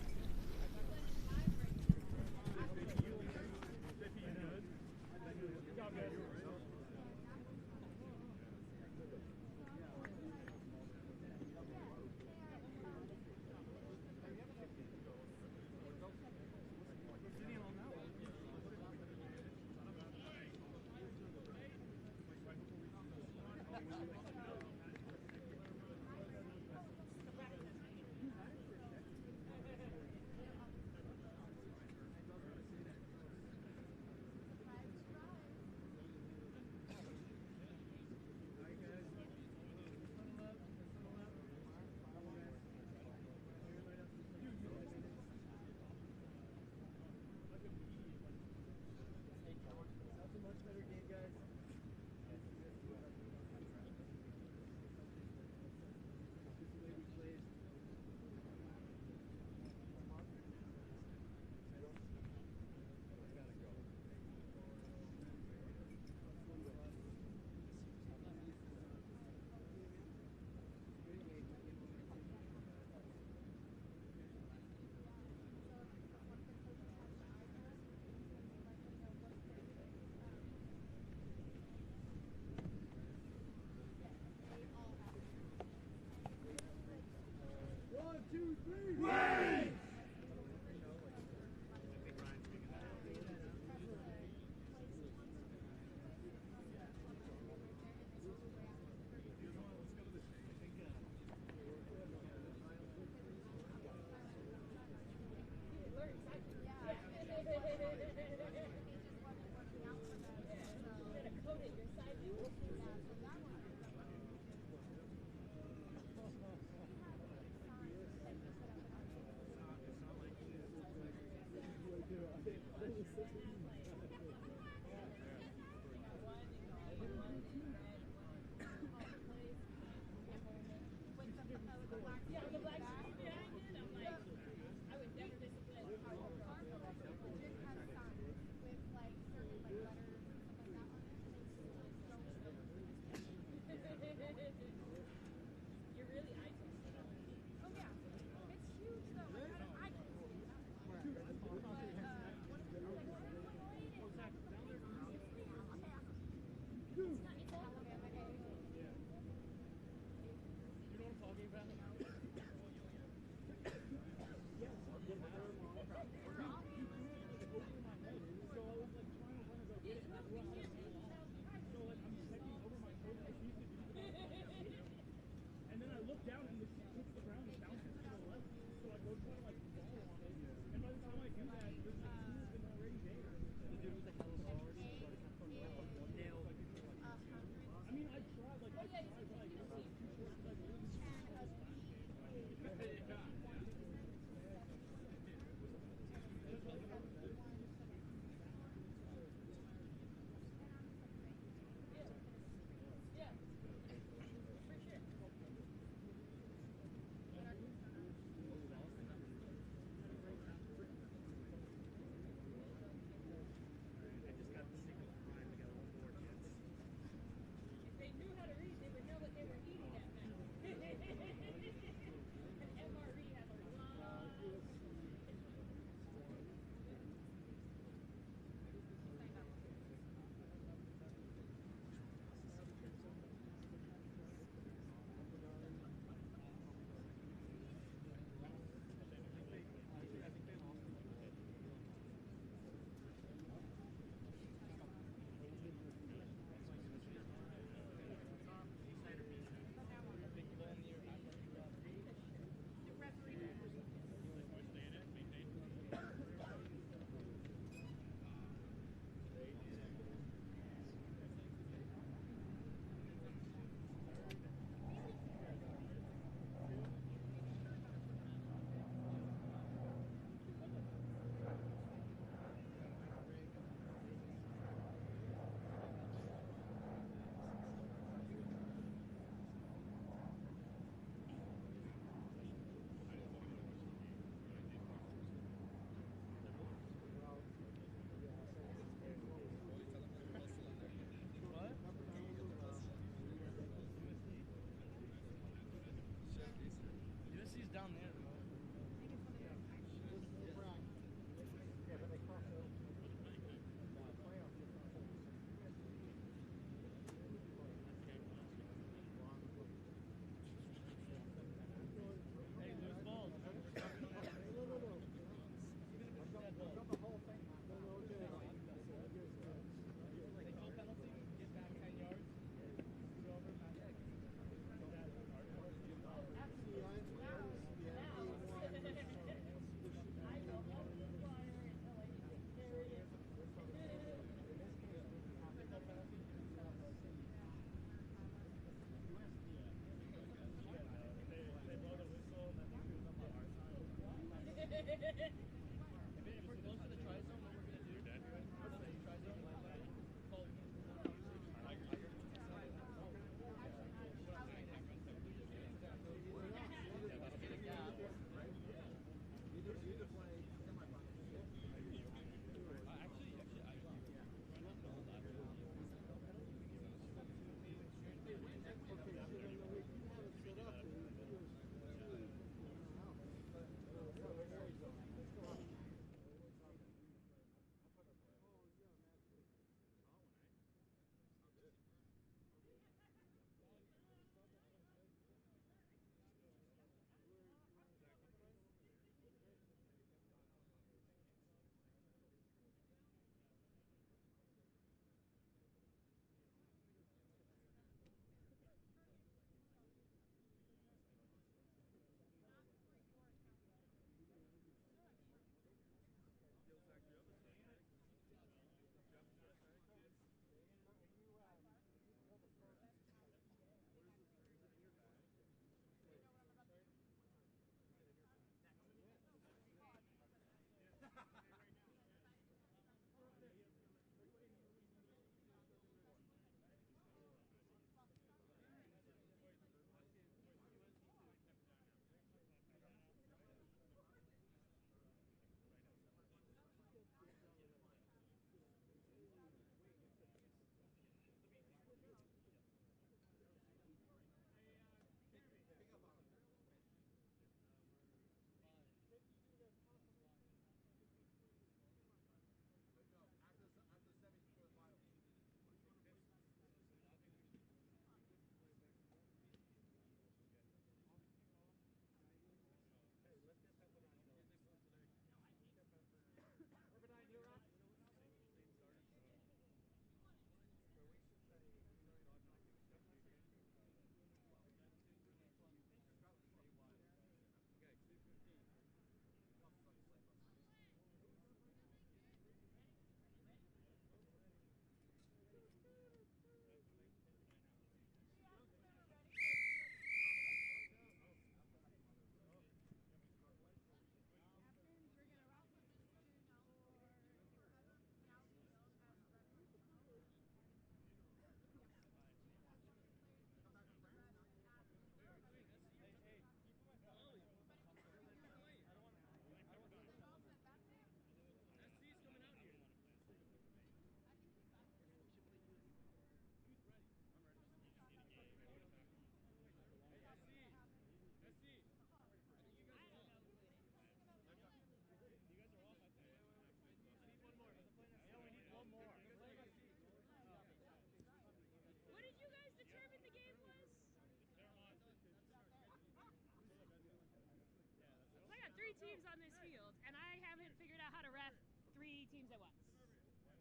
three teams on this field, and I haven't figured out how to ref three teams at once.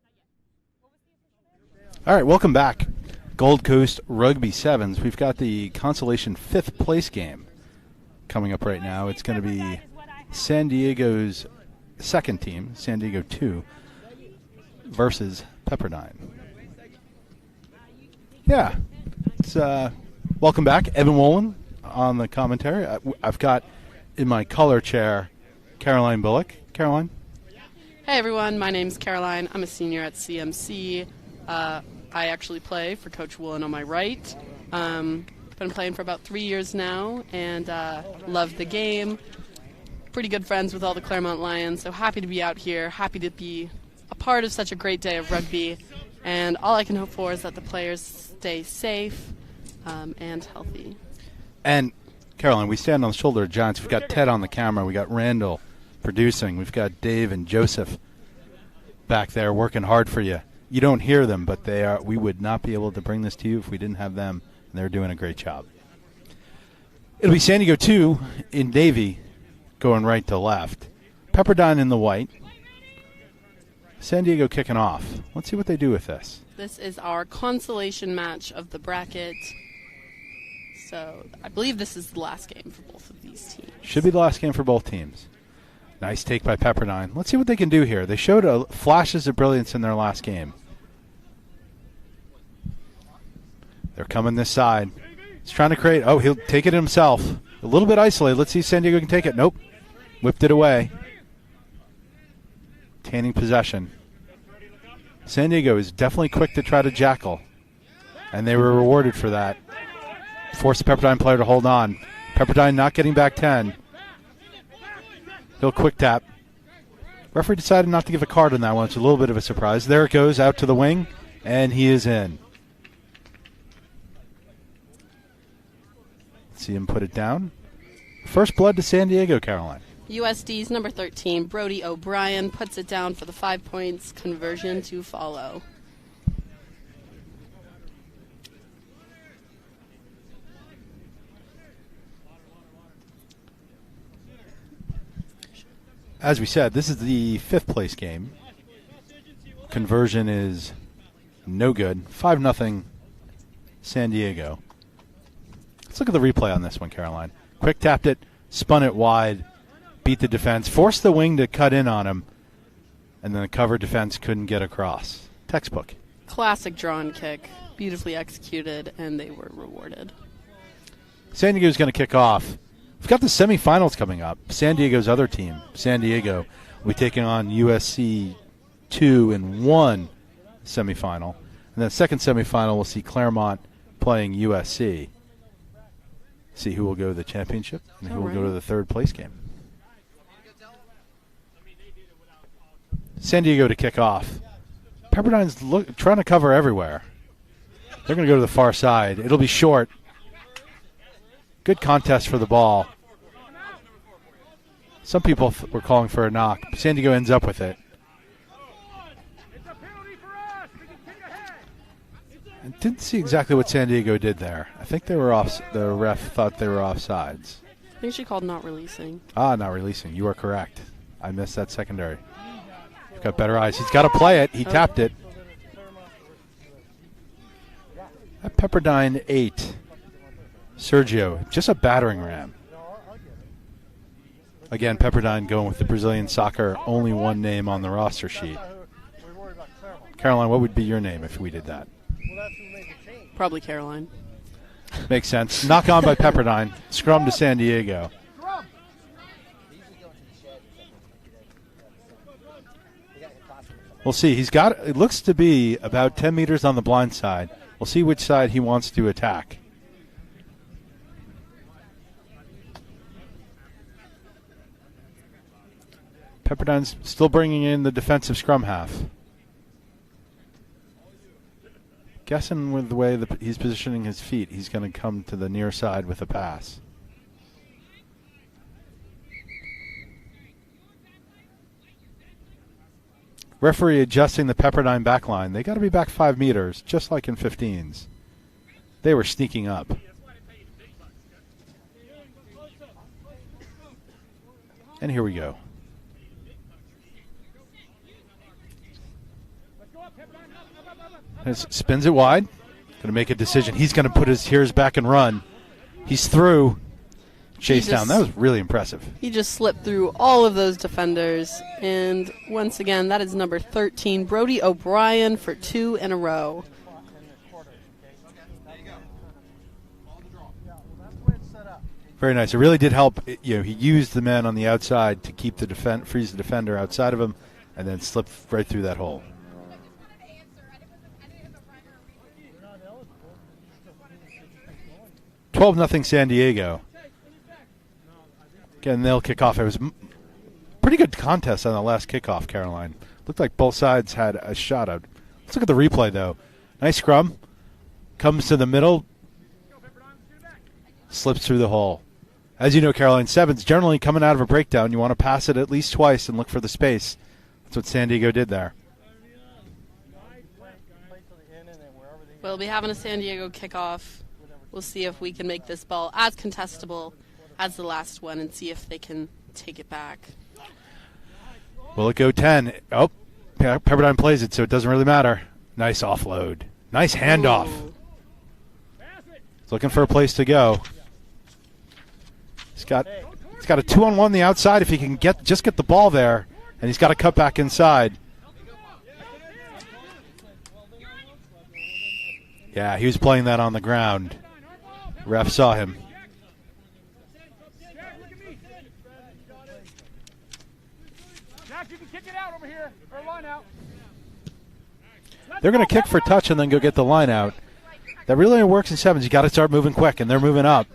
Not yet. What was the official name? All right, welcome back. Gold Coast Rugby Sevens. We've got the Consolation 5th place game coming up right now. It's going to be San Diego's second team, San Diego 2, versus Pepperdine. Yeah. It's, welcome back. Evan Wolin on the commentary. I've got in my color chair Caroline Bullock. Caroline? Hey everyone, my name's Caroline. I'm a senior at CMC. I actually play for Coach Woolen on my right. Been playing for about 3 years now and love the game. Pretty good friends with all the Claremont Lions, so happy to be out here, happy to be a part of such a great day of rugby. And all I can hope for is that the players stay safe and healthy. And Caroline, we stand on the shoulder of giants. We've got Ted on the camera. We got Randall producing. We've got Dave and Joseph back there working hard for you. You don't hear them, but they are. We would not be able to bring this to you if we didn't have them, and they're doing a great job. It'll be San Diego 2 in navy, going right to left. Pepperdine in the white. San Diego kicking off. Let's see what they do with this. This is our consolation match of the bracket. So I believe this is the last game for both of these teams. Should be the last game for both teams. Nice take by Pepperdine. Let's see what they can do here. They showed flashes of brilliance in their last game. They're coming this side. He's trying to create. Oh, he'll take it himself. A little bit isolated. Let's see if San Diego can take it. Nope. Whipped it away. Tanning possession. San Diego is definitely quick to try to jackal, and they were rewarded for that. Forced the Pepperdine player to hold on. Pepperdine not getting back 10. He'll quick tap. Referee decided not to give a card on that one. It's a little bit of a surprise. There it goes out to the wing, and he is in. See him put it down. First blood to San Diego, Caroline. USD's number 13, Brody O'Brien, puts it down for the 5 points. Conversion to follow. As we said, this is the 5th place game. Conversion is no good. 5-0 San Diego. Let's look at the replay on this one, Caroline. Quick tapped it, spun it wide, beat the defense, forced the wing to cut in on him, and then the cover defense couldn't get across. Textbook. Classic drawn kick, beautifully executed, and they were rewarded. San Diego's going to kick off. We've got the semifinals coming up. San Diego's other team, San Diego, will be taking on USC 2 in one semifinal. And then second semifinal, we'll see Claremont playing USC. See who will go to the championship and who will go to the third place game. San Diego to kick off. Pepperdine's trying to cover everywhere. They're going to go to the far side. It'll be short. Good contest for the ball. Some people were calling for a knock. San Diego ends up with it. I didn't see exactly what San Diego did there. I think they were off. The ref thought they were offsides. I think she called not releasing. Not releasing. You are correct. I missed that secondary. He's got better eyes. He's got to play it. He tapped it. At Pepperdine 8. Sergio, just a battering ram. Again, Pepperdine going with the Brazilian soccer, only one name on the roster sheet. Caroline, what would be your name if we did that? Probably Caroline. Makes sense. Knock on by Pepperdine. Scrum to San Diego. We'll see. He's got, it looks to be about 10 meters on the blind side. We'll see which side he wants to attack. Pepperdine's still bringing in the defensive scrum half. Guessing with the way he's positioning his feet, he's going to come to the near side with a pass. Referee adjusting the Pepperdine back line. They got to be back 5 meters, just like in 15s. They were sneaking up. And here we go. Spins it wide. Going to make a decision. He's going to put his heels back and run. He's through. Chase down. That was really impressive. He just slipped through all of those defenders. And once again, that is number 13, Brody O'Brien, for 2 in a row. Very nice. It really did help. He used the man on the outside to keep the freeze the defender outside of him, and then slipped right through that hole. 12-0 San Diego. Again, they'll kick off. It was a pretty good contest on the last kickoff, Caroline. Looked like both sides had a shot out. Let's look at the replay, though. Nice scrum. Comes to the middle. Slips through the hole. As you know, Caroline, 7's generally coming out of a breakdown. You want to pass it at least twice and look for the space. That's what San Diego did there. We'll be having a San Diego kickoff. We'll see if we can make this ball as contestable as the last one and see if they can take it back. Will it go 10? Oh, Pepperdine plays it, so it doesn't really matter. Nice offload. Nice handoff. Ooh. He's looking for a place to go. He's got a 2-on-1 on the outside if he can just get the ball there, and he's got to cut back inside. Yeah, he was playing that on the ground. Ref saw him. Jack, you can kick it out over here, or line out. They're going to kick for touch and then go get the line out. That really only works in 7's. You got to start moving quick, and they're moving up.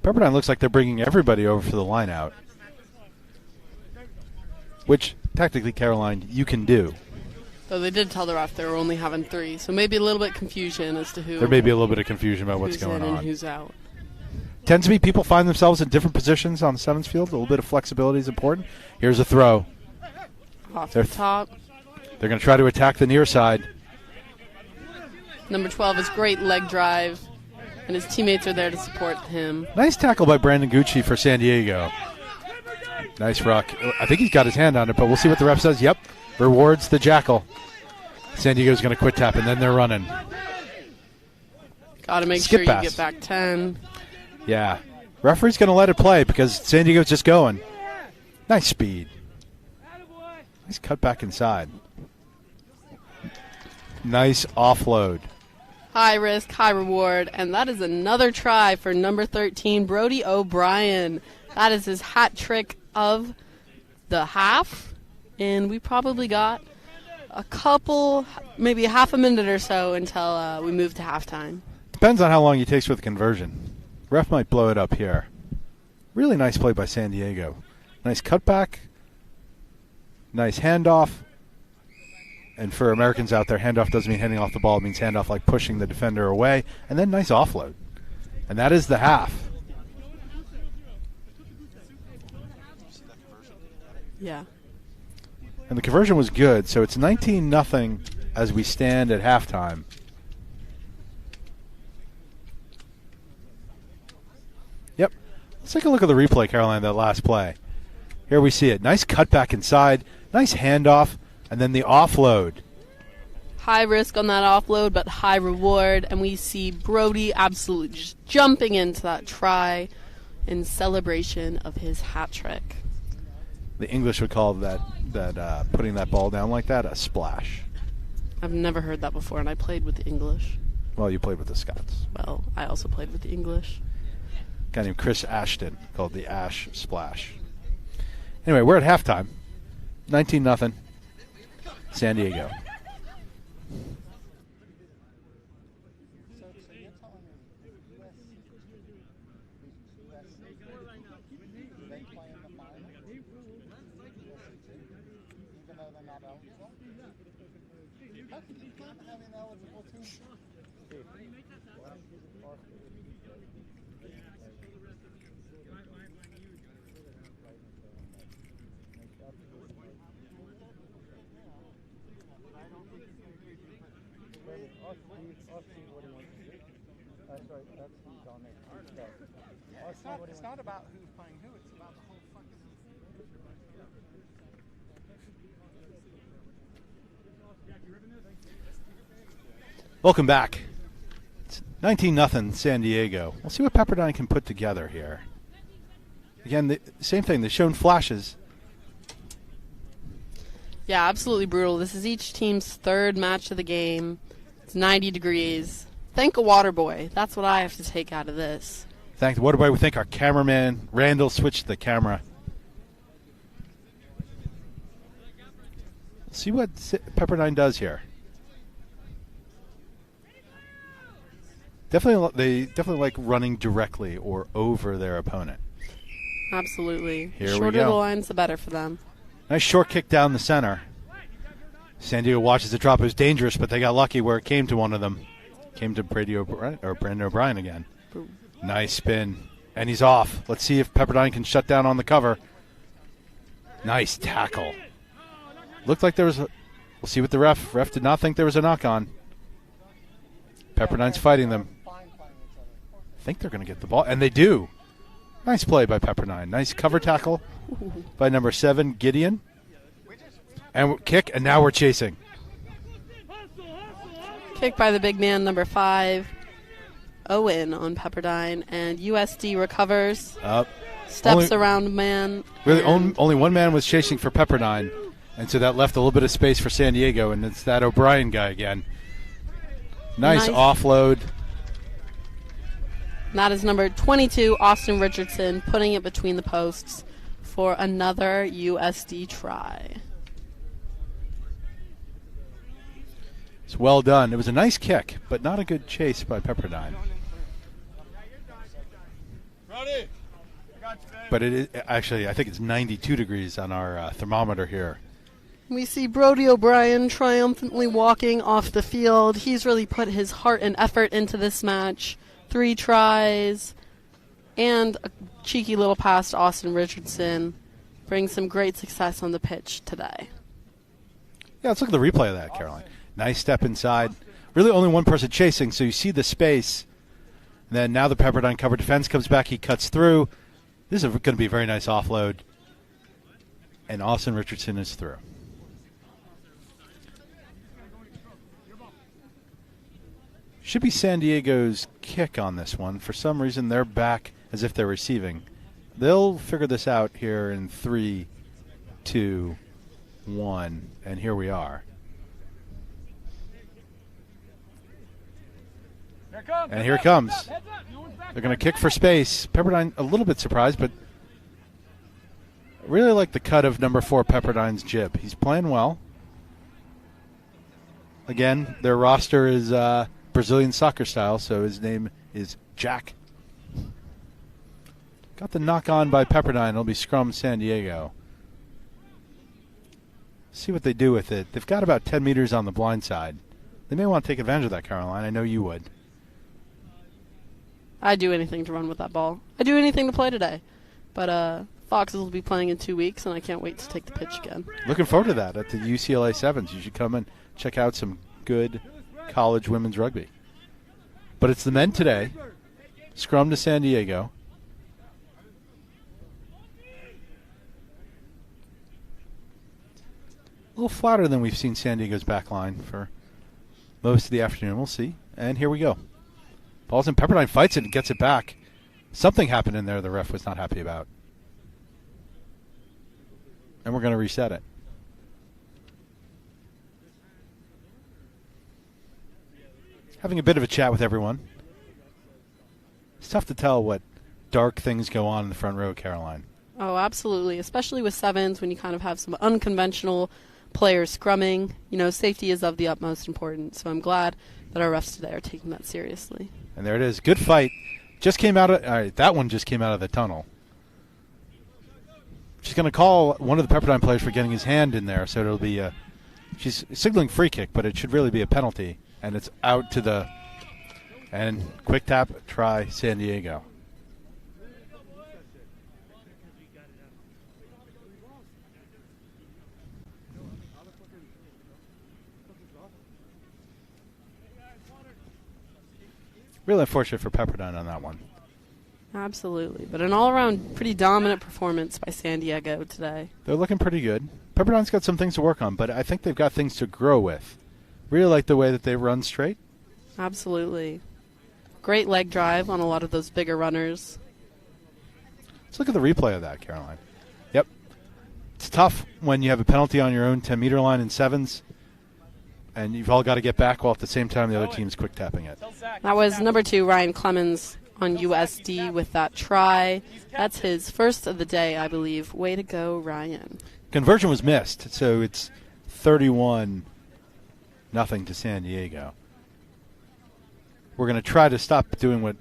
Pepperdine looks like they're bringing everybody over for the line out, which technically, Caroline, you can do. So they did tell the ref they were only having 3, so maybe a little bit confusion as to who. There may be a little bit of confusion about what's going in on. and who's out. Tends to be people find themselves in different positions on the 7's field. A little bit of flexibility is important. Here's a throw. Off the top. They're going to try to attack the near side. Number 12 is great leg drive, and his teammates are there to support him. Nice tackle by Brandon Gucci for San Diego. Nice ruck. I think he's got his hand on it, but we'll see what the ref says. Yep, rewards the jackal. San Diego's going to quit tap, and then they're running. Got to make Skip sure pass. you get back 10. Yeah. Referee's going to let it play because San Diego's just going. Nice speed. Nice cut back inside. Nice offload. High risk, high reward, and that is another try for number 13, Brody O'Brien. That is his hat trick of the half, and we probably got a couple, maybe half a minute or so until we move to halftime. Depends on how long he takes for the conversion. Ref might blow it up here. Really nice play by San Diego. Nice cutback. Nice handoff. And for Americans out there, handoff doesn't mean handing off the ball. It means handoff like pushing the defender away. And then nice offload. And that is the half. Yeah. And the conversion was good. So it's 19-0 as we stand at halftime. Yep. Let's take a look at the replay, Caroline, that last play. Here we see it. Nice cutback inside. Nice handoff. And then the offload. High risk on that offload, but high reward. And we see Brody absolutely just jumping into that try in celebration of his hat trick. The English would call that putting that ball down like that a splash. I've never heard that before, and I played with the English. Well, you played with the Scots. Well, I also played with the English. A guy named Chris Ashton called the Ash Splash. Anyway, we're at halftime. 19-0. San Diego. That's right. That's Dominic. It's not about who's playing who. It's about the whole fucking. Welcome back. It's 19-0 San Diego. We'll see what Pepperdine can put together here. Again, the same thing. They've shown flashes. Yeah, absolutely brutal. This is each team's third match of the game. It's 90 degrees. Thank a water boy. That's what I have to take out of this. Thank the water boy. We thank our cameraman. Randall switched the camera. See what Pepperdine does here. They definitely like running directly or over their opponent. Absolutely. Here The we shorter go. the lines, the better for them. Nice short kick down the center. San Diego watches it drop. It was dangerous, but they got lucky where it came to one of them. Came to Brandon O'Brien again. Boom. Nice spin. And he's off. Let's see if Pepperdine can shut down on the cover. Nice tackle. Looked like there was we'll see what the ref did not think there was a knock on. Pepperdine's fighting them. I think they're going to get the ball, and they do. Nice play by Pepperdine. Nice cover tackle by number 7, Gideon. And kick, and now we're chasing. Kick by the big man, number 5, Owen on Pepperdine, and USD recovers. Steps around man. Really, only one man was chasing for Pepperdine, and so that left a little bit of space for San Diego, and it's that O'Brien guy again. Nice offload. And that is number 22, Austin Richardson, putting it between the posts for another USD try. It's well done. It was a nice kick, but not a good chase by Pepperdine. But it is actually, I think it's 92 degrees on our thermometer here. We see Brody O'Brien triumphantly walking off the field. He's really put his heart and effort into this match. 3 tries and a cheeky little pass to Austin Richardson. Brings some great success on the pitch today. Yeah, let's look at the replay of that, Caroline. Nice step inside. Really only one person chasing, so you see the space. And then now the Pepperdine cover defense comes back. He cuts through. This is going to be a very nice offload. And Austin Richardson is through. Should be San Diego's kick on this one. For some reason, they're back as if they're receiving. They'll figure this out here in 3, 2, 1, and here we are. And here it comes. They're going to kick for space. Pepperdine a little bit surprised, but I really like the cut of number 4, Pepperdine's jib. He's playing well. Again, their roster is Brazilian soccer style, so his name is Jack. Got the knock on by Pepperdine. It'll be scrum San Diego. See what they do with it. They've got about 10 meters on the blind side. They may want to take advantage of that, Caroline. I know you would. I'd do anything to run with that ball. I'd do anything to play today. But Foxes will be playing in 2 weeks, and I can't wait to take the pitch again. Looking forward to that at the UCLA 7's. You should come and check out some good college women's rugby. But it's the men today. Scrum to San Diego. A little flatter than we've seen San Diego's back line for most of the afternoon. We'll see. And here we go. Ball's in. Pepperdine fights it and gets it back. Something happened in there the ref was not happy about. And we're going to reset it. Having a bit of a chat with everyone. It's tough to tell what dark things go on in the front row, Caroline. Oh, absolutely. Especially with 7's when you kind of have some unconventional players scrumming. You know, safety is of the utmost importance. So I'm glad that our refs today are taking that seriously. And there it is. Good fight. Just came out of, all right, that one just came out of the tunnel. She's going to call one of the Pepperdine players for getting his hand in there, so it'll be she's signaling free kick, but it should really be a penalty. And it's out to the, and quick tap, try San Diego. Really unfortunate for Pepperdine on that one. Absolutely. But an all-around pretty dominant performance by San Diego today. They're looking pretty good. Pepperdine's got some things to work on, but I think they've got things to grow with. Really like the way that they run straight. Absolutely. Great leg drive on a lot of those bigger runners. Let's look at the replay of that, Caroline. Yep. It's tough when you have a penalty on your own 10-meter line in 7's, and you've all got to get back while at the same time the other team's quick tapping it. That was number 2, Ryan Clemens, on USD with that try. That's his first of the day, I believe. Way to go, Ryan. Conversion was missed, so it's 31-0 to San Diego. We're going to try to stop doing what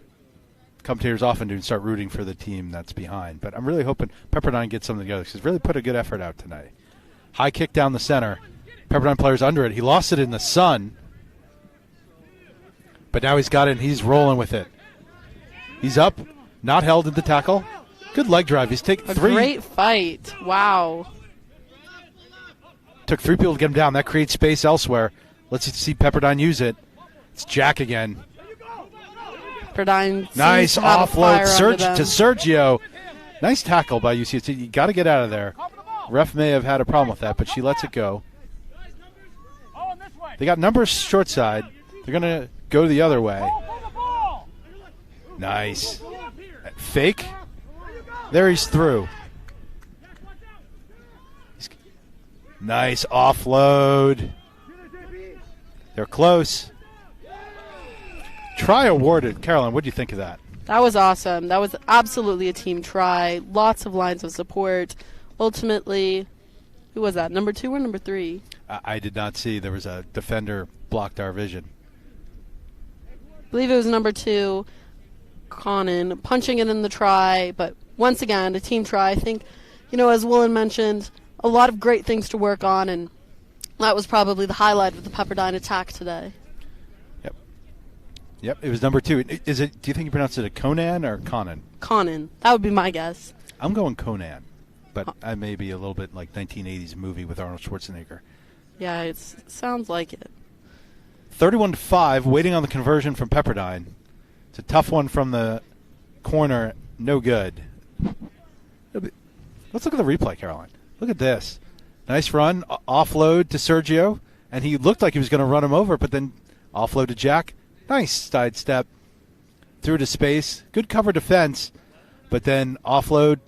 commentators often do and start rooting for the team that's behind. But I'm really hoping Pepperdine gets something together because he's really put a good effort out tonight. High kick down the center. Pepperdine player's under it. He lost it in the sun. But now he's got it and he's rolling with it. He's up, not held in the tackle. Good leg drive. He's taken three. Great fight. Wow. Took 3 people to get him down. That creates space elsewhere. Let's see Pepperdine use it. It's Jack again. Pepperdine. Nice offload to Sergio. Nice tackle by UCSC. You got to get out of there. Ref may have had a problem with that, but she lets it go. They got numbers short side. They're going to go the other way. Nice. Fake. There he's through. Nice offload. They're close. Try awarded. Caroline, what do you think of that? That was awesome. That was absolutely a team try. Lots of lines of support. Ultimately, who was that? Number 2 or number 3? I did not see. There was a defender blocked our vision. I believe it was number 2, Conan, punching it in the try. But once again, a team try. I think, as Woolen mentioned, a lot of great things to work on, and that was probably the highlight of the Pepperdine attack today. Yep, it was number 2. Is it? Do you think you pronounce it a Conan or Conan? Conan. That would be my guess. I'm going Conan, but I may be a little bit like 1980s movie with Arnold Schwarzenegger. Yeah, it sounds like it. 31-5, waiting on the conversion from Pepperdine. It's a tough one from the corner. No good. Let's look at the replay, Caroline. Look at this. Nice run, offload to Sergio, and he looked like he was going to run him over, but then offload to Jack. Nice sidestep. Through to space. Good cover defense, but then offload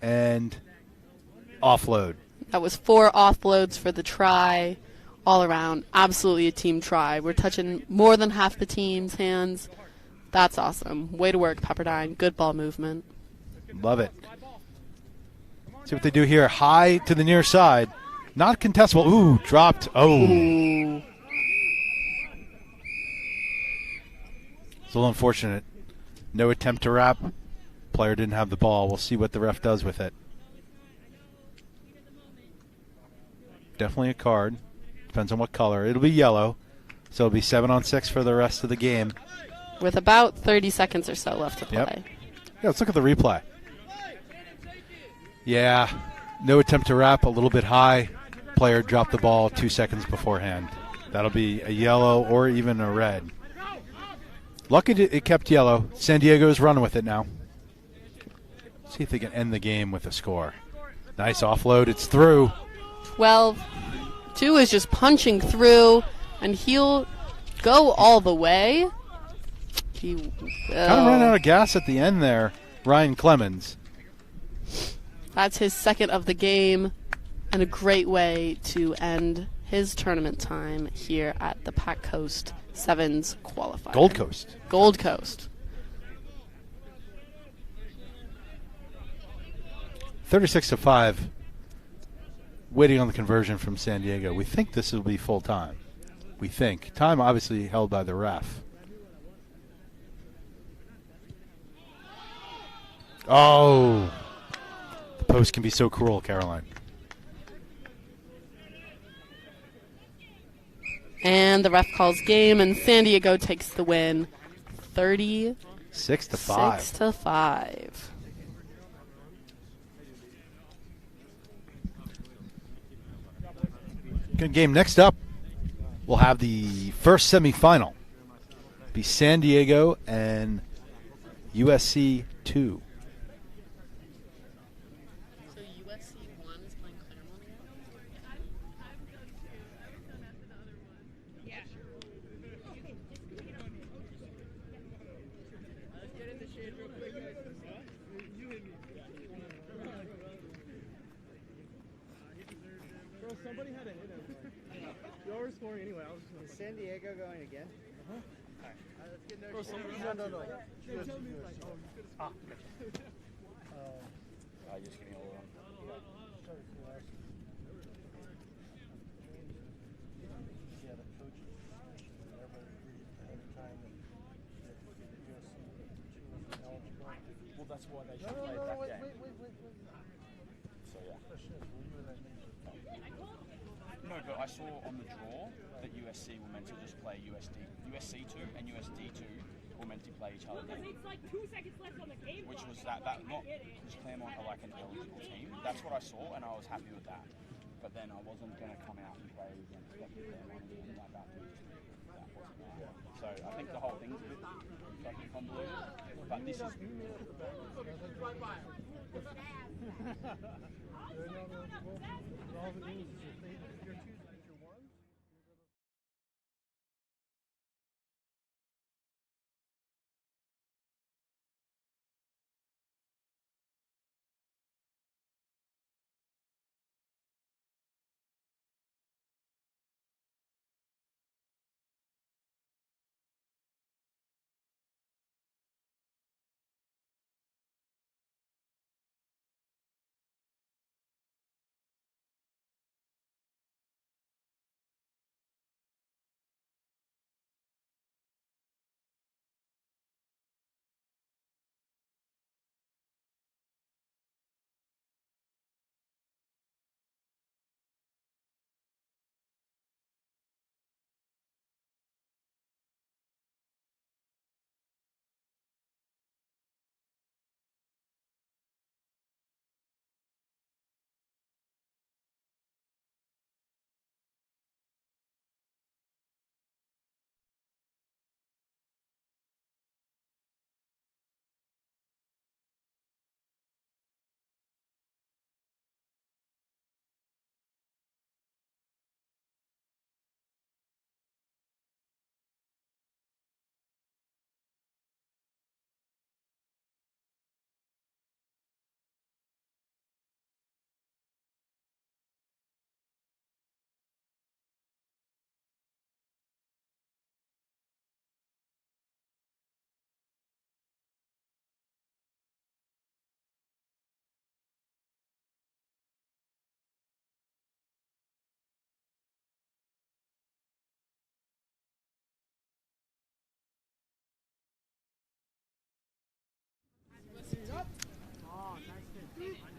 and offload. That was 4 offloads for the try all around. Absolutely a team try. We're touching more than half the team's hands. That's awesome. Way to work, Pepperdine. Good ball movement. Love it. See what they do here. High to the near side. Not contestable. Ooh, dropped. Oh. Ooh. It's a little unfortunate. No attempt to wrap. Player didn't have the ball. We'll see what the ref does with it. Definitely a card. Depends on what color. It'll be yellow. So it'll be 7-on-6 for the rest of the game. With about 30 seconds or so left to play. Yep. Yeah, let's look at the replay. Yeah, no attempt to wrap. A little bit high. Player dropped the ball 2 seconds beforehand. That'll be a yellow or even a red. Lucky it kept yellow. San Diego's running with it now. See if they can end the game with a score. Nice offload. It's through. 12. 2 is just punching through, and he'll go all the way. Kind of ran out of gas at the end there, Ryan Clemens. That's his second of the game, and a great way to end his tournament time here at the Pac Coast 7's qualifier. Gold Coast. Gold Coast. 36-5. Waiting on the conversion from San Diego. We think this will be full time. We think. Time obviously held by the ref. Oh. The post can be so cruel, Caroline. And the ref calls game, and San Diego takes the win. 36-5. 6-5. Good game. Next up, we'll have the first semifinal. Be San Diego and USC 2. So USC 1 is playing Claremont again? Bro, somebody had to hit him. Y'all were scoring anyway. I was just Is San Diego going again? let's get no. No. Just getting all of them. Yeah, the coach, everybody agreed ahead of time that USC wasn't eligible. Well, that's why they No, should play that wait. game. So yeah. Question is, were you in that meeting? No, but I saw on the draw that USC were meant to just play USC 2 and USD 2 were meant to play each other. It's like 2 seconds left on the game. Which was that not because Claremont are like an eligible team. That's what I saw, and I was happy with that. But then I wasn't going to come out and play against Claremont and like that. That wasn't right. So I think the whole thing's a bit fucking convoluted. But this is. They're not eligible. And all it means is if you're 2 if you're 1.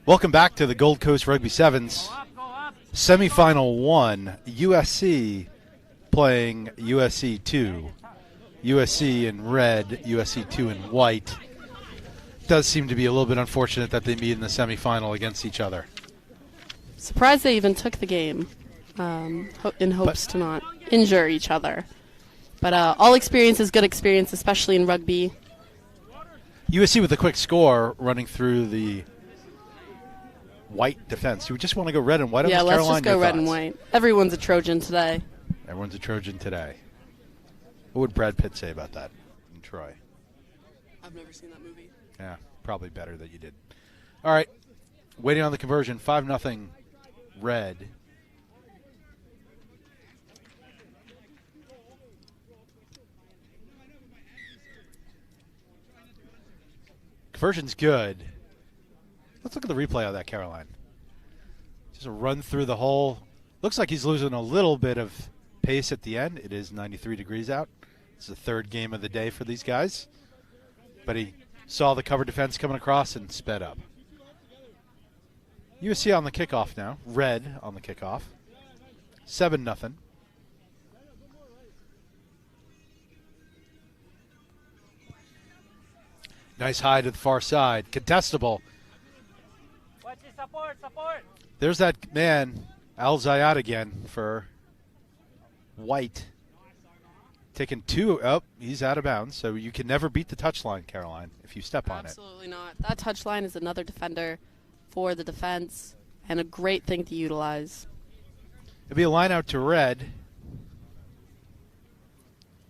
Welcome back to the Gold Coast Rugby Sevens. Semifinal 1, USC playing USC 2. USC in red, USC 2 in white. Does seem to be a little bit unfortunate that they meet in the semifinal against each other. Surprised they even took the game in hopes to not injure each other. But all experience is good experience, especially in rugby. USC with a quick score running through the white defense. You just want to go red and white on Yeah, this, let's Caroline? just go Your red and thoughts? white. Everyone's a Trojan today. Everyone's a Trojan today. What would Brad Pitt say about that in Troy? I've never seen that movie. Yeah, probably better that you did. All right, waiting on the conversion. 5-0 red. Conversion's good. Let's look at the replay of that, Caroline. Just a run through the hole. Looks like he's losing a little bit of pace at the end. It is 93 degrees out. It's the third game of the day for these guys. But he saw the cover defense coming across and sped up. USC on the kickoff now. Red on the kickoff. 7-0. Nice high to the far side. Contestable. Support. There's that man, Al Zayat again for white. taken 2. Oh, he's out of bounds. So you can never beat the touchline, Caroline, if you step on it. Absolutely not. That touchline is another defender for the defense and a great thing to utilize. It'll be a line out to red.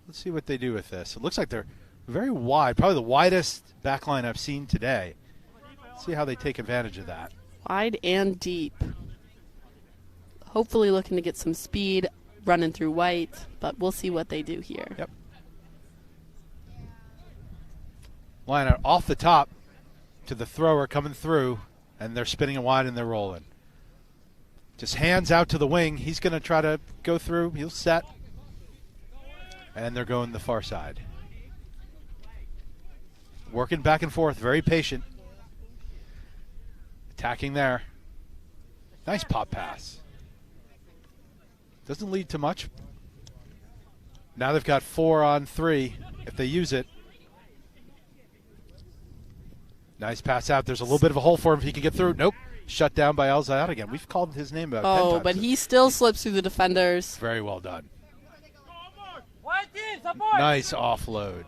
Let's see what they do with this. It looks like they're very wide, probably the widest back line I've seen today. Let's see how they take advantage of that. Wide and deep. Hopefully looking to get some speed running through white, but we'll see what they do here. Yep. Line out off the top to the thrower coming through, and they're spinning it wide and they're rolling. Just hands out to the wing. He's going to try to go through. He'll set. And they're going the far side. Working back and forth, very patient. Attacking there. Nice pop pass. Doesn't lead to much. Now they've got 4 on 3 if they use it. Nice pass out. There's a little bit of a hole for him if he can get through. Nope. Shut down by El Zayat again. We've called his name about 10 times. But he still slips through the defenders. Very well done. Nice offload.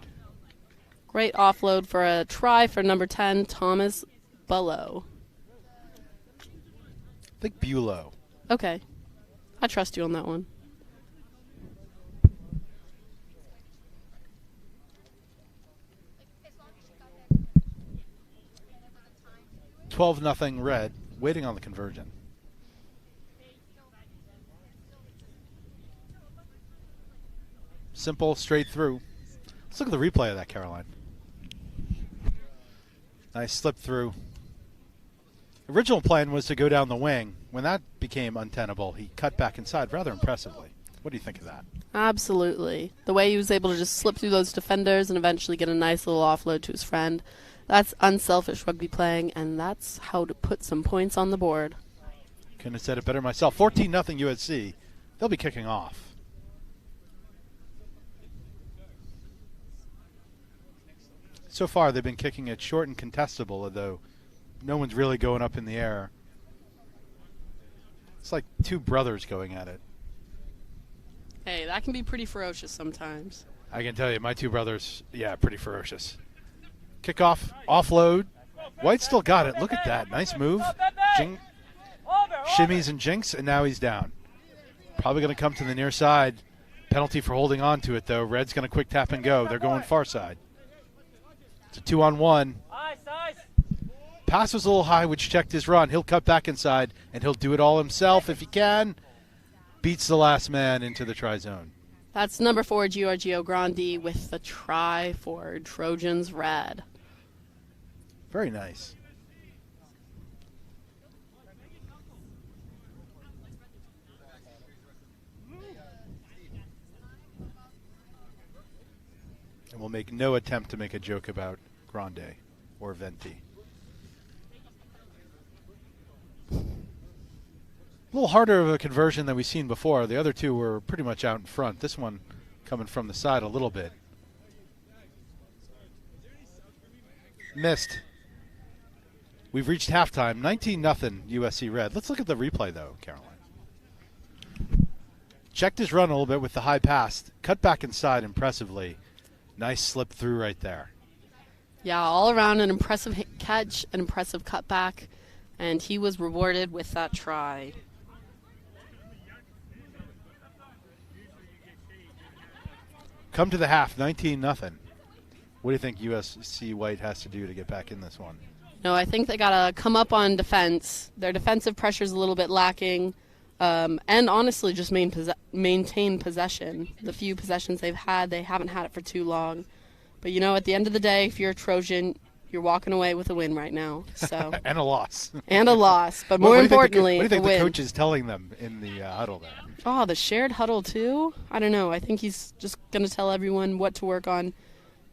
Great offload for a try for number 10, Thomas Bullow. I think Bulow. Okay. I trust you on that one. As long as she got that 12-0 red, waiting on the conversion. Simple, straight through. Let's look at the replay of that, Caroline. Nice slip through. Original plan was to go down the wing. When that became untenable, he cut back inside rather impressively. What do you think of that? Absolutely. The way he was able to just slip through those defenders and eventually get a nice little offload to his friend. That's unselfish rugby playing, and that's how to put some points on the board. Couldn't have said it better myself. 14-0 USC. They'll be kicking off. So far, they've been kicking it short and contestable, although no one's really going up in the air. It's like 2 brothers going at it. Hey, that can be pretty ferocious sometimes. I can tell you, my 2 brothers, yeah, pretty ferocious. Kickoff, offload. White still got it. Look at that. Nice move. Shimmies and jinks, and now he's down. Probably going to come to the near side. Penalty for holding on to it, though. Red's going to quick tap and go. They're going far side. It's a 2-on-1. Pass was a little high, which checked his run. He'll cut back inside, and he'll do it all himself if he can. Beats the last man into the try zone. That's number 4, Giorgio Grandi, with the try for Trojans red. Very nice. And we'll make no attempt to make a joke about Grande or Venti. A little harder of a conversion than we've seen before. The other 2 were pretty much out in front. This one coming from the side a little bit. Missed. We've reached halftime. 19-0 USC red. Let's look at the replay, though, Caroline. Checked his run a little bit with the high pass. Cut back inside impressively. Nice slip through right there. Yeah, all around an impressive catch, an impressive cutback, and he was rewarded with that try. Come to the half, 19-0. What do you think USC White has to do to get back in this one? No, I think they got to come up on defense. Their defensive pressure is a little bit lacking, and honestly just maintain possession. The few possessions they've had, they haven't had it for too long. But, you know, at the end of the day, if you're a Trojan, you're walking away with a win right now. So and a loss. And a loss, but more importantly, what do you think a win. The coach is telling them in the huddle there? Oh, the shared huddle too? I don't know. I think he's just going to tell everyone what to work on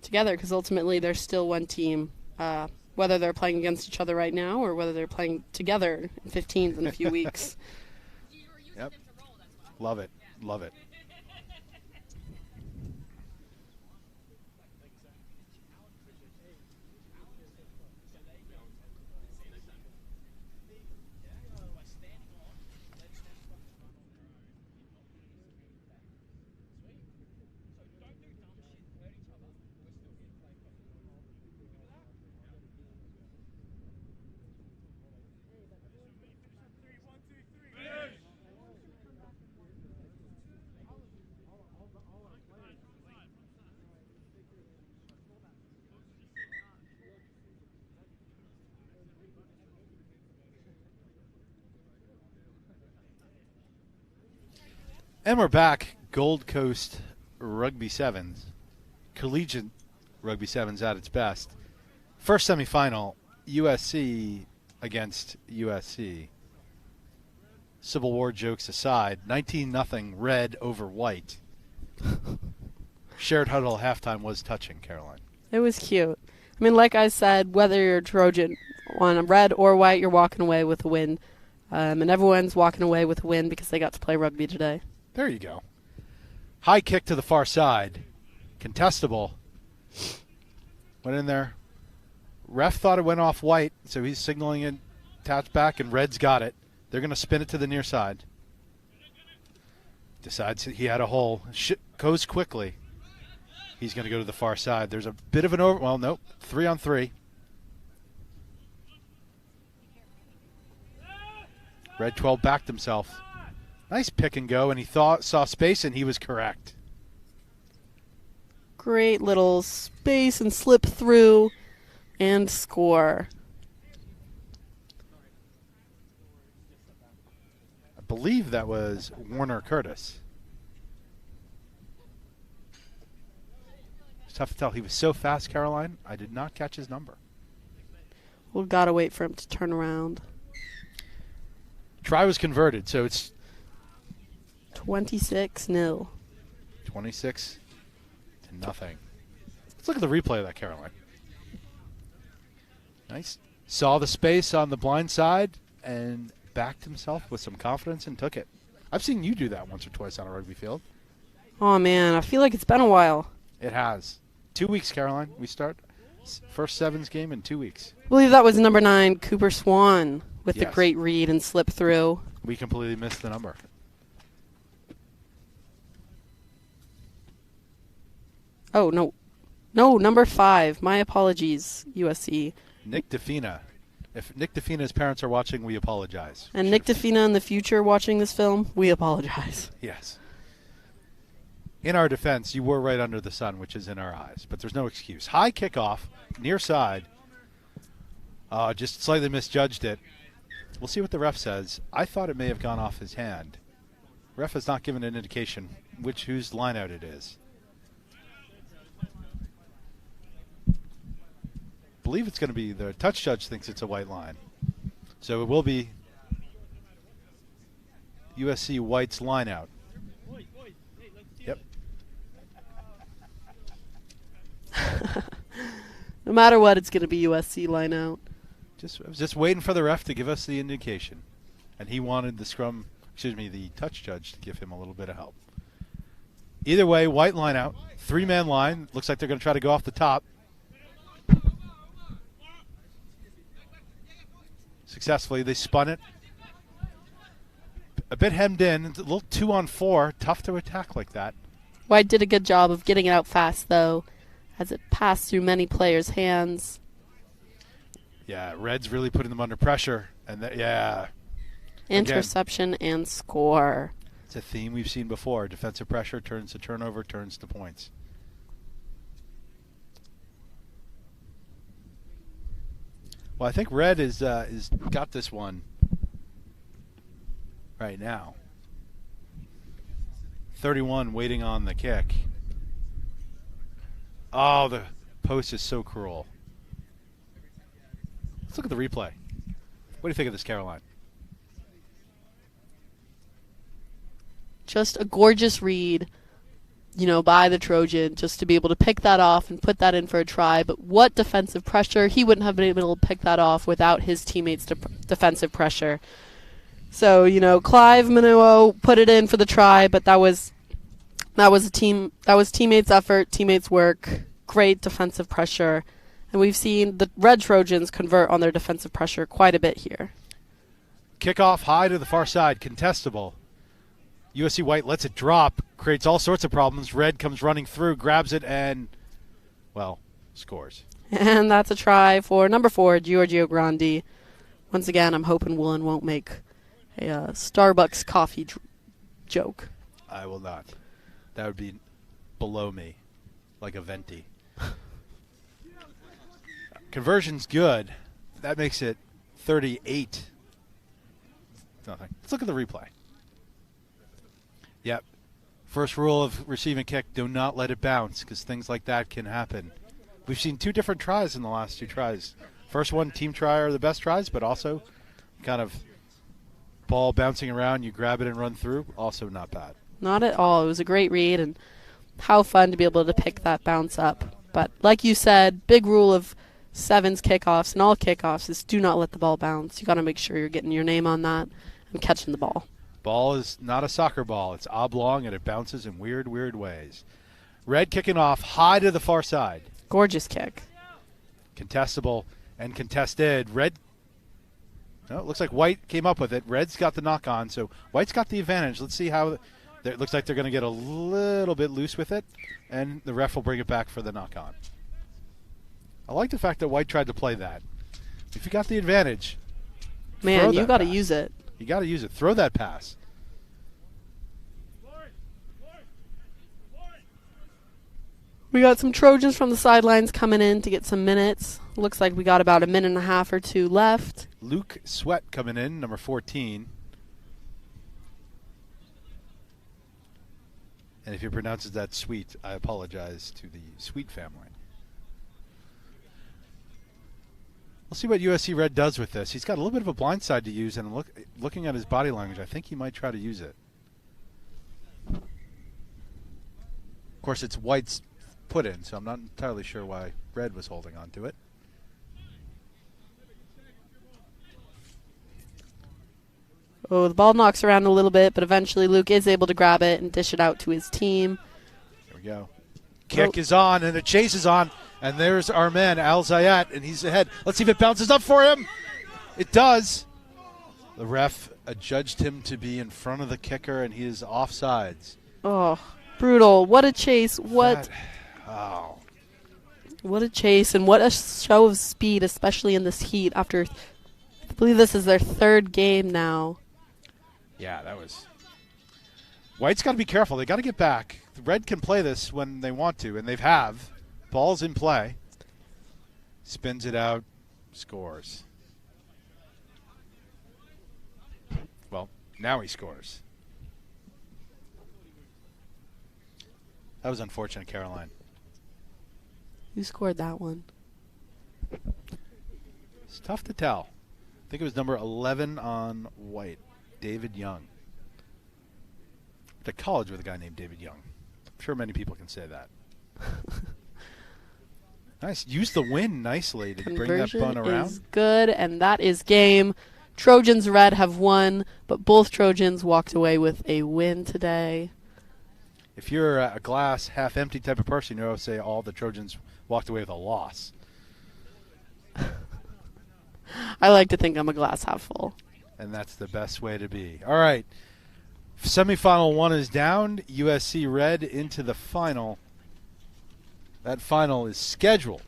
together, because ultimately they're still one team. Whether they're playing against each other right now or whether they're playing together in 15s in a few weeks. Yep. Love it. Love it. And we're back. Gold Coast Rugby Sevens. Collegiate Rugby Sevens at its best. First semifinal, USC against USC. Civil War jokes aside, 19-0 red over white. Shared huddle halftime was touching, Caroline. It was cute. I mean, like I said, whether you're a Trojan on red or white, you're walking away with a win. And everyone's walking away with a win because they got to play rugby today. There you go. High kick to the far side. Contestable. Went in there. Ref thought it went off white, so he's signaling it, tapped back, and red's got it. They're going to spin it to the near side. Decides he had a hole. Goes quickly. He's going to go to the far side. There's a bit of an over. Well, nope. 3-on-3. Red 12 backed himself. Nice pick and go, and he saw space, and he was correct. Great little space and slip through and score. I believe that was Warner Curtis. It's tough to tell. He was so fast, Caroline. I did not catch his number. We've got to wait for him to turn around. Try was converted, so it's 26-0. 26-0. Let's look at the replay of that, Caroline. Nice. Saw the space on the blind side and backed himself with some confidence and took it. I've seen you do that once or twice on a rugby field. Oh, man, I feel like it's been a while. It has. 2 weeks, Caroline. We start first Sevens game in 2 weeks. I believe that was number 9, Cooper Swan, with the Yes. great read and slip through. We completely missed the number. Oh, no. No, number 5. My apologies, USC. Nick DeFina. If Nick DeFina's parents are watching, we apologize. And Nick DeFina in the future watching this film, we apologize. Yes. In our defense, you were right under the sun, which is in our eyes. But there's no excuse. High kickoff, near side. Just slightly misjudged it. We'll see what the ref says. I thought it may have gone off his hand. Ref has not given an indication whose line out it is. I believe it's going to be the touch judge thinks it's a white line. So it will be USC White's line out. Yep. No matter what, it's going to be USC line out. I was just waiting for the ref to give us the indication. And he wanted the touch judge to give him a little bit of help. Either way, white line out. 3-man line. Looks like they're going to try to go off the top. Successfully, they spun it. A bit hemmed in. A little 2-on-4. Tough to attack like that. White did a good job of getting it out fast, though, as it passed through many players' hands. Yeah, Red's really putting them under pressure. And Interception and score. It's a theme we've seen before. Defensive pressure turns to turnover, turns to points. Well, I think Red is got this one right now. 31 waiting on the kick. Oh, the post is so cruel. Let's look at the replay. What do you think of this, Caroline? Just a gorgeous read, by the Trojan, just to be able to pick that off and put that in for a try. But what defensive pressure. He wouldn't have been able to pick that off without his teammates' defensive pressure. So, Clive Manuo put it in for the try, but that was teammates' effort, teammates' work, great defensive pressure. And we've seen the Red Trojans convert on their defensive pressure quite a bit here. Kickoff high to the far side, contestable. USC White lets it drop, creates all sorts of problems. Red comes running through, grabs it, and, scores. And that's a try for number 4, Giorgio Grandi. Once again, I'm hoping Woolen won't make a Starbucks coffee joke. I will not. That would be below me, like a venti. Conversion's good. That makes it 38. Nothing. Let's look at the replay. Yep. First rule of receiving kick, do not let it bounce, because things like that can happen. We've seen 2 different tries in the last 2 tries. First one, team try are the best tries, but also kind of ball bouncing around, you grab it and run through, also not bad. Not at all. It was a great read, and how fun to be able to pick that bounce up. But like you said, big rule of 7's kickoffs and all kickoffs is do not let the ball bounce. You got to make sure you're getting your name on that and catching the ball. Ball is not a soccer ball. It's oblong, and it bounces in weird, weird ways. Red kicking off high to the far side. Gorgeous kick. Contestable and contested. Red. No, it looks like White came up with it. Red's got the knock on, so White's got the advantage. Let's see how. It looks like they're going to get a little bit loose with it, and the ref will bring it back for the knock on. I like the fact that White tried to play that. If you got the advantage, man, you got to pass. use it. You got to use it. Throw that pass. We got some Trojans from the sidelines coming in to get some minutes. Looks like we got about a minute and a half or 2 left. Luke Sweat coming in, number 14. And if he pronounces that sweet, I apologize to the Sweet family. We'll see what USC Red does with this. He's got a little bit of a blind side to use, and looking at his body language, I think he might try to use it. Of course, it's White's put in, so I'm not entirely sure why Red was holding on to it. Oh, the ball knocks around a little bit, but eventually Luke is able to grab it and dish it out to his team. Here we go. Kick is on, and the chase is on. And there's our man, Al Zayat, and he's ahead. Let's see if it bounces up for him. It does. The ref adjudged him to be in front of the kicker, and he is offsides. Oh, brutal. What a chase. What a chase, and what a show of speed, especially in this heat after, I believe this is their 3rd game now. Yeah, that was. White's got to be careful. They got to get back. The Red can play this when they want to, and they have. Ball's in play. Spins it out. Scores. Well, now he scores. That was unfortunate, Caroline. Who scored that one? It's tough to tell. I think it was number 11 on White, David Young. Went to college with a guy named David Young. I'm sure many people can say that. Nice. Use the wind nicely to bring that bun around. Is good, and that is game. Trojans Red have won, but both Trojans walked away with a win today. If you're a glass half empty type of person, you always say all the Trojans walked away with a loss. I like to think I'm a glass half full. And that's the best way to be. All right. Semifinal 1 is down. USC Red into the final. That final is scheduled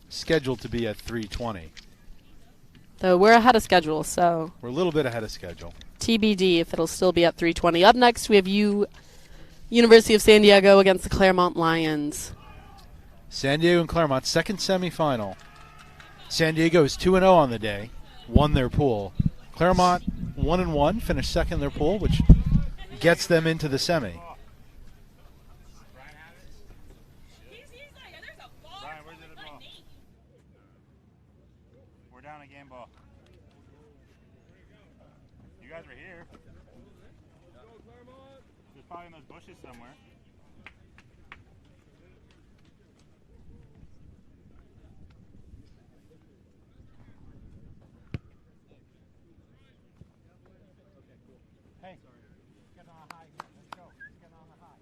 to be at 3:20. So we're ahead of schedule, so We're a little bit ahead of schedule. TBD if it'll still be at 3:20. Up next, we have University of San Diego against the Claremont Lions. San Diego and Claremont, second semifinal. San Diego is 2-0 on the day, won their pool. Claremont 1-1, finished second in their pool, which gets them into the semi. We're down a game ball. You guys were here. There's probably in those bushes somewhere. Hey, get on a high here. Let's go. Let's get on a high.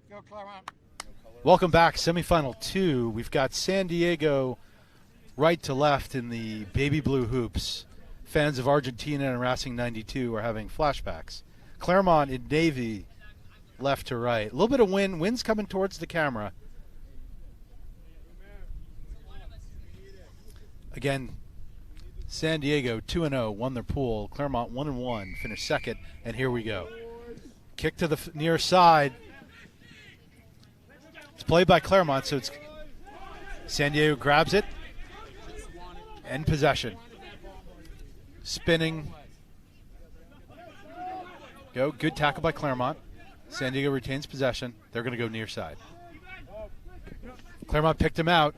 Go, Claremont. Welcome back, semifinal 2. We've got San Diego right to left in the baby blue hoops. Fans of Argentina and Racing 92 are having flashbacks. Claremont in navy, left to right. A little bit of wind. Wind's coming towards the camera. Again, San Diego 2-0, won their pool. Claremont 1-1, finished second, and here we go. Kick to the near side. It's played by Claremont, so it's San Diego grabs it. And possession. Spinning. Go. Good tackle by Claremont. San Diego retains possession. They're going to go near side. Claremont picked him out.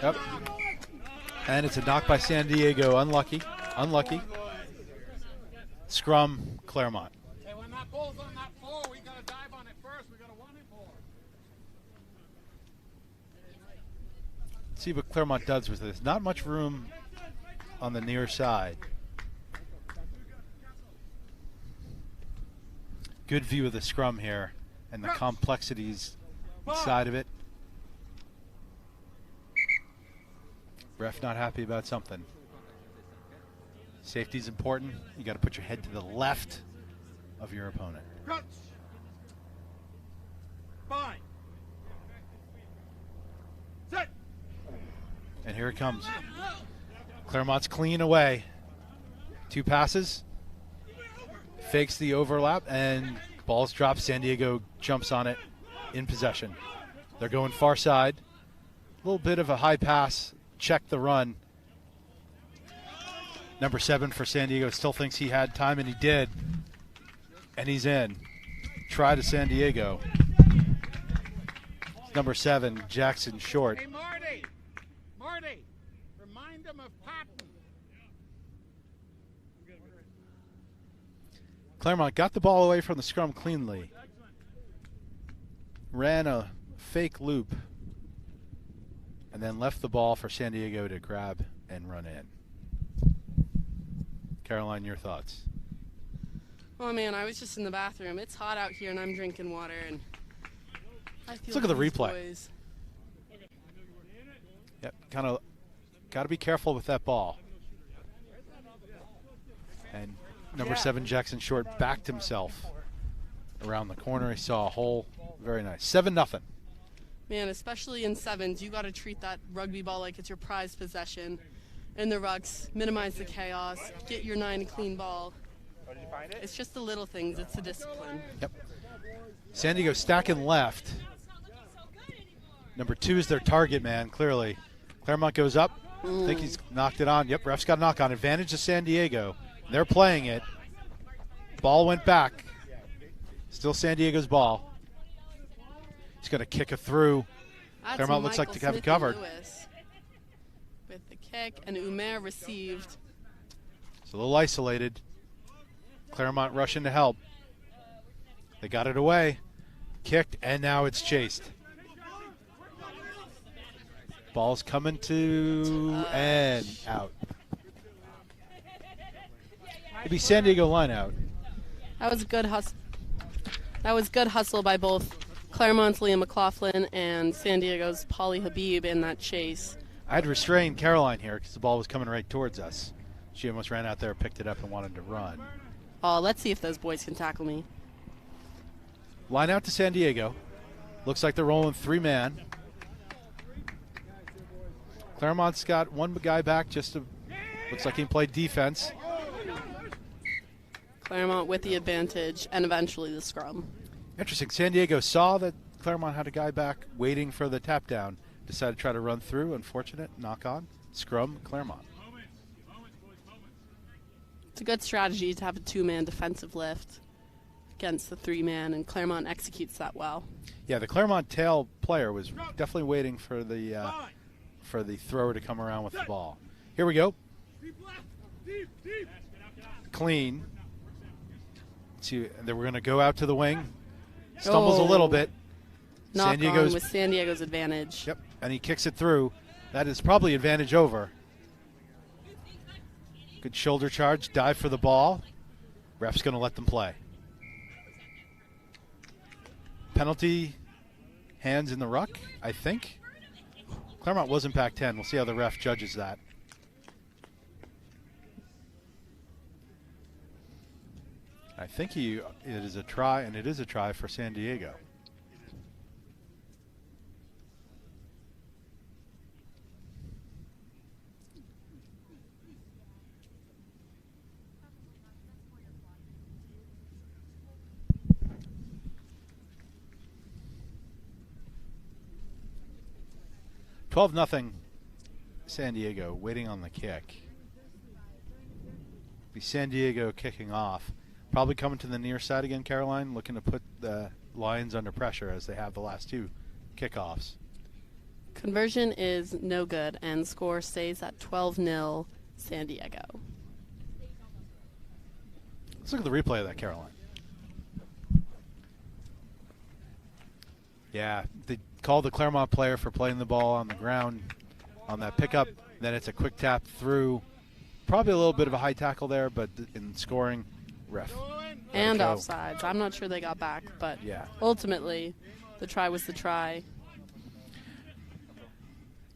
Yep. And it's a knock by San Diego. Unlucky. Scrum, Claremont. Hey, when that ball's on that floor, we got to dive on it first. We got to want it more. See what Claremont does with this. Not much room on the near side. Good view of the scrum here and the complexities inside of it. Ref not happy about something. Safety's important. You got to put your head to the left of your opponent. Fine. Set. And here it comes. Claremont's clean away. 2 passes. Fakes the overlap and ball's dropped. San Diego jumps on it in possession. They're going far side. A little bit of a high pass. Check the run. Number 7 for San Diego still thinks he had time, and he did. And he's in. Try to San Diego. Number 7, Jackson Short. Hey, Marty, remind him of Patton. Claremont got the ball away from the scrum cleanly. Ran a fake loop. And then left the ball for San Diego to grab and run in. Caroline, your thoughts? Oh man, I was just in the bathroom. It's hot out here and I'm drinking water and I feel Let's look at the these replay. boys. Yep, kind of got to be careful with that ball. And number 7, Jackson Short, backed himself around the corner. He saw a hole. Very nice. 7-0. Man, especially in 7s, you got to treat that rugby ball like it's your prized possession. In the rucks, minimize the chaos, get your 9 clean ball. It's just the little things. It's the discipline. Yep. San Diego stacking left. Number 2 is their target man, clearly. Claremont goes up. I think he's knocked it on. Yep, ref's got a knock on. Advantage to San Diego. They're playing it. Ball went back. Still San Diego's ball. He's going to kick it through. That's Claremont looks like Michael to have it Smith covered. and Lewis with the kick, and Umer received. It's a little isolated. Claremont rushing to help. They got it away. Kicked, and now it's chased. Ball's coming to and out. It'll be San Diego line out. That was a good hustle. That was good hustle by both Claremont's Liam McLaughlin and San Diego's Pauly Habib in that chase. I had restrained Caroline here because the ball was coming right towards us. She almost ran out there, picked it up, and wanted to run. Oh, let's see if those boys can tackle me. Line out to San Diego. Looks like they're rolling 3-man. Claremont's got one guy back just to, looks like he can play defense. Claremont with the advantage and eventually the scrum. Interesting. San Diego saw that Claremont had a guy back waiting for the tap down. Decided to try to run through. Unfortunate. Knock on. Scrum, Claremont. It's a good strategy to have a 2-man defensive lift against the 3-man, and Claremont executes that well. Yeah, the Claremont tail player was definitely waiting for the thrower to come around with the ball. Here we go. Clean. Then we're going to go out to the wing. Stumbles a little bit. Knock on with San Diego's advantage. Yep, and he kicks it through. That is probably advantage over. Good shoulder charge, dive for the ball. Ref's going to let them play. Penalty, hands in the ruck, I think. Claremont was in Pac-10. We'll see how the ref judges that. I think it is a try, and it is a try for San Diego. 12-0 San Diego, waiting on the kick. Be San Diego kicking off. Probably coming to the near side again, Caroline, looking to put the Lions under pressure as they have the last two kickoffs. Conversion is no good, and score stays at 12-0 San Diego. Let's look at the replay of that, Caroline. Yeah, they called the Claremont player for playing the ball on the ground on that pickup. Then it's a quick tap through. Probably a little bit of a high tackle there, but in scoring, ref. And offsides. I'm not sure they got back, but yeah. Ultimately, the try was the try.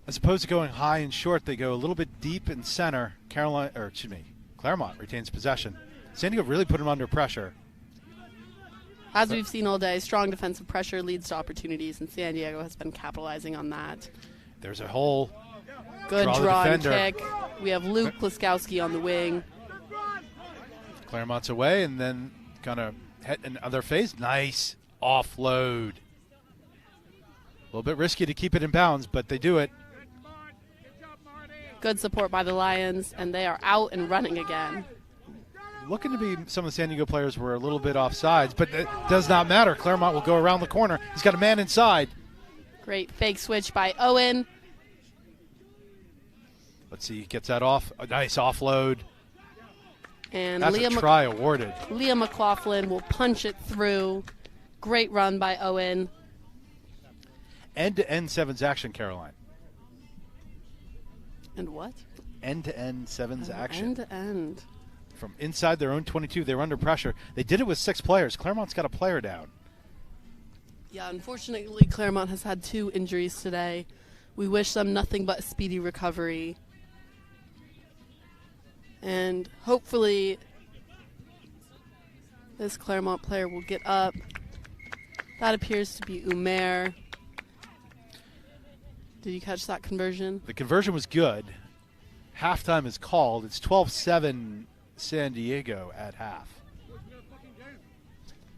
As opposed to going high and short, they go a little bit deep in center. Claremont retains possession. San Diego really put him under pressure. As we've seen all day, strong defensive pressure leads to opportunities, and San Diego has been capitalizing on that. There's a hole. Good draw and defender. kick. We have Luke Kliskowski on the wing. Claremont's away, and then kind of hit another phase. Nice offload. A little bit risky to keep it in bounds, but they do it. Good support by the Lions, and they are out and running again. Looking to be some of the San Diego players were a little bit offsides, but it does not matter. Claremont will go around the corner. He's got a man inside. Great fake switch by Owen. Let's see, he gets that off. A nice offload. And that's a try awarded. Leah McLaughlin will punch it through. Great run by Owen. End-to-end 7's action, Caroline. And what? End-to-end 7's action. End-to-end. From inside their own 22, they were under pressure. They did it with 6 players. Claremont's got a player down. Yeah, unfortunately, Claremont has had 2 injuries today. We wish them nothing but a speedy recovery. And hopefully this Claremont player will get up. That appears to be Umair. Did you catch that conversion? The conversion was good. Halftime is called. It's 12-7 San Diego at half.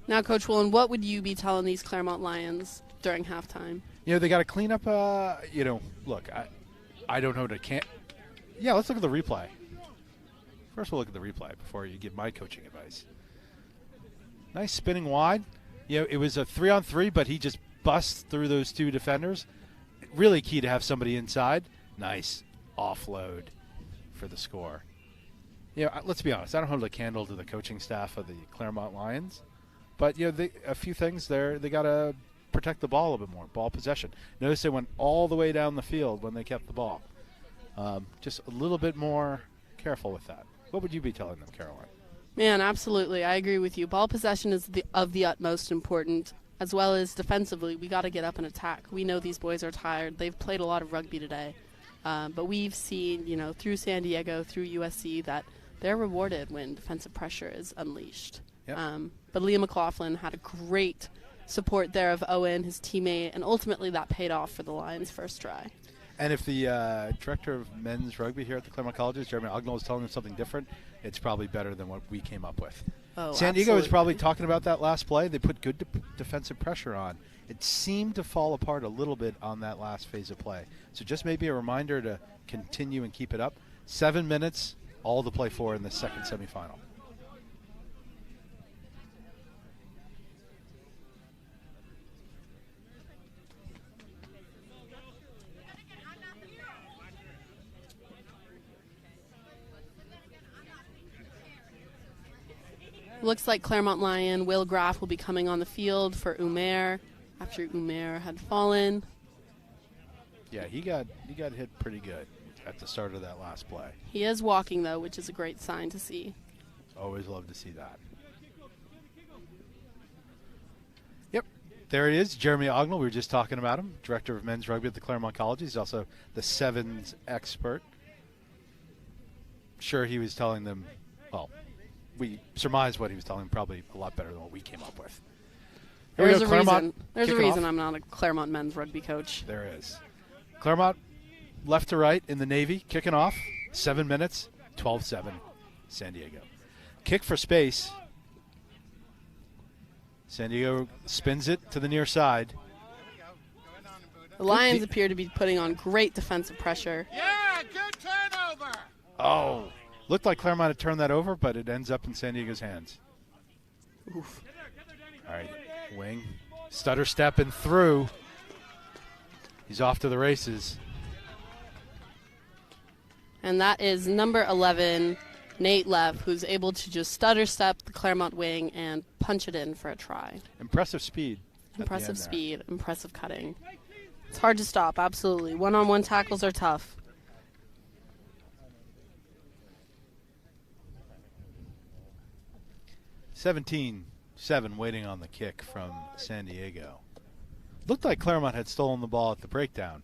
Now, Coach Woolen, what would you be telling these Claremont Lions during halftime? You know, they got to clean up, look, I don't know Yeah, let's look at the replay. First, we'll look at the replay before you give my coaching advice. Nice spinning wide. You know, it was a 3-on-3, but he just busts through those 2 defenders. Really key to have somebody inside. Nice offload for the score. You know, let's be honest. I don't hold a candle to the coaching staff of the Claremont Lions. But, you know, a few things there. They got to protect the ball a bit more, ball possession. Notice they went all the way down the field when they kept the ball. Just a little bit more careful with that. What would you be telling them, Caroline? Man, absolutely. I agree with you. Ball possession is of the utmost important, as well as defensively. We got to get up and attack. We know these boys are tired. They've played a lot of rugby today. But we've seen, you know, through San Diego, through USC, that they're rewarded when defensive pressure is unleashed. Yep. But Leah McLaughlin had a great support there of Owen, his teammate, and ultimately that paid off for the Lions' first try. And if the director of men's rugby here at the Claremont Colleges, Jeremy Ognall, is telling them something different, it's probably better than what we came up with. Oh, San Diego was absolutely. probably talking about that last play. They put good defensive pressure on. It seemed to fall apart a little bit on that last phase of play. So just maybe a reminder to continue and keep it up. 7 minutes, all to play for in the second semifinal. Looks like Claremont Lion Will Graff will be coming on the field for Umair after Umair had fallen. Yeah, he got hit pretty good at the start of that last play. He is walking, though, which is a great sign to see. Always love to see that. Yep, there he is, Jeremy Ognall. We were just talking about him, director of men's rugby at the Claremont College. He's also the 7's expert. Sure, he was telling them, well, we surmised what he was telling them probably a lot better than what we came up with. Here we There's go, a Claremont reason. There's a kicking reason off. I'm not a Claremont men's rugby coach. There is. Claremont left to right in the Navy, kicking off. 7 minutes, 12-7, San Diego. Kick for space. San Diego spins it to the near side. The Lions appear to be putting on great defensive pressure. Yeah, good turnover. Oh, looked like Claremont had turned that over, but it ends up in San Diego's hands. Oof. All right, wing, stutter step and through. He's off to the races. And that is number 11, Nate Leff, who's able to just stutter step the Claremont wing and punch it in for a try. Impressive speed. Impressive speed, impressive cutting. It's hard to stop, absolutely. One-on-one tackles are tough. $17-7 waiting on the kick from San Diego. Looked like Claremont had stolen the ball at the breakdown.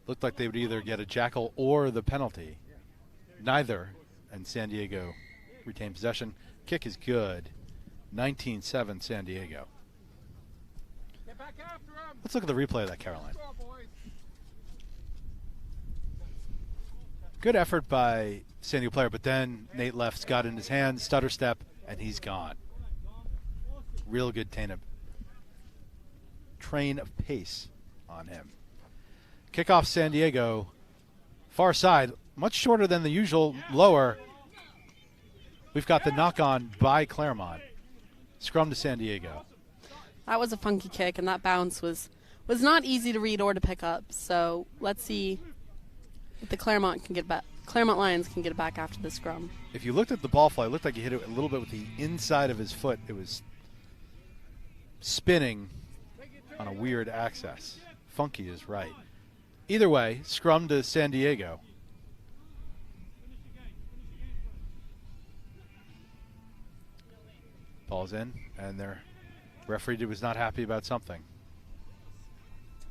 Looked like they would either get a jackal or the penalty. Neither, and San Diego retained possession. Kick is good. 19-7 San Diego. Get back after him. Let's look at the replay of that, Caroline. Go, boys. Good effort by San Diego player, but then Nate Left's got in his hand, stutter step, and he's gone. Real good train of pace on him. Kickoff San Diego, far side, much shorter than the usual, lower. We've got the knock on by Claremont. Scrum to San Diego. That was a funky kick, and that bounce was not easy to read or to pick up. So let's see if the Claremont Lions can get it back after the scrum. If you looked at the ball flight, it looked like he hit it a little bit with the inside of his foot. It was spinning on a weird axis. Funky is right. Either way, scrum to San Diego. Ball's in, and their referee was not happy about something.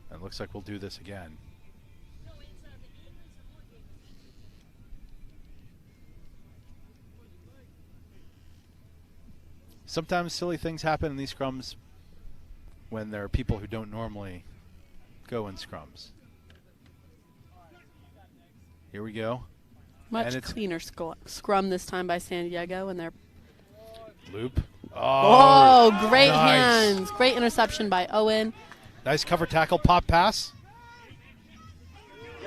And it looks like we'll do this again. Sometimes silly things happen in these scrums when there are people who don't normally go in scrums. Here we go. Much cleaner scrum this time by San Diego, and they're loop. Oh, great hands. Great interception by Owen. Nice cover tackle, pop pass.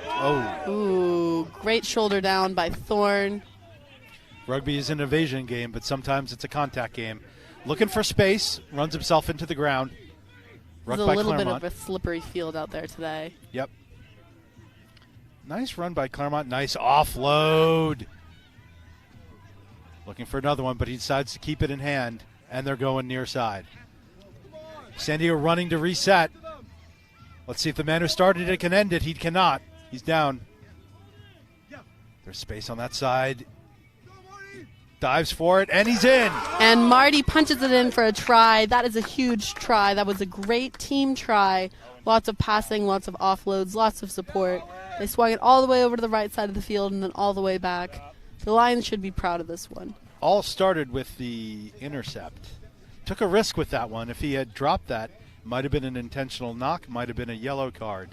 Oh. Ooh, great shoulder down by Thorne. Rugby is an evasion game, but sometimes it's a contact game. Looking for space, runs himself into the ground. There's a little bit of a slippery field out there today. Yep. Nice run by Claremont. Nice offload. Looking for another one, but he decides to keep it in hand, and they're going near side. San Diego running to reset. Let's see if the man who started it can end it. He cannot. He's down. There's space on that side. Dives for it, and he's in. And Marty punches it in for a try. That is a huge try. That was a great team try. Lots of passing, lots of offloads, lots of support. They swung it all the way over to the right side of the field and then all the way back. The Lions should be proud of this one. All started with the intercept. Took a risk with that one. If he had dropped that, might have been an intentional knock, might have been a yellow card.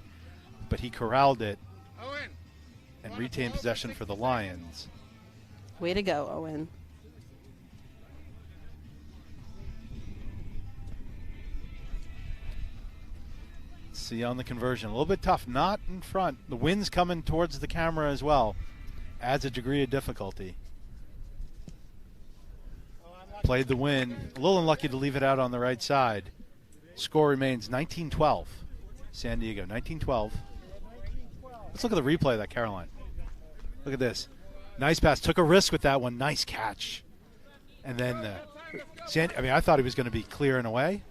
But he corralled it and retained possession for the Lions. Way to go, Owen. See on the conversion. A little bit tough. Not in front. The wind's coming towards the camera as well. Adds a degree of difficulty. Played the wind. A little unlucky to leave it out on the right side. Score remains 19-12. San Diego, 19-12. Let's look at the replay of that, Caroline. Look at this. Nice pass. Took a risk with that one. Nice catch. And then, I thought he was going to be clearing away.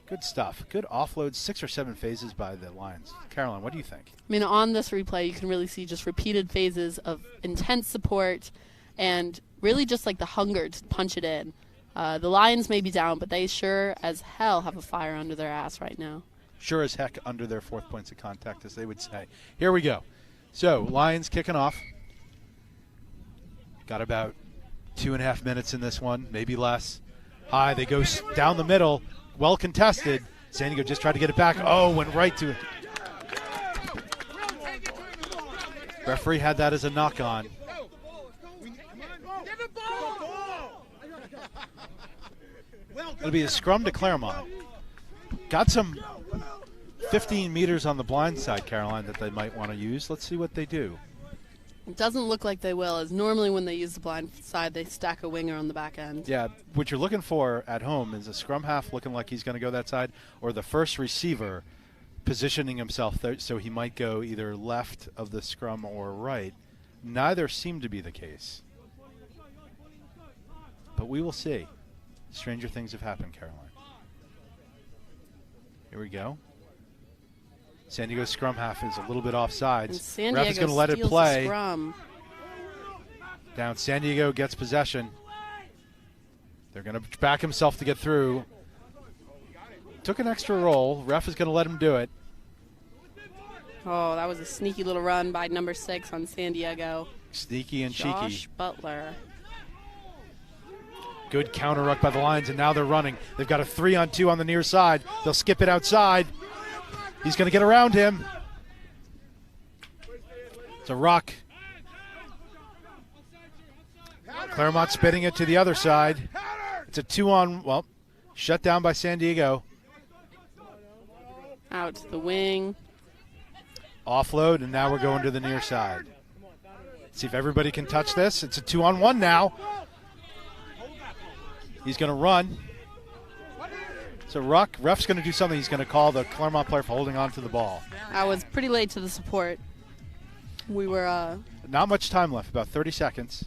Good stuff. Good offload. 6 or 7 phases by the Lions. Caroline, what do you think? I mean, on this replay, you can really see just repeated phases of intense support and really just like the hunger to punch it in. The Lions may be down, but they sure as hell have a fire under their ass right now. Sure as heck under their 4th points of contact, as they would say. Here we go. So, Lions kicking off. Got about 2.5 minutes in this one, maybe less. High, they go down the middle. Well contested. San Diego just tried to get it back. Oh, went right to it. Referee had that as a knock-on. It'll be a scrum to Claremont. got some 15 meters on the blind side, Caroline, that they might want to use. Let's see what they do. It doesn't look like they will, as normally when they use the blind side, they stack a winger on the back end. Yeah, what you're looking for at home is a scrum half looking like he's going to go that side, or the first receiver positioning himself there, so he might go either left of the scrum or right. Neither seem to be the case. But we will see. Stranger things have happened, Caroline. Here we go. San Diego's scrum half is a little bit offsides. And San Ref Diego is going to let it steals the play. scrum. Down, San Diego gets possession. They're going to back himself to get through. Took an extra roll. Ref is going to let him do it. Oh, that was a sneaky little run by number 6 on San Diego. Sneaky and Josh cheeky. Butler. Good counter ruck by the Lions, and now they're running. They've got a 3-on-2 on the near side. They'll skip it outside. He's going to get around him. It's a ruck. Claremont spitting it to the other side. It's a 2-on, well, shut down by San Diego. Out to the wing. Offload, and now we're going to the near side. See if everybody can touch this. It's a 2-on-1 now. He's going to run. So ruck. Ref's going to do something. He's going to call the Claremont player for holding on to the ball. I was pretty late to the support. We were... Not much time left, about 30 seconds.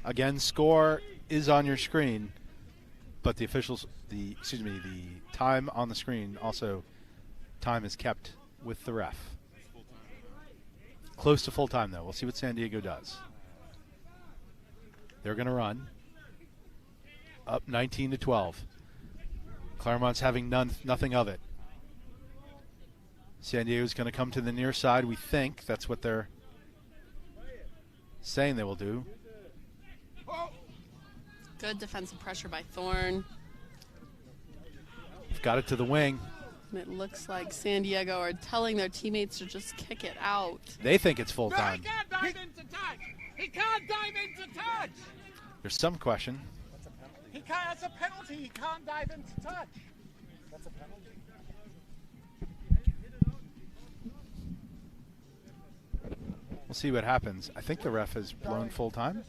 Again, score is on your screen, but the officials, the time on the screen also, time is kept with the ref. Close to full time, though. We'll see what San Diego does. They're going to run. Up 19-12. Claremont's having nothing of it. San Diego's going to come to the near side, we think. That's what they're saying they will do. Good defensive pressure by Thorne. Got it to the wing. And it looks like San Diego are telling their teammates to just kick it out. They think it's full time. He can't dive into touch. He can't dive into touch. There's some question. He can't. That's a penalty. He can't dive into touch. That's a penalty. We'll see what happens. I think the ref has blown full time.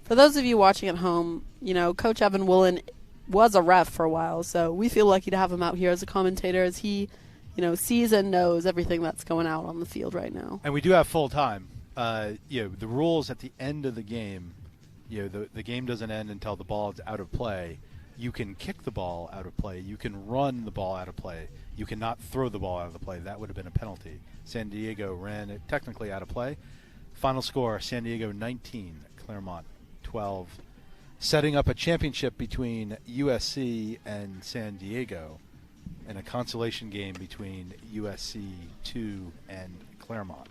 For those of you watching at home, you know, Coach Evan Woolen was a ref for a while, so we feel lucky to have him out here as a commentator as he, you know, sees and knows everything that's going out on the field right now. And we do have full time. You know, the rules at the end of the game, you know, the game doesn't end until the ball is out of play. You can kick the ball out of play. You can run the ball out of play. You cannot throw the ball out of the play. That would have been a penalty. San Diego ran it technically out of play. Final score, San Diego 19, Claremont 12. Setting up a championship between USC and San Diego and a consolation game between USC 2 and Claremont.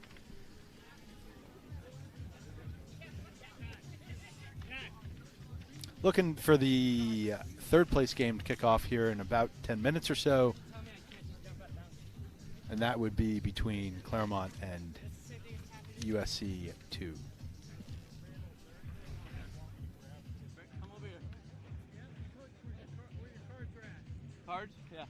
Looking for the third place game to kick off here in about 10 minutes or so. And that would be between Claremont and USC 2. Cards? Yeah.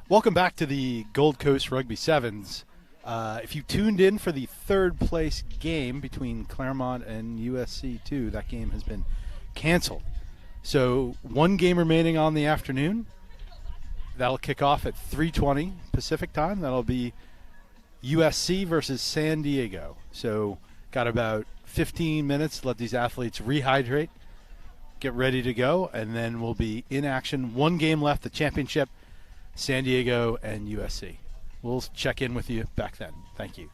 Welcome back to the Gold Coast Rugby Sevens. If you tuned in for the third place game between Claremont and USC2, that game has been canceled. So one game remaining on the afternoon. That'll kick off at 3:20 Pacific time. That'll be USC versus San Diego. So got about 15 minutes to let these athletes rehydrate, get ready to go, and then we'll be in action. One game left, the championship, San Diego and USC. We'll check in with you back then. Thank you.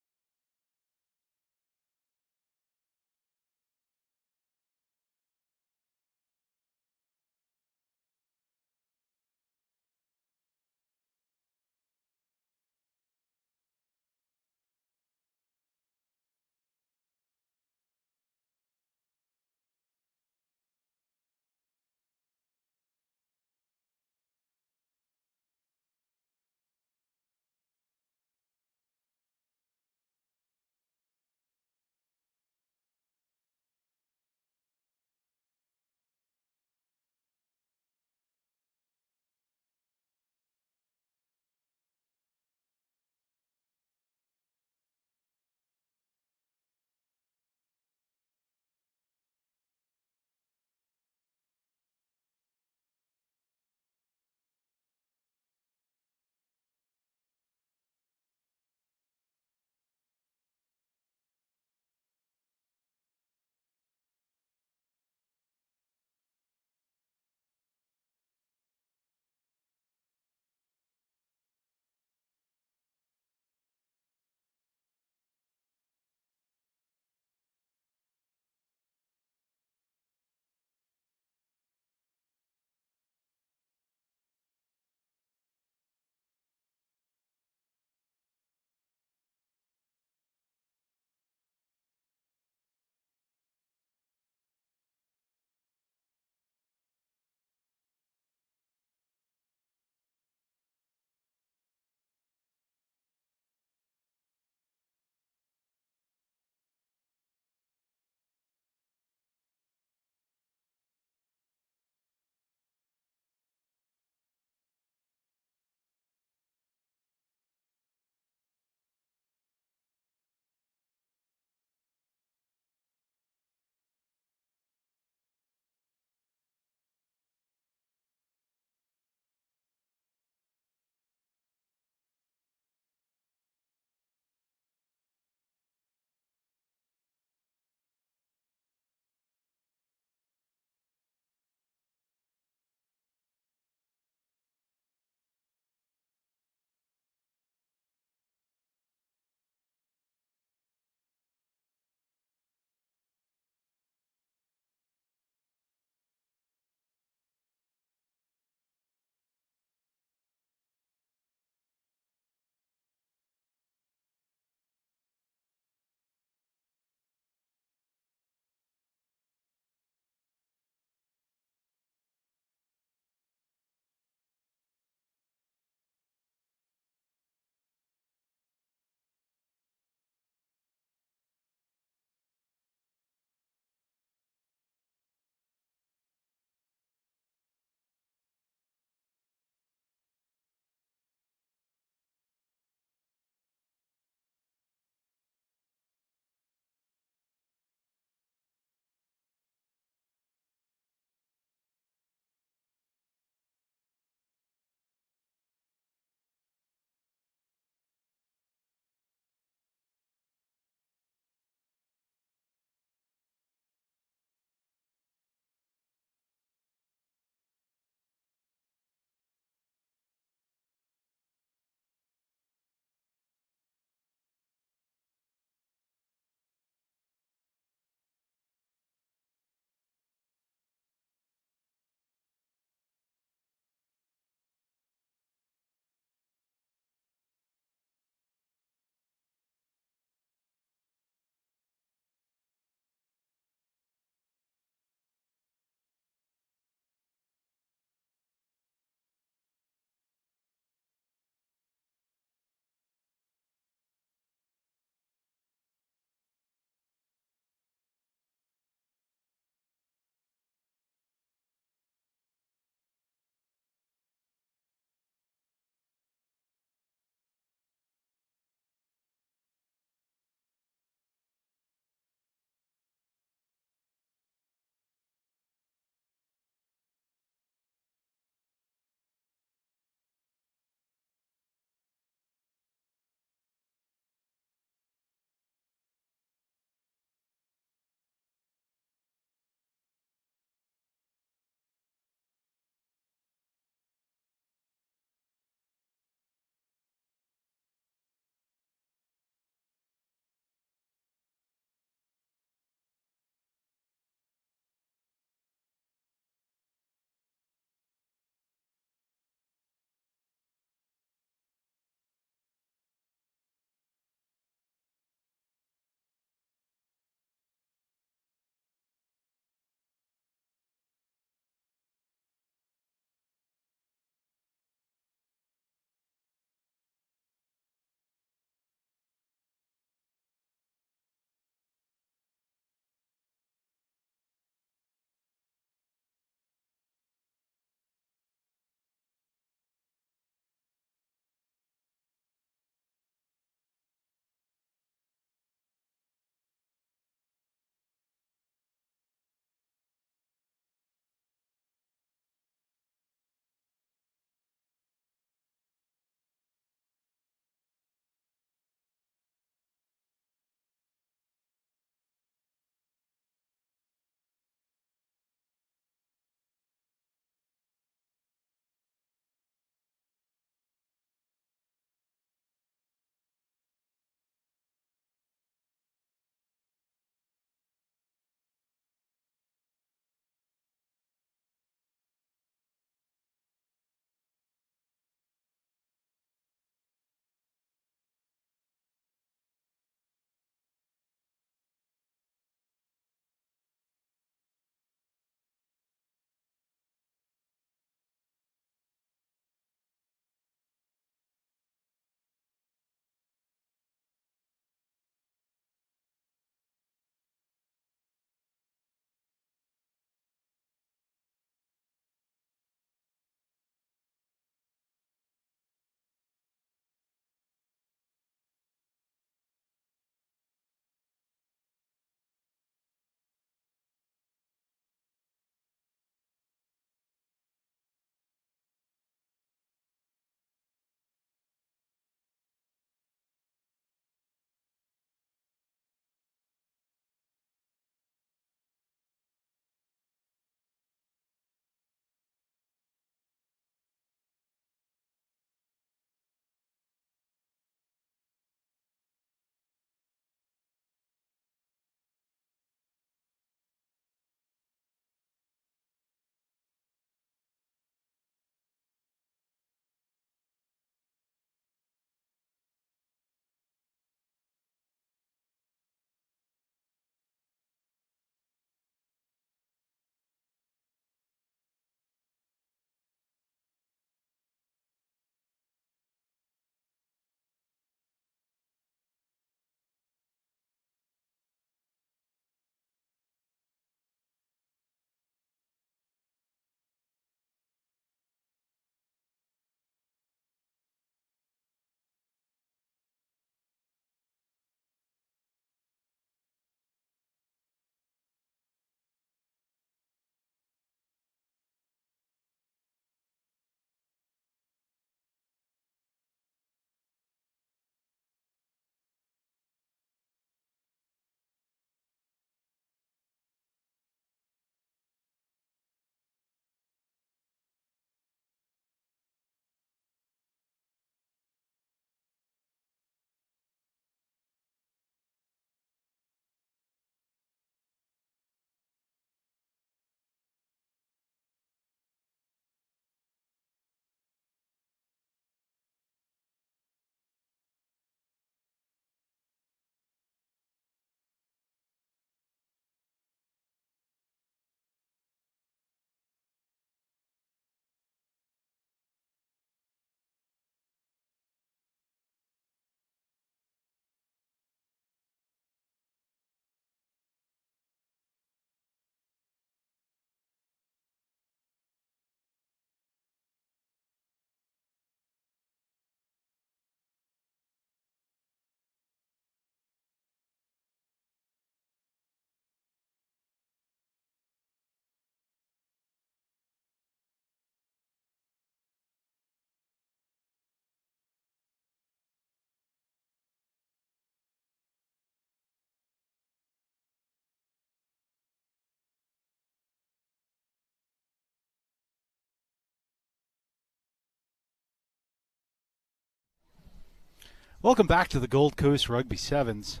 Welcome back to the Gold Coast Rugby 7's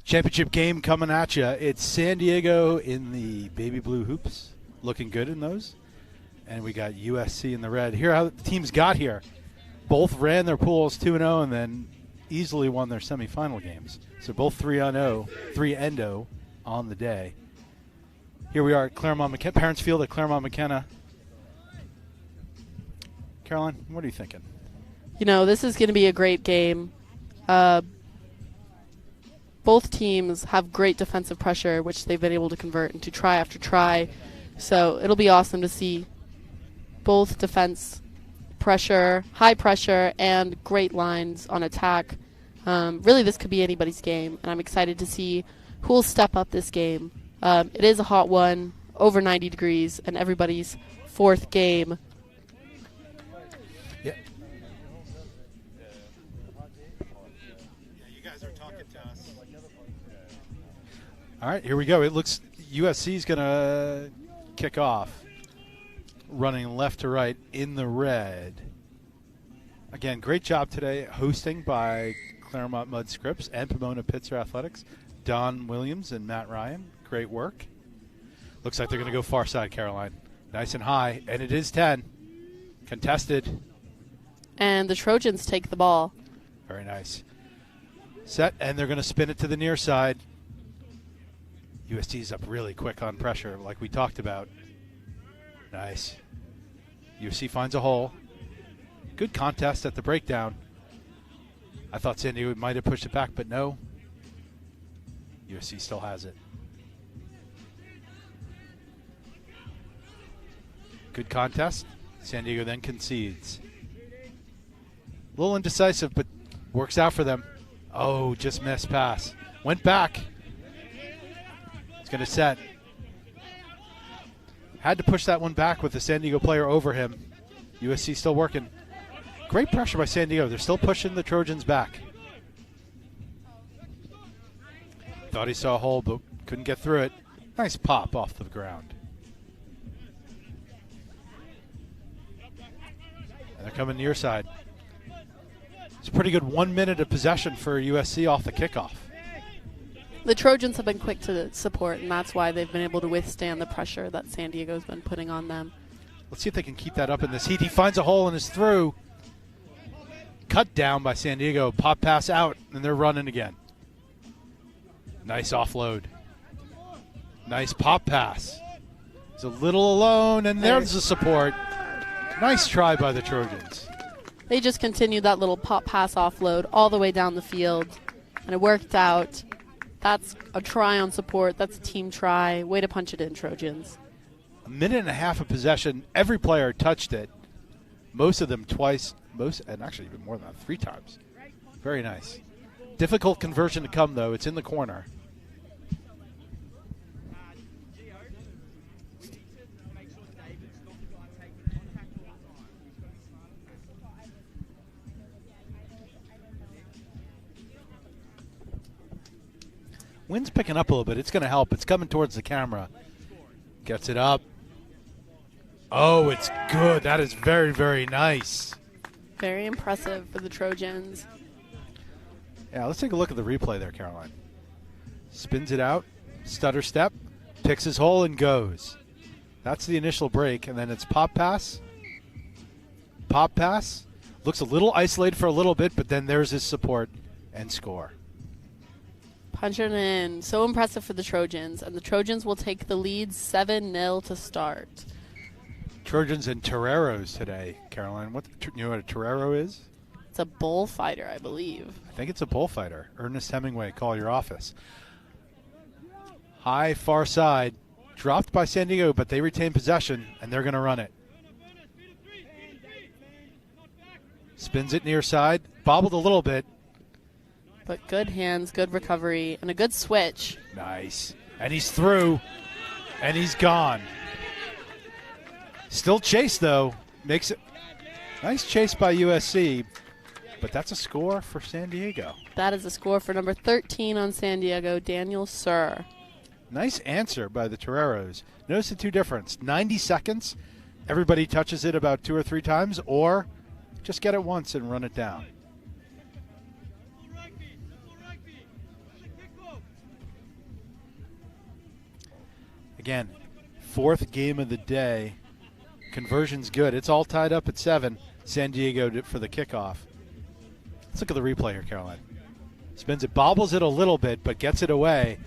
championship game coming at you. It's San Diego in the baby blue hoops, looking good in those. And we got USC in the red. Here how the teams got here. Both ran their pools 2-0 and then easily won their semifinal games. So both 3-0 on the day. Here we are at Claremont McKenna, Parents Field at Claremont McKenna. Caroline, what are you thinking? You know, this is going to be a great game. Both teams have great defensive pressure, which they've been able to convert into try after try. So it'll be awesome to see both defense pressure, high pressure, and great lines on attack. Really, this could be anybody's game, and I'm excited to see who will step up this game. It is a hot one, over 90 degrees, and everybody's fourth game. Yeah. You guys are talking to us. All right, here we go. It looks USC's going to kick off, running left to right in the red. Again, great job today hosting by Claremont Mud Scripps and Pomona Pitzer Athletics. Don Williams and Matt Ryan, great work. Looks like they're going to go far side, Caroline. Nice and high, and it is 10. Contested. And the Trojans take the ball. Very nice. Set, and they're going to spin it to the near side. USC's up really quick on pressure, like we talked about. Nice. USC finds a hole. Good contest at the breakdown. I thought San Diego might have pushed it back, but no. USC still has it. Good contest. San Diego then concedes. A little indecisive, but works out for them. Oh, just missed pass. Went back. It's going to set. Had to push that one back with the San Diego player over him. USC still working. Great pressure by San Diego. They're still pushing the Trojans back. Thought he saw a hole, but couldn't get through it. Nice pop off the ground. And they're coming near side. It's a pretty good 1 minute of possession for USC off the kickoff. The Trojans have been quick to support, and that's why they've been able to withstand the pressure that San Diego's been putting on them. Let's see if they can keep that up in this heat. He finds a hole and is through. Cut down by San Diego. Pop pass out, and they're running again. Nice offload. Nice pop pass. He's a little alone, and there's the support. Nice try by the Trojans. They just continued that little pop pass offload all the way down the field, and it worked out. That's a try on support. That's a team try. Way to punch it in, Trojans. A minute and a half of possession. Every player touched it. Most of them twice. And actually even more than that, 3 times. Very nice. Difficult conversion to come, though. It's in the corner. Wind's picking up a little bit. It's going to help. It's coming towards the camera. Gets it up. Oh, it's good. That is very, very nice. Very impressive for the Trojans. Yeah, let's take a look at the replay there, Caroline. Spins it out, stutter step, picks his hole and goes. That's the initial break, and then it's pop pass. Pop pass. Looks a little isolated for a little bit, but then there's his support and score. Punch it in. So impressive for the Trojans, and the Trojans will take the lead 7-0 to start. Trojans and toreros today, Caroline. You know what a torero is? It's a bullfighter, I believe. I think it's a bullfighter. Ernest Hemingway, call your office. High far side, dropped by San Diego, but they retain possession, and they're going to run it. Spins it near side, bobbled a little bit. But good hands, good recovery, and a good switch. Nice. And he's through, and he's gone. Still chase, though. Makes it nice chase by USC, but that's a score for San Diego. That is a score for number 13 on San Diego, Daniel Sir. Nice answer by the Toreros. Notice the 2 difference. 90 seconds, everybody touches it about 2 or 3 times, or just get it once and run it down. Again, 4th game of the day. Conversion's good. It's all tied up at 7. San Diego for the kickoff. Let's look at the replay here, Caroline. Spins it, bobbles it a little bit, but gets it away.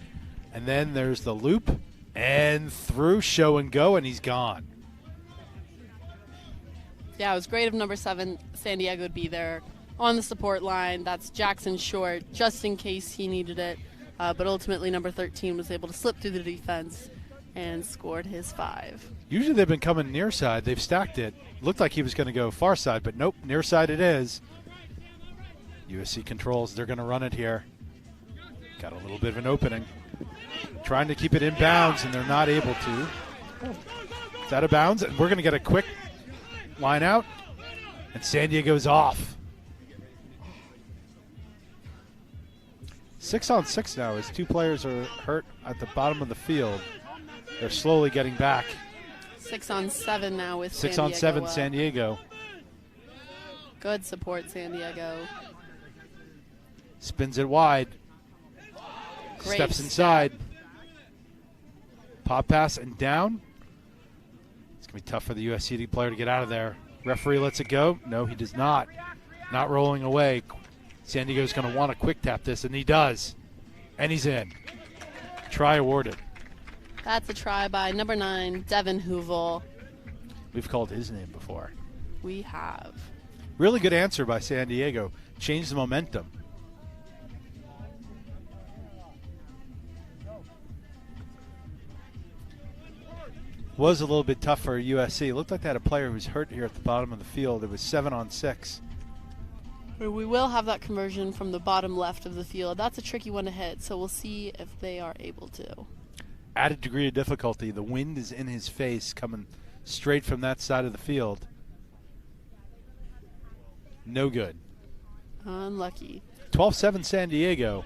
And then there's the loop and through, show and go, and he's gone. Yeah, it was great of number 7, San Diego, to be there on the support line. That's Jackson Short, just in case he needed it. But ultimately, number 13 was able to slip through the defense and scored his 5. Usually they've been coming near side. They've stacked it. Looked like he was going to go far side, but nope, near side it is. USC controls. They're going to run it here. Got a little bit of an opening. Trying to keep it in bounds, and they're not able to. It's out of bounds, and we're going to get a quick line out, and San Diego's off. 6-on-6 now as 2 players are hurt at the bottom of the field. They're slowly getting back. 6-on-7 now with 6-on-7 San Diego. Good support, San Diego. Spins it wide. Great Steps inside. Pop pass and down. It's going to be tough for the USC player to get out of there. Referee lets it go. No, he does not. Not rolling away. San Diego's going to want to quick tap this, and he does. And he's in. Try awarded. That's a try by number 9, Devin Hoovel. We've called his name before. We have. Really good answer by San Diego. Changed the momentum. Was a little bit tough for USC. It looked like they had a player who was hurt here at the bottom of the field. It was 7-on-6. We will have that conversion from the bottom left of the field. That's a tricky one to hit, so we'll see if they are able to. Added degree of difficulty. The wind is in his face, coming straight from that side of the field. No good. Unlucky. 12-7 San Diego.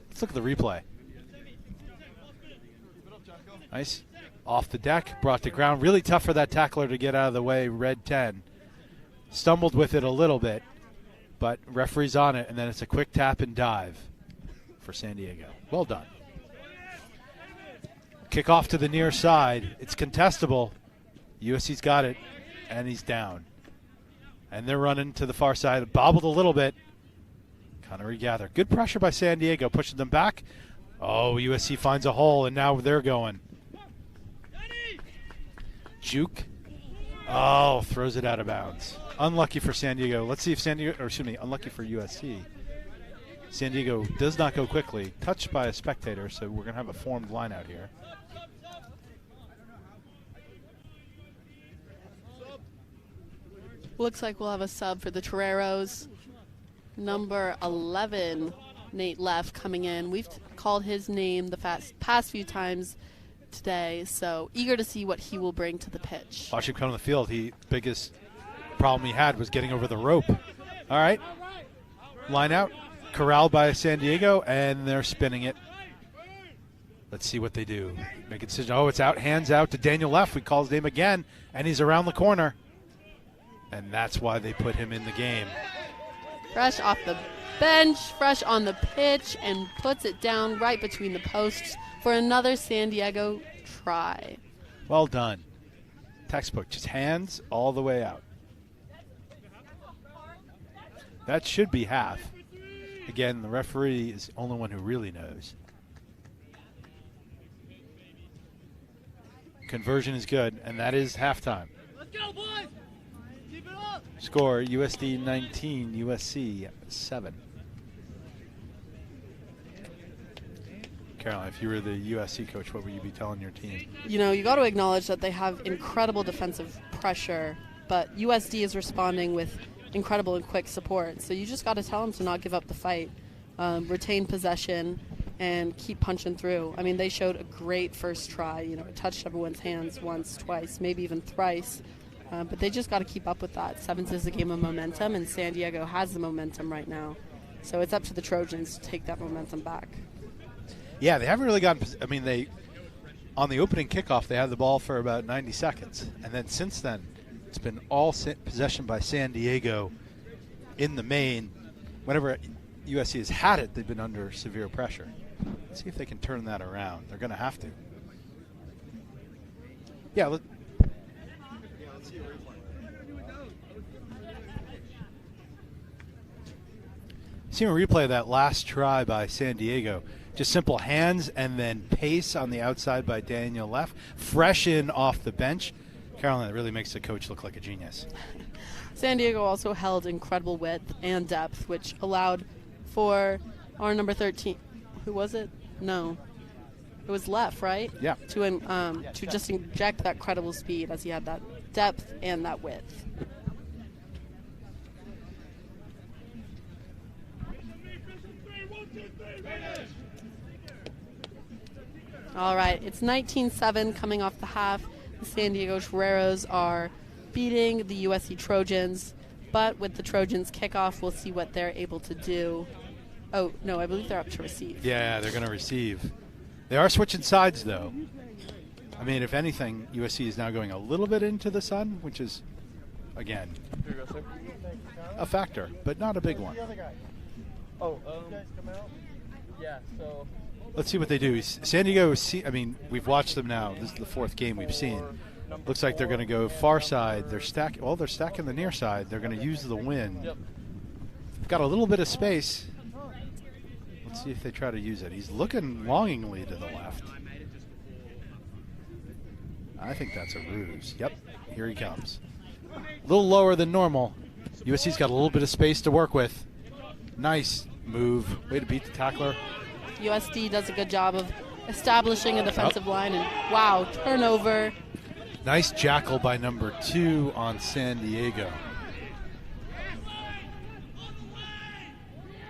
Let's look at the replay. Nice. Off the deck, brought to ground. Really tough for that tackler to get out of the way, red 10. Stumbled with it a little bit, but referee's on it, and then it's a quick tap and dive for San Diego. Well done. Kick off to the near side. It's contestable. USC's got it, and he's down. And they're running to the far side. Bobbled a little bit. Kind of regather. Good pressure by San Diego, pushing them back. Oh, USC finds a hole, and now they're going. Juke. Oh, throws it out of bounds. Unlucky for San Diego. Let's see if unlucky for USC. San Diego does not go quickly. Touched by a spectator, so we're going to have a formed line out here. Looks like we'll have a sub for the Toreros. Number 11, Nate Leff, coming in. We've called his name the past few times today, so eager to see what he will bring to the pitch. Watch him come on the field. Biggest problem he had was getting over the rope. All right. Line out. Corralled by San Diego, and they're spinning it. Let's see what they do. Make a decision. Oh, it's out. Hands out to Daniel Leff. We call his name again, and he's around the corner. And that's why they put him in the game. Fresh off the bench, fresh on the pitch, and puts it down right between the posts for another San Diego try. Well done. Textbook. Just hands all the way out. That should be half. Again, the referee is the only one who really knows. Conversion is good, and that is halftime. Let's go, boys! Keep it up! Score, USD 19, USC 7. Caroline, if you were the USC coach, what would you be telling your team? You know, you got to acknowledge that they have incredible defensive pressure, but USD is responding with incredible and quick support. So you just got to tell them to not give up the fight, retain possession, and keep punching through. I mean, they showed a great first try. You know, it touched everyone's hands once, twice, maybe even thrice. But they just got to keep up with that. 7's is a game of momentum, and San Diego has the momentum right now. So it's up to the Trojans to take that momentum back. Yeah, they haven't really gotten. I mean, on the opening kickoff, they had the ball for about 90 seconds. And then since then, it's been all possession by San Diego in the main. Whenever USC has had it, they've been under severe pressure. Let's see if they can turn that around. They're going to have to. Yeah, let's see a replay. See a replay of that last try by San Diego. Just simple hands and then pace on the outside by Daniel Leff. Fresh in off the bench. Caroline, that really makes the coach look like a genius. San Diego also held incredible width and depth, which allowed for our number 13. Who was it? No. It was Leff, right? Yeah. To just inject that credible speed as he had that depth and that width. All right, it's 19-7 coming off the half. The San Diego Toreros are beating the USC Trojans, but with the Trojans kickoff, we'll see what they're able to do. Oh, no, I believe they're up to receive. Yeah, they're going to receive. They are switching sides, though. I mean, if anything, USC is now going a little bit into the sun, which is, again, a factor, but not a big one. Oh, yeah, so... Let's see what they do. San Diego, I mean, we've watched them now. This is the fourth game we've seen. Looks like they're going to go far side. They're stacking the near side. They're going to use the wind. Got a little bit of space. Let's see if they try to use it. He's looking longingly to the left. I think that's a ruse. Yep, here he comes. A little lower than normal. USC's got a little bit of space to work with. Nice move. Way to beat the tackler. USD does a good job of establishing a defensive line, and wow, turnover. Nice jackal by number 2 on San Diego.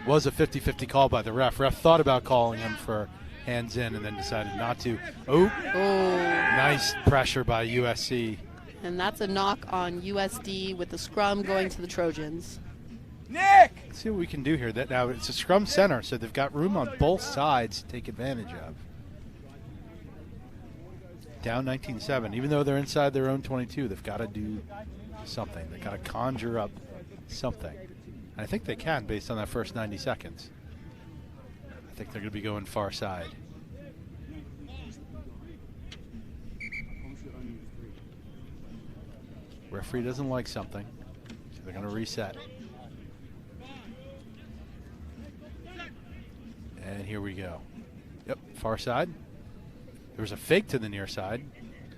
Was a 50-50 call by the ref. Ref thought about calling him for hands in and then decided not to. Oh, nice pressure by USC. And that's a knock on USD with the scrum going to the Trojans. Nick! Let's see what we can do here. Now it's a scrum center, so they've got room on both sides to take advantage of. Down 19-7. Even though they're inside their own 22, they've got to do something. They've got to conjure up something. And I think they can based on that first 90 seconds. I think they're going to be going far side. Referee doesn't like something, so they're going to reset. And here we go. Yep, far side. There was a fake to the near side.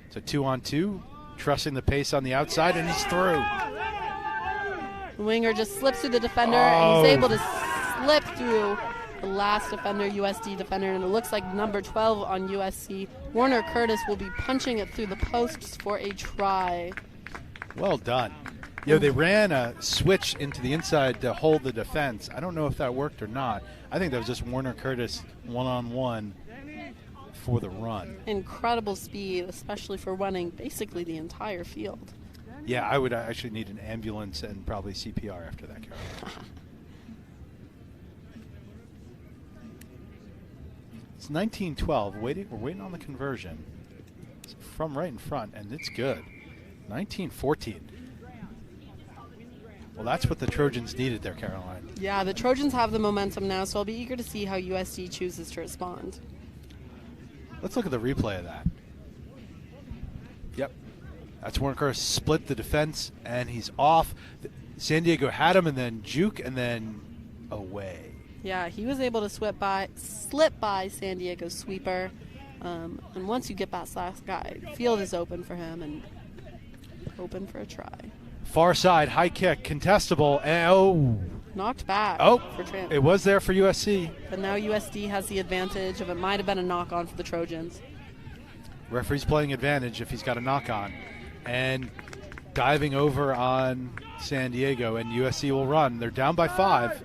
It's a 2-on-2, trusting the pace on the outside, and he's through. The winger just slips through the defender, and he's able to slip through the last defender, USD defender, and it looks like number 12 on USC. Warner Curtis will be punching it through the posts for a try. Well done. They ran a switch into the inside to hold the defense. I don't know if that worked or not. I think that was just Warner Curtis one-on-one for the run. Incredible speed, especially for running basically the entire field. Yeah, I would actually need an ambulance and probably CPR after that, Carol. It's 19-12. We're waiting on the conversion. It's from right in front, and it's good. 19-14. Well, that's what the Trojans needed there, Caroline. Yeah, the Trojans have the momentum now, so I'll be eager to see how USD chooses to respond. Let's look at the replay of that. Yep. That's Warner Curtis split the defense, and he's off. San Diego had him, and then juke, and then away. Yeah, he was able to slip by San Diego's sweeper. And once you get past last guy, field is open for him and open for a try. Far side, high kick, contestable, and knocked back. For Trent. It was there for USC. But now USD has the advantage of it might have been a knock-on for the Trojans. Referee's playing advantage if he's got a knock-on. And diving over on San Diego, and USC will run. They're down by 5.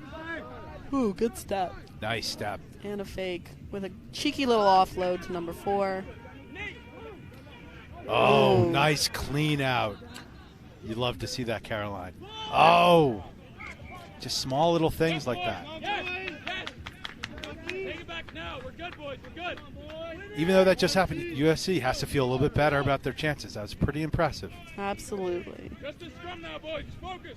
Ooh, good step. Nice step. And a fake with a cheeky little offload to number 4. Oh, nice clean out. You'd love to see that, Caroline. Oh, just small little things like that. Take it back now. We're good, boys. We're good. Even though that just happened, USC has to feel a little bit better about their chances. That was pretty impressive. Absolutely. Just a scrum now, boys. Just focus.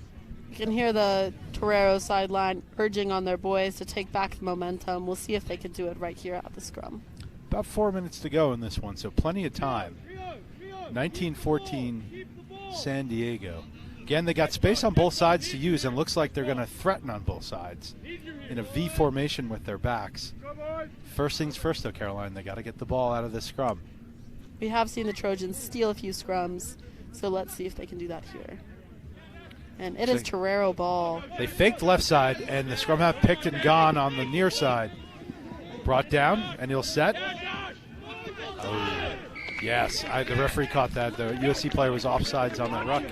You can hear the Torero sideline urging on their boys to take back the momentum. We'll see if they can do it right here at the scrum. About 4 minutes to go in this one, so plenty of time. 19-14 San Diego. Again, they got space on both sides to use, and looks like they're going to threaten on both sides in a V formation with their backs. First things first, though, Caroline, they got to get the ball out of this scrum. We have seen the Trojans steal a few scrums, so let's see if they can do that here. And it is Torero ball. They faked left side, and the scrum half picked and gone on the near side. Brought down, and he'll set. Oh, yes, the referee caught that. The USC player was offsides on the ruck.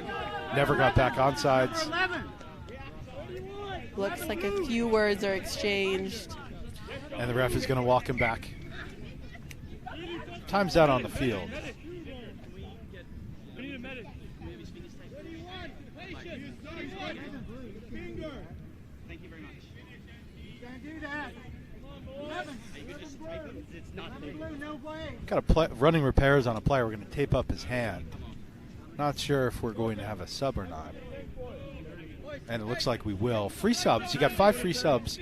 Never got back onsides. Looks like a few words are exchanged. And the ref is going to walk him back. Time's out on the field. Got a running repairs on a player. We're going to tape up his hand. Not sure if we're going to have a sub or not. And it looks like we will. Free subs. You got 5 free subs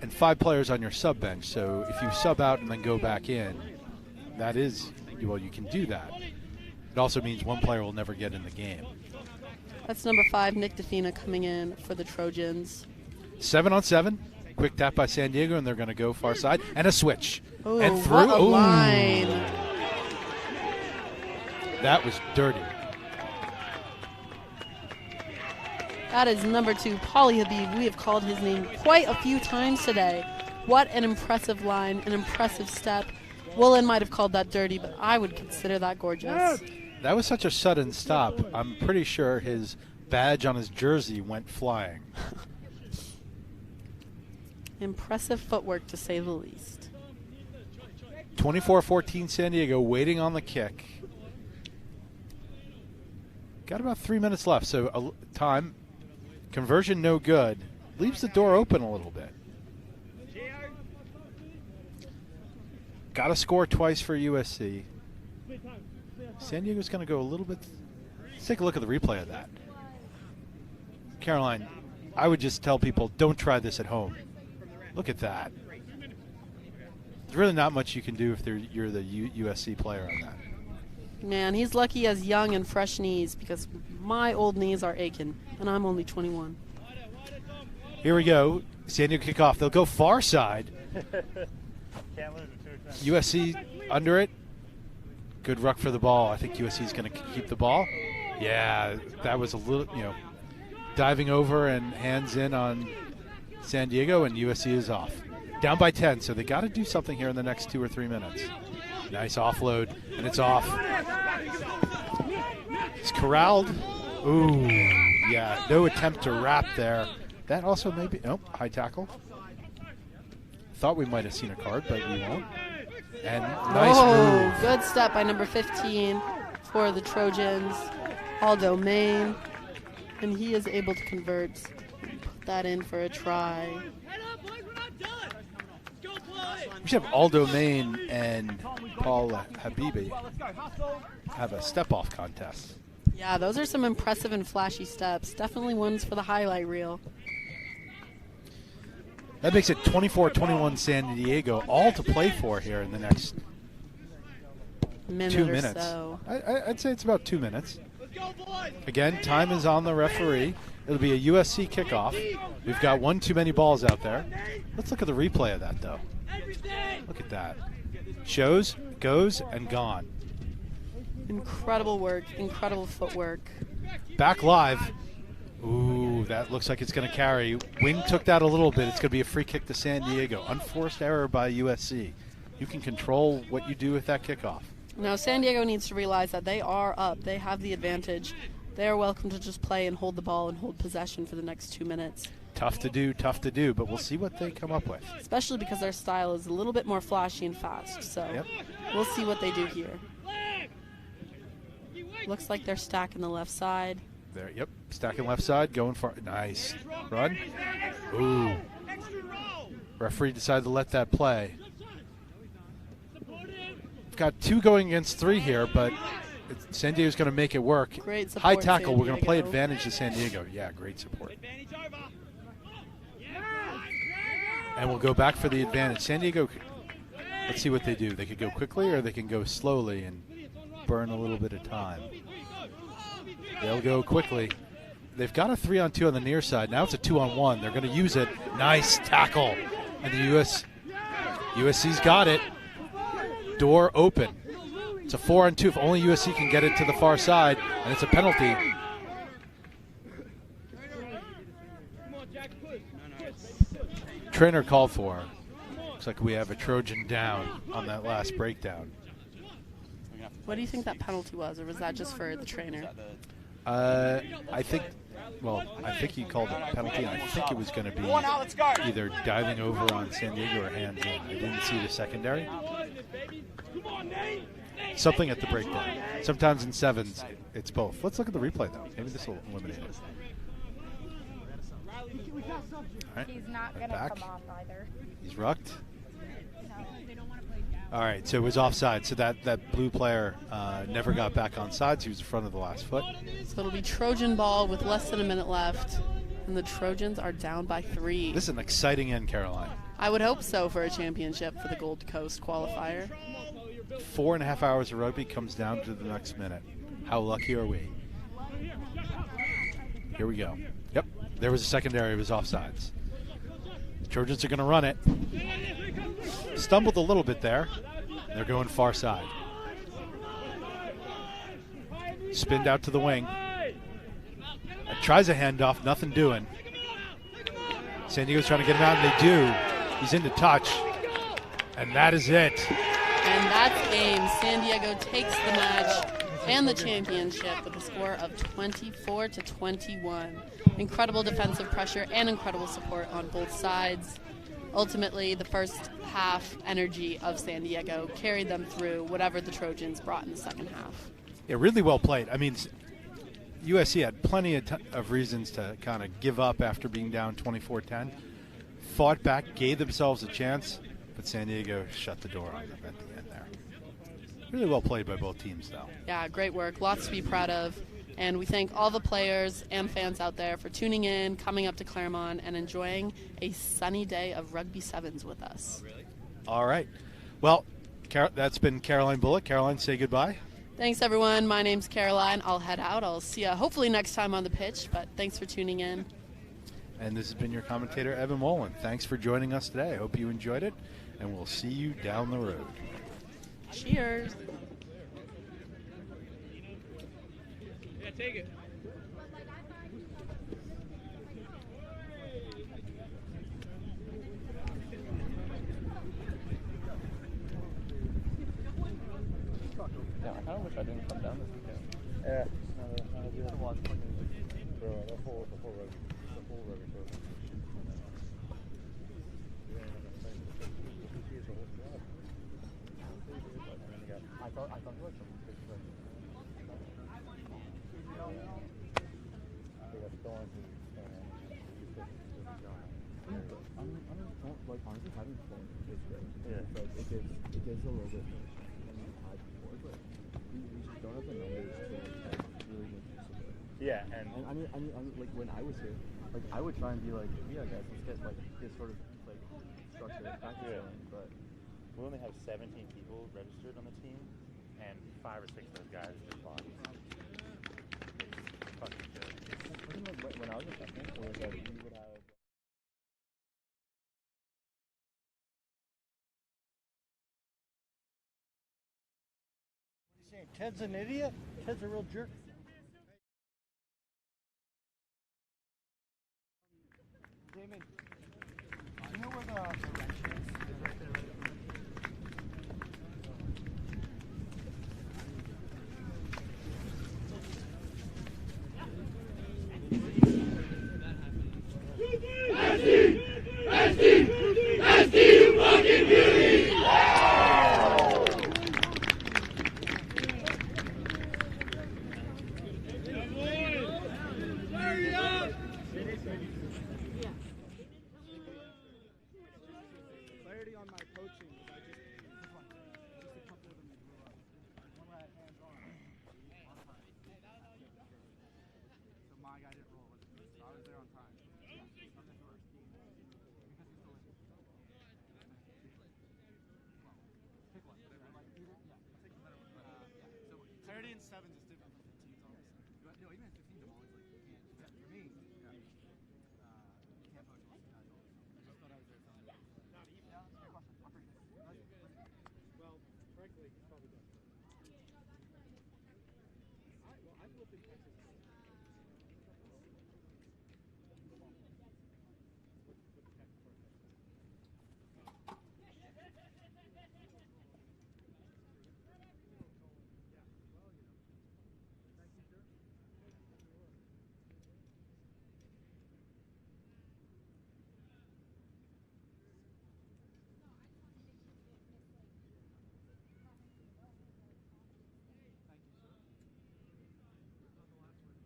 and 5 players on your sub bench. So if you sub out and then go back in, that is, well, you can do that. It also means one player will never get in the game. That's number 5, Nick DeFina, coming in for the Trojans. 7-on-7. Quick tap by San Diego, and they're going to go far side. And a switch. Ooh, and through. What a line. That was dirty. That is number 2, Pauly Habib. We have called his name quite a few times today. What an impressive line, an impressive step. Woolen might have called that dirty, but I would consider that gorgeous. That was such a sudden stop. I'm pretty sure his badge on his jersey went flying. Impressive footwork, to say the least. 24-14 San Diego, waiting on the kick. Got about 3 minutes left, so time. Conversion no good. Leaves the door open a little bit. Got to score twice for USC. San Diego's going to go a little bit. Let's take a look at the replay of that. Caroline, I would just tell people, don't try this at home. Look at that. There's really not much you can do if you're the USC player on that. Man, he's lucky he has young and fresh knees, because my old knees are aching, and I'm only 21. Here we go. San Diego kickoff. They'll go far side. USC under it. Good ruck for the ball. I think USC is going to keep the ball. Yeah, that was a little, diving over and hands in on San Diego, and USC is off. Down by 10, so they got to do something here in the next 2 or 3 minutes. Nice offload, and it's off. It's corralled. Ooh, yeah, no attempt to wrap there. That also maybe, high tackle. Thought we might have seen a card, but we won't. And nice move. Good step by number 15 for the Trojans, Aldo Main. And he is able to convert and put that in for a try. We should have Aldo Main and Paul Habibi have a step-off contest. Yeah, those are some impressive and flashy steps. Definitely ones for the highlight reel. That makes it 24-21 San Diego, all to play for here in the next 2 minutes. So. I'd say it's about 2 minutes. Again, time is on the referee. It'll be a USC kickoff. We've got one too many balls out there. Let's look at the replay of that, though. Look at that. Shows, goes, and gone. Incredible work, incredible footwork. Back live. Ooh, that looks like it's going to carry. Wind took that a little bit. It's going to be a free kick to San Diego. Unforced error by USC. You can control what you do with that kickoff. Now, San Diego needs to realize that they are up. They have the advantage. They are welcome to just play and hold the ball and hold possession for the next 2 minutes. Tough to do, but we'll see what they come up with. Especially because their style is a little bit more flashy and fast. So We'll see what they do here. Looks like they're stacking the left side. There, stacking left side, going for nice run. Ooh. Referee decided to let that play. We've got 2 going against 3 here, but San Diego's going to make it work. Great support, High tackle. San We're going to play Diego. advantage to San Diego. Yeah, great support. And we'll go back for the advantage. San Diego, let's see what they do. They could go quickly or they can go slowly and burn a little bit of time. They'll go quickly. They've got a 3-on-2 on the near side. Now it's a 2-on-1. They're going to use it. Nice tackle. And the USC's got it. Door open. It's a 4-on-2. If only USC can get it to the far side, and it's a penalty. Trainer called for. Looks like we have a Trojan down on that last breakdown. What do you think that penalty was, or was that just for the trainer? I think he called it a penalty, and I think it was going to be either diving over on San Diego or hands in. I didn't see the secondary. Something at the breakdown. Sometimes in 7's, it's both. Let's look at the replay, though. Maybe this will eliminate it. All right. He's not going to Back. come off either. He's rucked. No. All right, so it was offside. So that blue player never got back on sides. He was in front of the last foot. So it'll be Trojan ball with less than a minute left, and the Trojans are down by 3. This is an exciting end, Caroline. I would hope so for a championship for the Gold Coast qualifier. 4.5 hours of rugby comes down to the next minute. How lucky are we? Here we go. Yep, there was a secondary. It was offsides. The Trojans are going to run it. Stumbled a little bit there. They're going far side. Spinned out to the wing. Tries a handoff, nothing doing. San Diego's trying to get him out, and they do. He's into touch, and that is it. And that's game. San Diego takes the match and the championship with a score of 24-21. Incredible defensive pressure and incredible support on both sides. Ultimately, the first half energy of San Diego carried them through whatever the Trojans brought in the second half. Yeah, really well played. I mean, USC had plenty of reasons to kind of give up after being down 24-10. Fought back, gave themselves a chance, but San Diego shut the door on them at the end there. Really well played by both teams, though. Yeah, great work. Lots to be proud of. And we thank all the players and fans out there for tuning in, coming up to Claremont, and enjoying a sunny day of Rugby 7's with us. All right. Well, that's been Caroline Bullock. Caroline, say goodbye. Thanks, everyone. My name's Caroline. I'll head out. I'll see you hopefully next time on the pitch, but thanks for tuning in. And this has been your commentator, Evan Wolin. Thanks for joining us today. I hope you enjoyed it, and we'll see you down the road. Cheers. Yeah, take it. Yeah, I kind of wish I didn't come down this weekend. Yeah. To watch the whole rugby program. I thought there was some big stuff. They got stolen from like honestly having fun is great. Yeah. Like it gives a little bit high before, but we just don't have the numbers to really make use of it. Yeah, and I mean, like when I was here, like I would try and be like, yeah, guys, let's get like this sort of like structure back going, but we only have 17 people registered on the team, and 5 or 6 of those guys are just bodies. It's fucking good. When I was a freshman, it was like we would have. What are you saying? Ted's an idiot? Ted's a real jerk. Damon, do you know where the wrench is? It's right there, right there. sevens is different from 15s, obviously. But, no, even at 15s, I'm always like, you can't. For me, you can't poach unless you're not old. I just thought I was there for that. Not even. Yeah, that's a good question. I'm pretty good. Well, frankly, he's probably done. I've lived in Texas. With the Texas part. Yeah, well, you know. Thank you, sir. Thank you, sir. On the last one,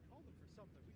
called him for something. We